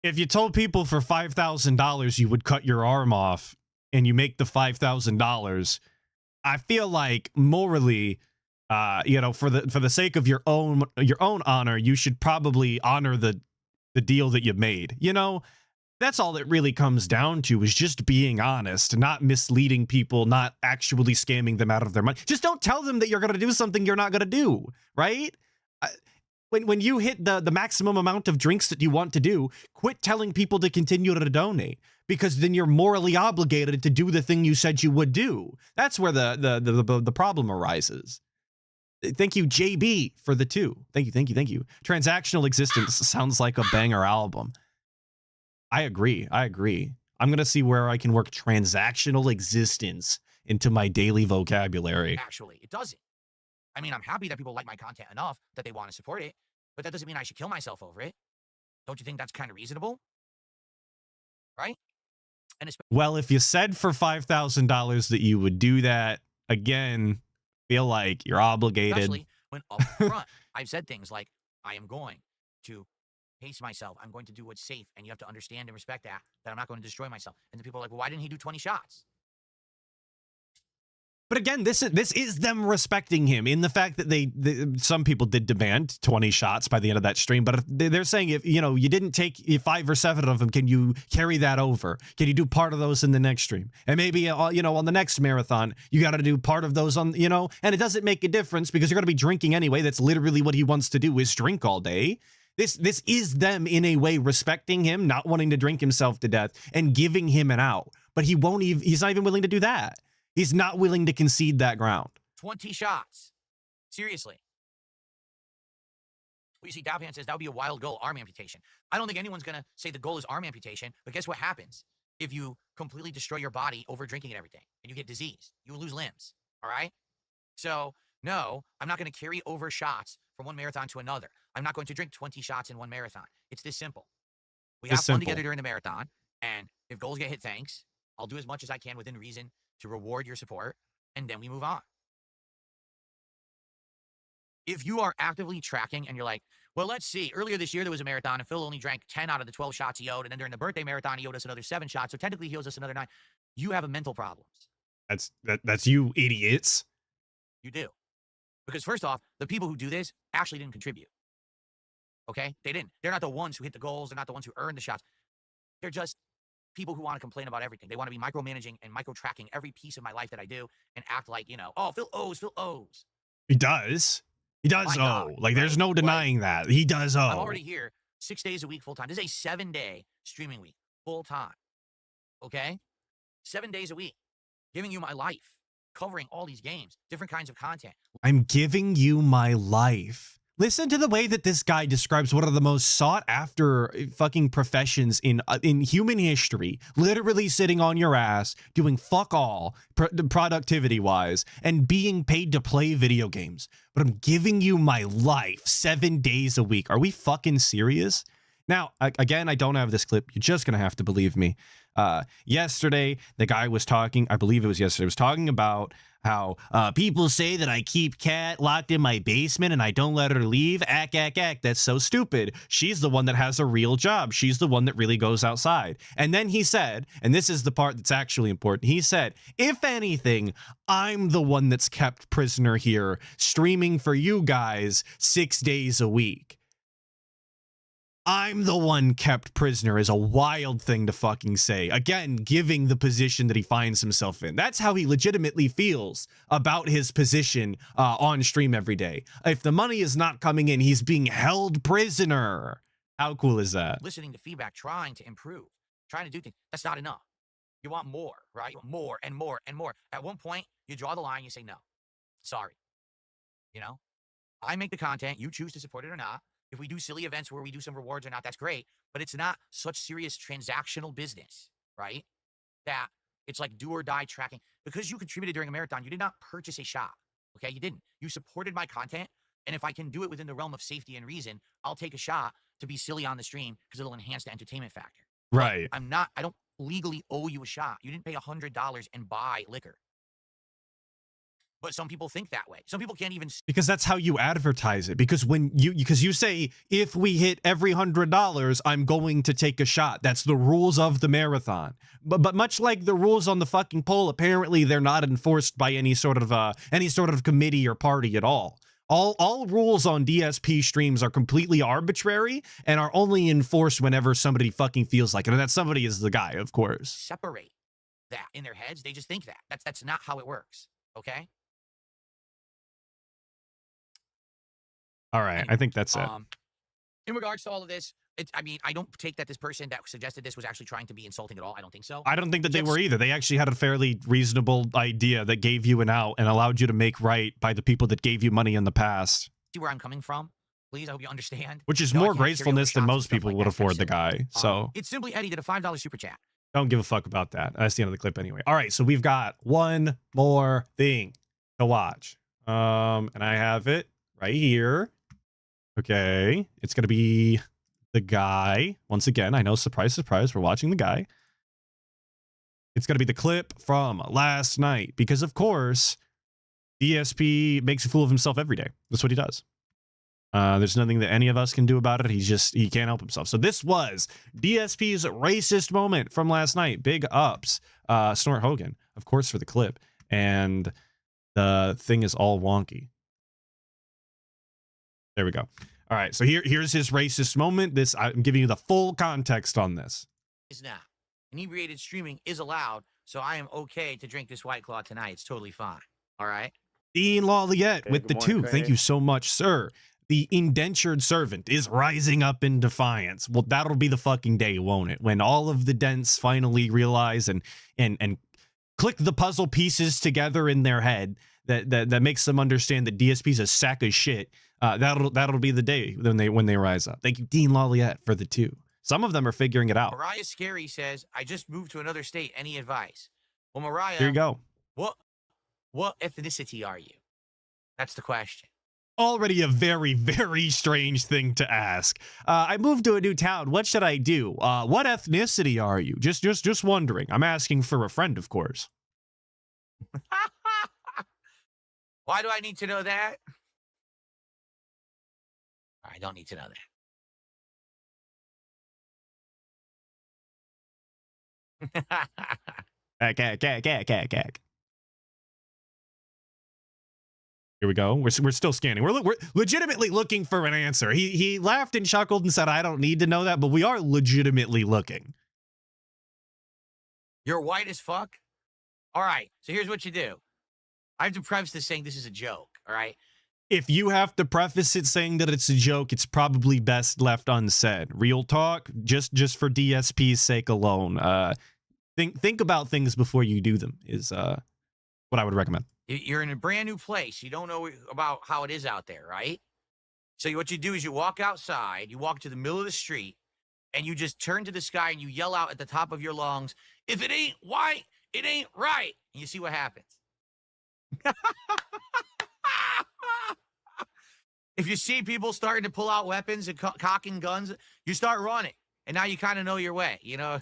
if you told people for $5,000 you would cut your arm off and you make the $5,000, I feel like morally, for the sake of your own honor, you should probably honor the deal that you made. That's all it really comes down to, is just being honest, not misleading people, not actually scamming them out of their money. Just don't tell them that you're going to do something you're not going to do, right? When you hit the maximum amount of drinks that you want to do, quit telling people to continue to donate, because then you're morally obligated to do the thing you said you would do. That's where the problem arises. Thank you, JB, for the 2. Thank you. Transactional Existence sounds like a banger album. I agree. I'm going to see where I can work transactional existence into my daily vocabulary. Actually, it doesn't. I mean, I'm happy that people like my content enough that they want to support it, but that doesn't mean I should kill myself over it. Don't you think that's kind of reasonable? Right? And well, if you said for $5,000 that you would do that, again, feel like you're obligated. Especially when up front, I've said things like, I am going to pace myself. I'm going to do what's safe. And you have to understand and respect that I'm not going to destroy myself. And the people are like, well, why didn't he do 20 shots? But again, this is them respecting him in the fact that some people did demand 20 shots by the end of that stream. But if they're saying, if you didn't take 5 or 7 of them, can you carry that over? Can you do part of those in the next stream? And maybe on the next marathon, you got to do part of those on And it doesn't make a difference because you're going to be drinking anyway. That's literally what he wants to do, is drink all day. This is them in a way respecting him, not wanting to drink himself to death, and giving him an out. But he's not even willing to do that. He's not willing to concede that ground. 20 shots. Seriously. Well, you see, Dowpan says that would be a wild goal, arm amputation. I don't think anyone's going to say the goal is arm amputation, but guess what happens? If you completely destroy your body over drinking and everything, and you get disease, you will lose limbs, all right? So, no, I'm not going to carry over shots from one marathon to another. I'm not going to drink 20 shots in one marathon. It's this simple. We have fun together during the marathon, and if goals get hit, thanks. I'll do as much as I can within reason to reward your support, and then we move on. If you are actively tracking and you're like, well, let's see, earlier this year there was a marathon and Phil only drank 10 out of the 12 shots he owed, and then during the birthday marathon he owed us another 7 shots, so technically he owes us another 9. You have a mental problem. That's you idiots. You do. Because first off, the people who do this actually didn't contribute. Okay? They didn't. They're not the ones who hit the goals. They're not the ones who earned the shots. They're just people who want to complain about everything. They want to be micromanaging and micro-tracking every piece of my life that I do and act like, oh, Phil owes. He does. He does owe. God, like, there's no denying that. He does owe. I'm already here 6 days a week full-time. This is a 7-day streaming week full-time. Okay? 7 days a week. Giving you my life. Covering all these games. Different kinds of content. I'm giving you my life. Listen to the way that this guy describes one of the most sought after fucking professions in human history. Literally sitting on your ass, doing fuck all productivity wise, and being paid to play video games. But I'm giving you my life 7 days a week. Are we fucking serious? Now, again, I don't have this clip. You're just going to have to believe me. Yesterday, the guy was talking, I believe it was yesterday, was talking about how people say that I keep Kat locked in my basement and I don't let her leave. Ack. That's so stupid. She's the one that has a real job. She's the one that really goes outside. And then he said, and this is the part that's actually important, he said, if anything, I'm the one that's kept prisoner here, streaming for you guys 6 days a week. I'm the one kept prisoner is a wild thing to fucking say. Again, giving the position that he finds himself in. That's how he legitimately feels about his position on stream every day. If the money is not coming in, he's being held prisoner. How cool is that? Listening to feedback, trying to improve, trying to do things. That's not enough. You want more, right? You want more and more and more. At one point, you draw the line, you say, no, sorry. You know, I make the content, you choose to support it or not. If we do silly events where we do some rewards or not, that's great. But it's not such serious transactional business, right? That it's like do or die tracking. Because you contributed during a marathon, you did not purchase a shop. Okay, you didn't. You supported my content. And if I can do it within the realm of safety and reason, I'll take a shot to be silly on the stream because it'll enhance the entertainment factor. Right. But I don't legally owe you a shot. You didn't pay $100 and buy liquor. But some people think that way. Some people can't even. Because that's how you advertise it. Because you say, if we hit every $100, I'm going to take a shot. That's the rules of the marathon. But much like the rules on the fucking poll, apparently they're not enforced by any sort of committee or party at all. All rules on DSP streams are completely arbitrary and are only enforced whenever somebody fucking feels like it. And that somebody is the guy, of course. Separate that in their heads. They just think that. That's not how it works. Okay? All right, I think that's it. In regards to all of this, I don't take that this person that suggested this was actually trying to be insulting at all. I don't think so. I don't think that they were either. They actually had a fairly reasonable idea that gave you an out and allowed you to make right by the people that gave you money in the past. See where I'm coming from? Please, I hope you understand. Which is No, I more can't carry gracefulness over than shots most and stuff people like would that. It's afford the very guy. So it's simply Eddie did a $5 super chat. don't give a fuck about that. That's the end of the clip anyway. All right, so we've got one more thing to watch. And I have it right here. Okay, it's gonna be the guy. Once again, I know, surprise, surprise, we're watching the guy. It's gonna be the clip from last night because, of course, DSP makes a fool of himself every day. That's what he does. There's nothing that any of us can do about it. He can't help himself. So this was DSP's racist moment from last night. Big ups, Snort Hogan, of course, for the clip. And the thing is all wonky. There we go. All right, so here's his racist moment. I'm giving you the full context on this. It's not. Inebriated streaming is allowed, so I am okay to drink this White Claw tonight. It's totally fine. All right? Dean Lawliette with the good 2. morning, Thank Trey. you so much, sir. The indentured servant is rising up in defiance. Well, that'll be the fucking day, won't it? When all of the dents finally realize and click the puzzle pieces together in their head that makes them understand that DSP's a sack of shit. That'll be the day when they rise up. Thank you, Dean Lawliette, for the 2. Some of them are figuring it out. Mariah Scary says, I just moved to another state. Any advice? Well, Mariah, Here you go. What ethnicity are you? That's the question. Already a very, very strange thing to ask. I moved to a new town. What should I do? What ethnicity are you? Just wondering. I'm asking for a friend, of course. Why do I need to know that? I don't need to know that. Here we go. We're still scanning. We're legitimately looking for an answer. He laughed and chuckled and said, I don't need to know that, but we are legitimately looking. You're white as fuck? All right, so here's what you do. I have to preface this saying this is a joke, all right? If you have to preface it saying that it's a joke, it's probably best left unsaid. Real talk, just for DSP's sake alone. Think about things before you do them is what I would recommend. You're in a brand new place. You don't know about how it is out there, right? So what you do is you walk outside, you walk to the middle of the street, and you just turn to the sky and you yell out at the top of your lungs, if it ain't white, it ain't right. And you see what happens. If you see people starting to pull out weapons and cocking guns, you start running. And now you kind of know your way, you know?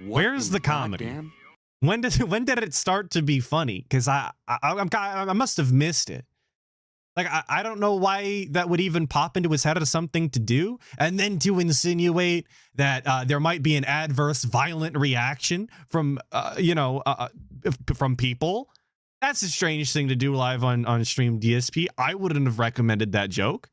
Where's the comedy? When did it start to be funny? Because I must have missed it. Like I don't know why that would even pop into his head as something to do, and then to insinuate that there might be an adverse, violent reaction from from people. That's a strange thing to do live on stream DSP. I wouldn't have recommended that joke.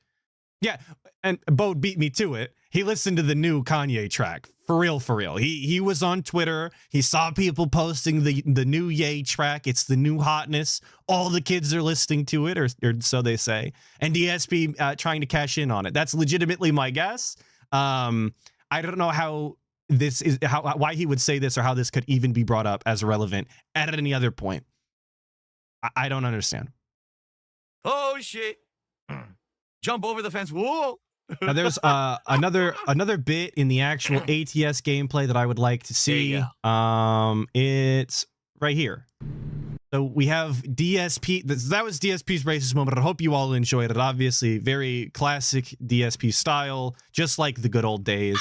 Yeah, and Bo beat me to it. He listened to the new Kanye track. For real, for real. He was on Twitter. He saw people posting the new Ye track. It's the new hotness. All the kids are listening to it, or so they say. And DSP trying to cash in on it. That's legitimately my guess. I don't know how this is, why he would say this, or how this could even be brought up as relevant at any other point. I don't understand. Oh shit! Jump over the fence. Whoa! Now there's another bit in the actual ATS gameplay that I would like to see. It's right here. So we have DSP. That was DSP's racist moment. I hope you all enjoyed it. Obviously, very classic DSP style, just like the good old days.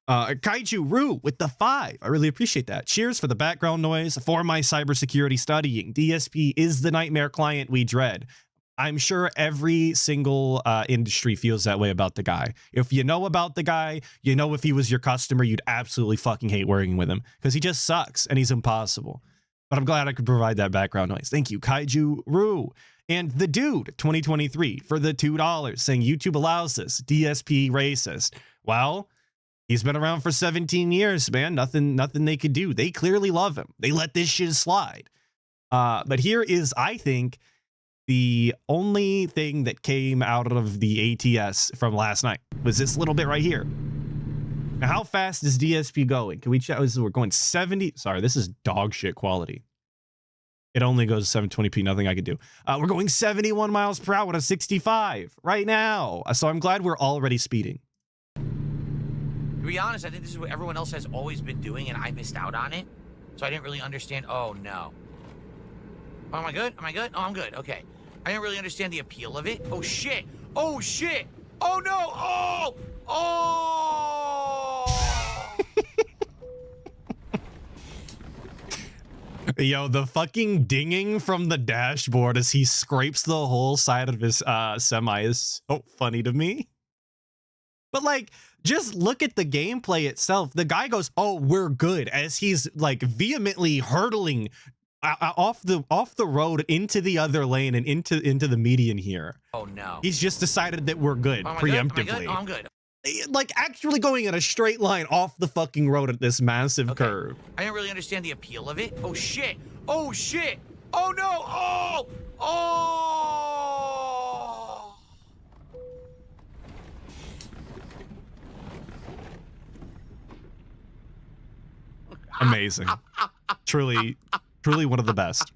Kaiju Rue with the 5. I really appreciate that. Cheers for the background noise. For my cybersecurity studying, DSP is the nightmare client we dread. I'm sure every single industry feels that way about the guy. If you know about the guy, you know if he was your customer, you'd absolutely fucking hate working with him because he just sucks and he's impossible. But I'm glad I could provide that background noise. Thank you, Kaiju Rue. And the dude, 2023, for the $2, saying YouTube allows this. DSP racist. Well, he's been around for 17 years, man. Nothing they could do. They clearly love him. They let this shit slide. But here is, I think, the only thing that came out of the ATS from last night was this little bit right here. Now, how fast is DSP going? Can we check? We're going 70. Sorry, this is dog shit quality. It only goes 720p, nothing I can do. We're going 71 miles per hour to 65 right now. So I'm glad we're already speeding. To be honest, I think this is what everyone else has always been doing, and I missed out on it. So I didn't really understand. Oh, no. Oh, am I good? Am I good? Oh, I'm good. Okay. I didn't really understand the appeal of it. Oh, shit. Oh, shit. Oh, no. Oh. Oh. Yo, the fucking dinging from the dashboard as he scrapes the whole side of his semi is so funny to me. But like, just look at the gameplay itself. The guy goes, "Oh, we're good," as he's like vehemently hurtling off the road into the other lane and into the median here. Oh no. He's just decided that we're good preemptively. Good? Oh, I'm good. Like actually going in a straight line off the fucking road at this massive curve. I didn't really understand the appeal of it. Oh shit. Oh shit. Oh no. Oh. Oh. Amazing. Truly one of the best.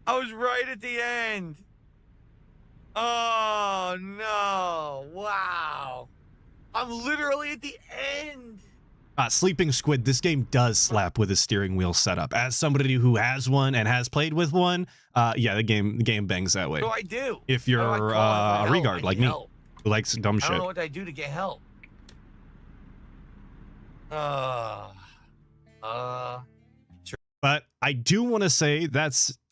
I was right at the end. Oh no. Wow. I'm literally at the end. Sleeping Squid, this game does slap with a steering wheel setup. As somebody who has one and has played with one, yeah, the game bangs that way. What do I do? If you're a regard like me, who likes dumb shit. I don't know what I do to get help. But I do want to say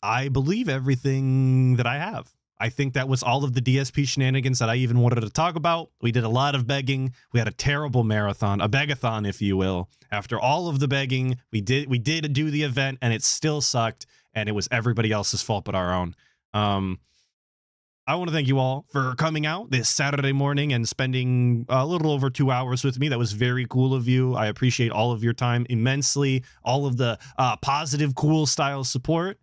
I believe everything that I have. I think that was all of the DSP shenanigans that I even wanted to talk about. We did a lot of begging. We had a terrible marathon, a begathon, if you will. After all of the begging, we did do the event, and it still sucked, and it was everybody else's fault but our own. I want to thank you all for coming out this Saturday morning and spending a little over 2 hours with me. That was very cool of you. I appreciate all of your time immensely. All of the positive, cool style support.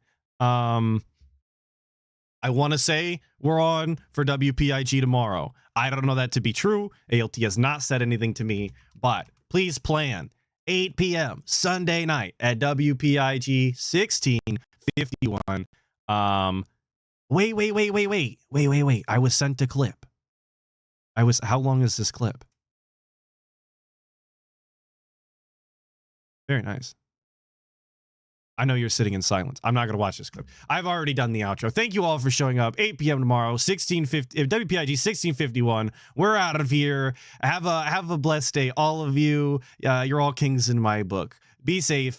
I want to say we're on for WPIG tomorrow. I don't know that to be true. ALT has not said anything to me, but please plan 8 p.m. Sunday night at WPIG 1651. Wait. I was sent a clip. How long is this clip? Very nice. I know you're sitting in silence. I'm not going to watch this clip. I've already done the outro. Thank you all for showing up. 8 p.m. tomorrow, 1650 WPIG 1651. We're out of here. Have a blessed day, all of you. You're all kings in my book. Be safe.